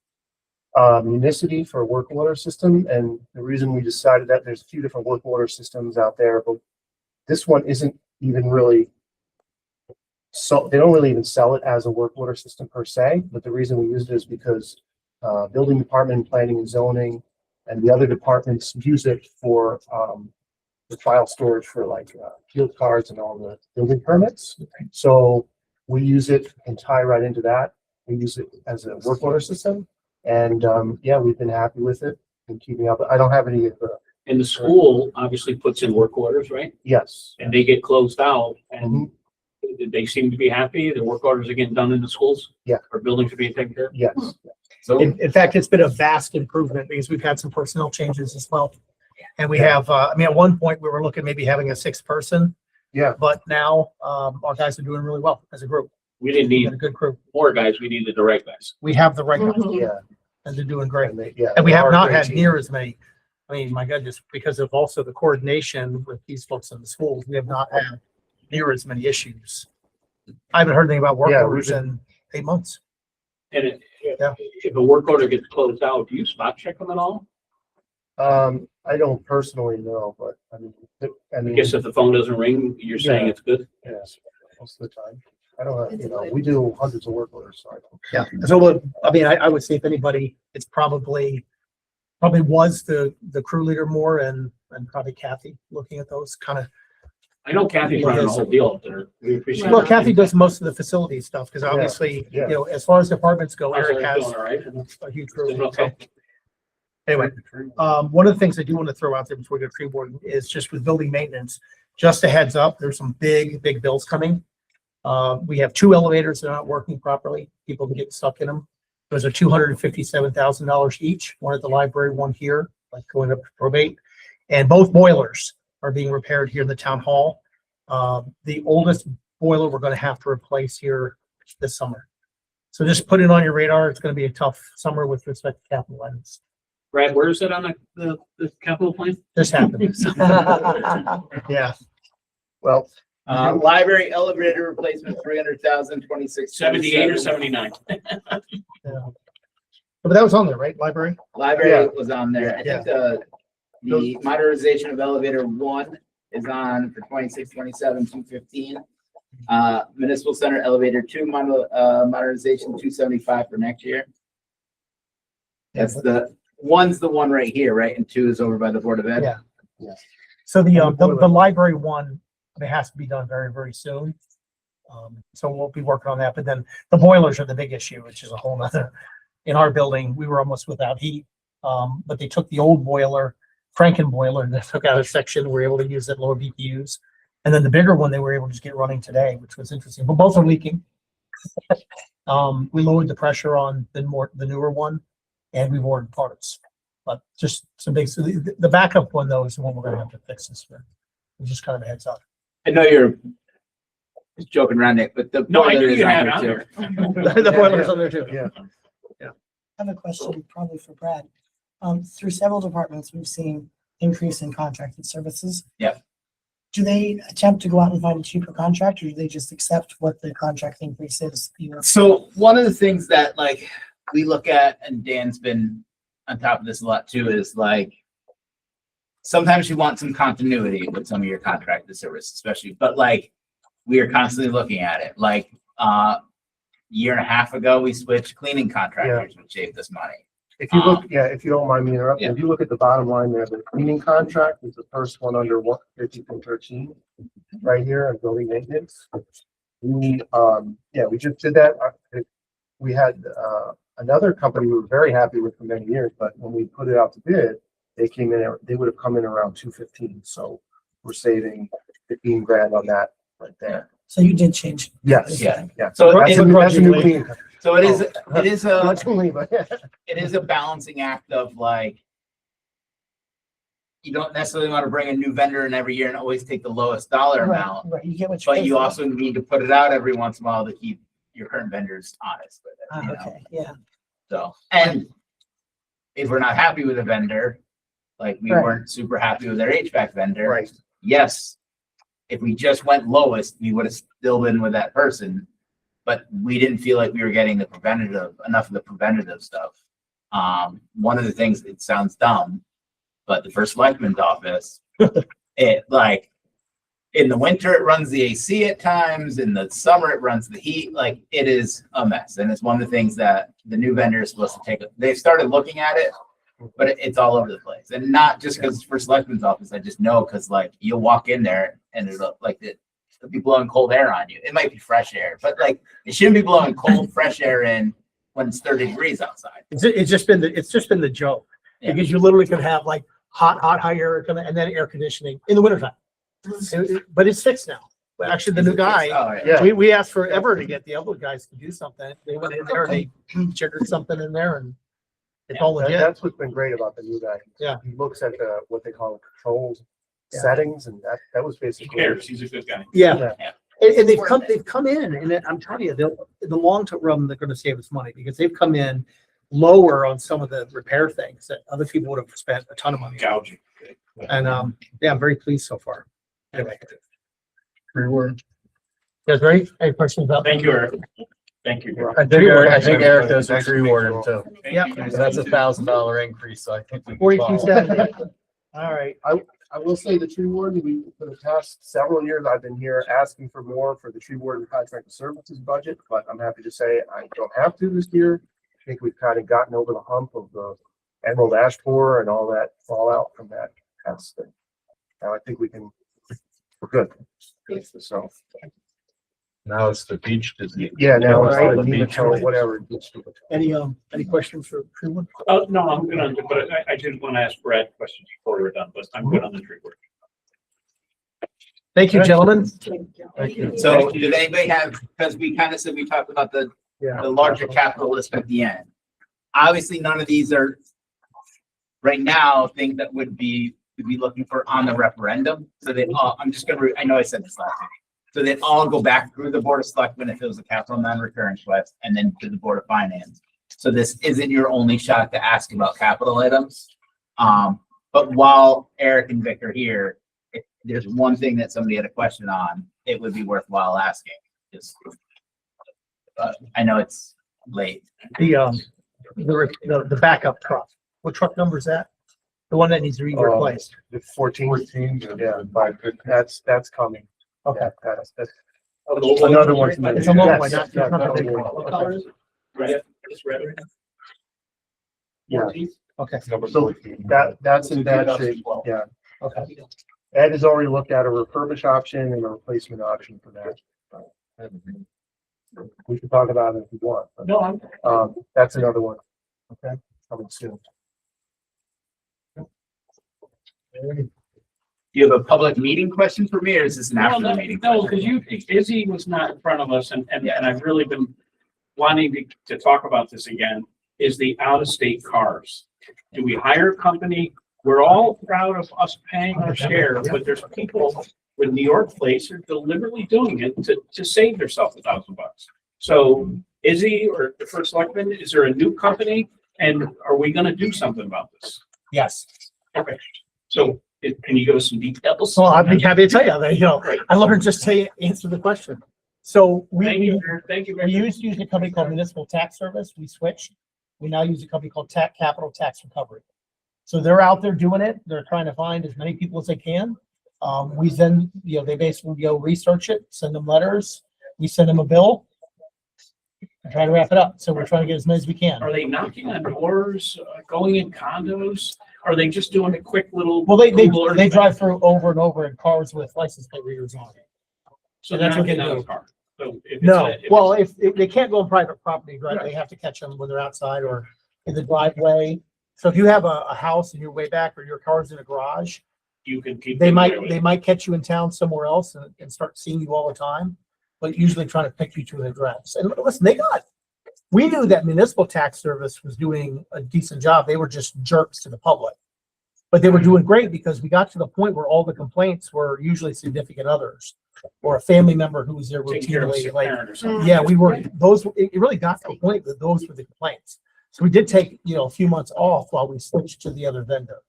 Unicity for a work order system. And the reason we decided that there's a few different work order systems out there, but this one isn't even really, so they don't really even sell it as a work order system per se. But the reason we used it is because building department, planning and zoning, and the other departments use it for the file storage for like field cards and all the building permits. So we use it and tie right into that. We use it as a work order system. And yeah, we've been happy with it and keeping up. I don't have any of the. And the school obviously puts in work orders, right? Yes. And they get closed out, and they seem to be happy. The work orders are getting done in the schools. Yeah. Or buildings are being taken care of. Yes. So In fact, it's been a vast improvement because we've had some personnel changes as well. And we have, I mean, at one point we were looking maybe having a 6th person. Yeah. But now our guys are doing really well as a group. We didn't need a good group. more guys. We needed the right guys. We have the right guys. Yeah. And they're doing great. Yeah. And we they have are a not great had team. near as many. I mean, my God, just because of also the coordination with these folks in the schools, we have not had near as many issues. I haven't heard anything about work Yeah, we've orders been- in 8 months. And if a work order gets closed out, do you spot check them at all? I don't personally know, but I I mean, guess if the phone doesn't ring, you're saying Yeah. it's good. yes, most of the time. I don't, we do hundreds of work orders, so I don't. Yeah. So, I mean, I would say if anybody, it's probably was the crew leader more and probably Kathy looking at those kind of. I know Kathy's running the whole deal up there. We appreciate Well, it. Kathy does most of the facility stuff because obviously, Yeah. you know, as far as departments go, How's Eric Eric has doing, all right? a huge crew. Doing okay? Anyway, one of the things I do want to throw out there before we go to tree board is just with building maintenance, just a heads up, there's some big bills coming. We have 2 elevators that are not working properly. People can get stuck in them. Those are $257,000 each, one at the library, one here, like going up to probate. And both boilers are being repaired here in the town hall. The oldest boiler we're going to have to replace here this summer. So just put it on your radar. It's going to be a tough summer with respect to capital items. Brad, where is it on the capital plan? This happened. Yeah. Well, library elevator replacement, 300,000, 26. 78 or 79? But that was on there, right? Library? Library Yeah. was on there. I Yeah. think the modernization of elevator 1 is on for 26, 27, 215. Municipal center elevator 2 modernization 275 for next year. That's one's the one right here, right? And 2 is over by the Board of Ed. Yeah. Yeah. So the library one, it has to be done very, very soon. So we'll be working on that, but then the boilers are the big issue, which is a whole nother, in our building, we were almost without heat. But they took the old boiler, Franken boiler, and they took out a section, we were able to use at lower BTUs. And then the bigger one, they were able to just get running today, which was interesting, but both are leaking. We lowered the pressure on the newer one and we've ordered parts, but just some big, so the backup one though is the one we're gonna have to fix this year. It's just kind of a heads up. I know you're Just joking around it, but the. No, I knew boiler is you on had there it on too. there. The boiler's on there too. Yeah. I have a question probably for Brad. Through several departments, we've seen increase in contracted services. Yeah. Do they attempt to go out and find a cheaper contract, or do they just accept what the contract increase is? So one of the things that like we look at, and Dan's been on top of this a lot too, is like sometimes you want some continuity with some of your contracted service, especially, but like we are constantly looking at it. Like year and a half ago, we switched cleaning contractors, which saved us money. If you look, if you don't mind me interrupting, if you look at the bottom line there, the cleaning contract is the first one under 150.13 right here on building maintenance. We, we just did that. We had, another company we were very happy with for many years, but when we put it out to bid, they came in, they would have come in around 215. So we're saving 15 grand on that right there. So you did change. Yes. Yeah. Yeah. So That's a new cleaning. So it is Grudgingly, but it is a balancing act of like, you don't necessarily want to bring a new vendor in every year and always take the lowest dollar amount, Right, you get what you but pay you for. also need to put it out every once in a while to keep your current vendors honest with it. You know? Okay, yeah. So, and if we're not happy with a vendor, like we Right. weren't super happy with their HVAC vendor. Right. Yes, if we just went lowest, we would have still been with that person, but we didn't feel like we were getting enough of the preventative stuff. One of the things, it sounds dumb, but the first selectman's office, it like in the winter, it runs the AC at times. In the summer, it runs the heat. Like it is a mess. And it's one of the things that the new vendor is supposed to take. They've started looking at it, but it's all over the place. And not just because it's for selectman's office. I just know because like you'll walk in there and it'll like it'll be blowing cold air on you. It might be fresh air, but like it shouldn't be blowing cold, fresh air in when it's 30 degrees outside. It's just been the joke. Yeah. Because you literally can have like high air and then air conditioning in the wintertime. But it's fixed now. But actually, the new guy, Oh, yeah. we asked forever to get the other guys to do something. They went in there, they triggered something in there and it's all legit. That's what's been great about the new guy. Yeah. He looks at the, what they call controlled settings, and that was He basically. cares. He's a good guy. Yeah. Yeah. And they've come in, and I'm telling you, in the long run, they're gonna save us money because they've come in lower on some of the repair things that other people would have spent a ton of money on. Gouging. And, I'm very pleased so far. Anyway. Reward. Guys, ready? Any questions about? Thank you, Eric. Thank you. I think Eric does a tree warden too. Yep. So that's $1,000 increase, so I think we. can 42.70. All right. I will say the tree warden, for the past several years, I've been here asking for more for the tree warden contract services budget, but I'm happy to say I don't have to this year. I think we've kind of gotten over the hump of the emerald ash borer and all that fallout from that past thing. Now I think we're good. So, Now it's the beach disease. yeah, now it's Right. the nematode, whatever. Any questions for tree warden? Oh, no, I'm good on, but I didn't want to ask Brad questions before we were done, but I'm good on the tree work. Thank you, gentlemen. Thank you. So did anybody have, because we kind of said we talked about the larger capital list at the end. Obviously, none of these are right now things that would be looking for on the referendum. So they all, I'm just gonna, I know I said this last time. So they'd all go back through the Board of Selectmen if it was a capital non-recurring request, and then to the Board of Finance. So this isn't your only shot to ask about capital items. But while Eric and Vic are here, if there's one thing that somebody had a question on, it would be worthwhile asking. Just, I know it's late. The backup truck. What truck number is that? The one that needs to be replaced. The 14, yeah, but that's coming. Okay. That's another one. It's a long one, Yes, not yeah, the big one. What color is it? Red, it's red right now. Yeah. Okay. So that's in bad shape, yeah. Okay. Ed has already looked at a refurbish option and a replacement option for that. We can talk about it if you want. but, No, that's another one. Okay, coming soon. You have a public meeting question for me, or is this an after the meeting? No, question? because Izzy was not in front of us, and I've really been wanting to talk about this again, is the out-of-state cars. Do we hire a company? We're all proud of us paying our share, but there's people with New York Place are deliberately doing it to save themselves $1,000. So Izzy or the first selectman, is there a new company? And are we gonna do something about this? Yes. Okay, so can you give us some details? So I'd be happy to tell you, that, you know, I learned just to answer the question. So Thank you, we very much. used to use a company called Municipal Tax Service. We switched. We now use a company called Capital Tax Recovery. So they're out there doing it. They're trying to find as many people as they can. We then, you know, they basically go research it, send them letters. We send them a bill. And try to wrap it up. So we're trying to get as many as we can. Are they knocking on doors, going in condos? Are they just doing a quick little? Well, they Google Earth thing? drive through over and over in cars with license plate readers on it. So that's they're what not they getting out of do. the car. So if it's No, a- if well, it's- if they can't go on private property, right, they have to catch them when they're outside or in the driveway. So if you have a house and you're way back or your car's in a garage, you can keep. they them might, there. they might catch you in town somewhere else and start seeing you all the time, but usually trying to pick you to an address. And listen, we knew that municipal tax service was doing a decent job. They were just jerks to the public. But they were doing great because we got to the point where all the complaints were usually significant others or a family member who was there Taking care of a routinely, sick like, parent or something. yeah, it really got to the point that those were the complaints. So we did take, you know, a few months off while we switched to the other vendor.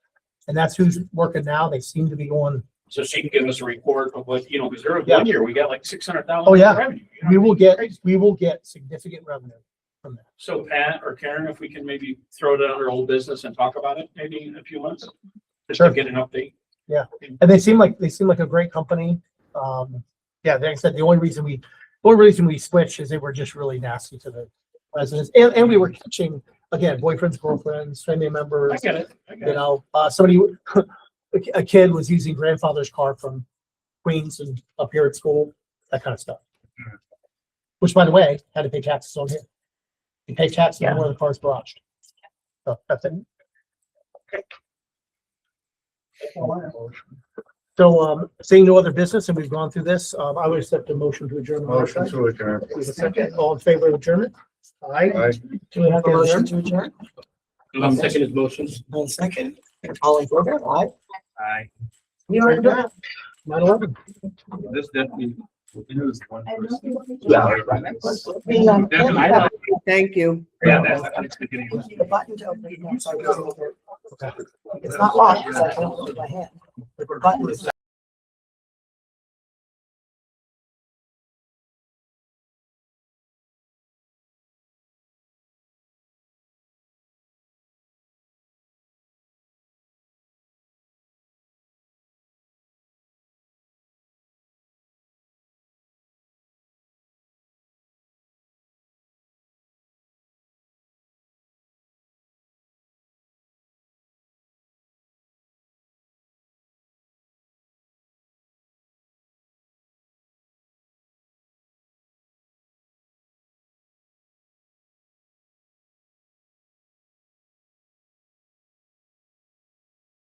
And that's who's working now. They seem to be on. So she can give us a report of what, you know, because there was Yeah. 1 year, we got like 600,000. Oh, yeah. revenue. You know? We will get significant revenue from that. So Pat or Karen, if we can maybe throw it under old business and talk about it maybe in a few months, just Sure. to get an update. Yeah, and they seem like a great company. Yeah, like I said, the only reason we switched is they were just really nasty to the residents, and we were catching, again, boyfriends, girlfriends, family members. I get it. You know, somebody, a kid was using grandfather's car from Queens and up here at school, that kind of stuff. Which, by the way, had to pay taxes on here. You pay taxes on where the car's garaged. So that's it. So, seeing no other business, and we've gone through this, I would accept a motion to adjourn. Motion to adjourn. We have a second. All in favor of adjournment? Aye. Aye. Do we have a motion to adjourn? Second his motions. One second. All in favor? Aye. Aye. We are adjourned. 9/11. This definitely. It was one person. Thank you. Yeah, that's the beginning. The button to open it. It's not locked, because I can't hold my hand. The button is.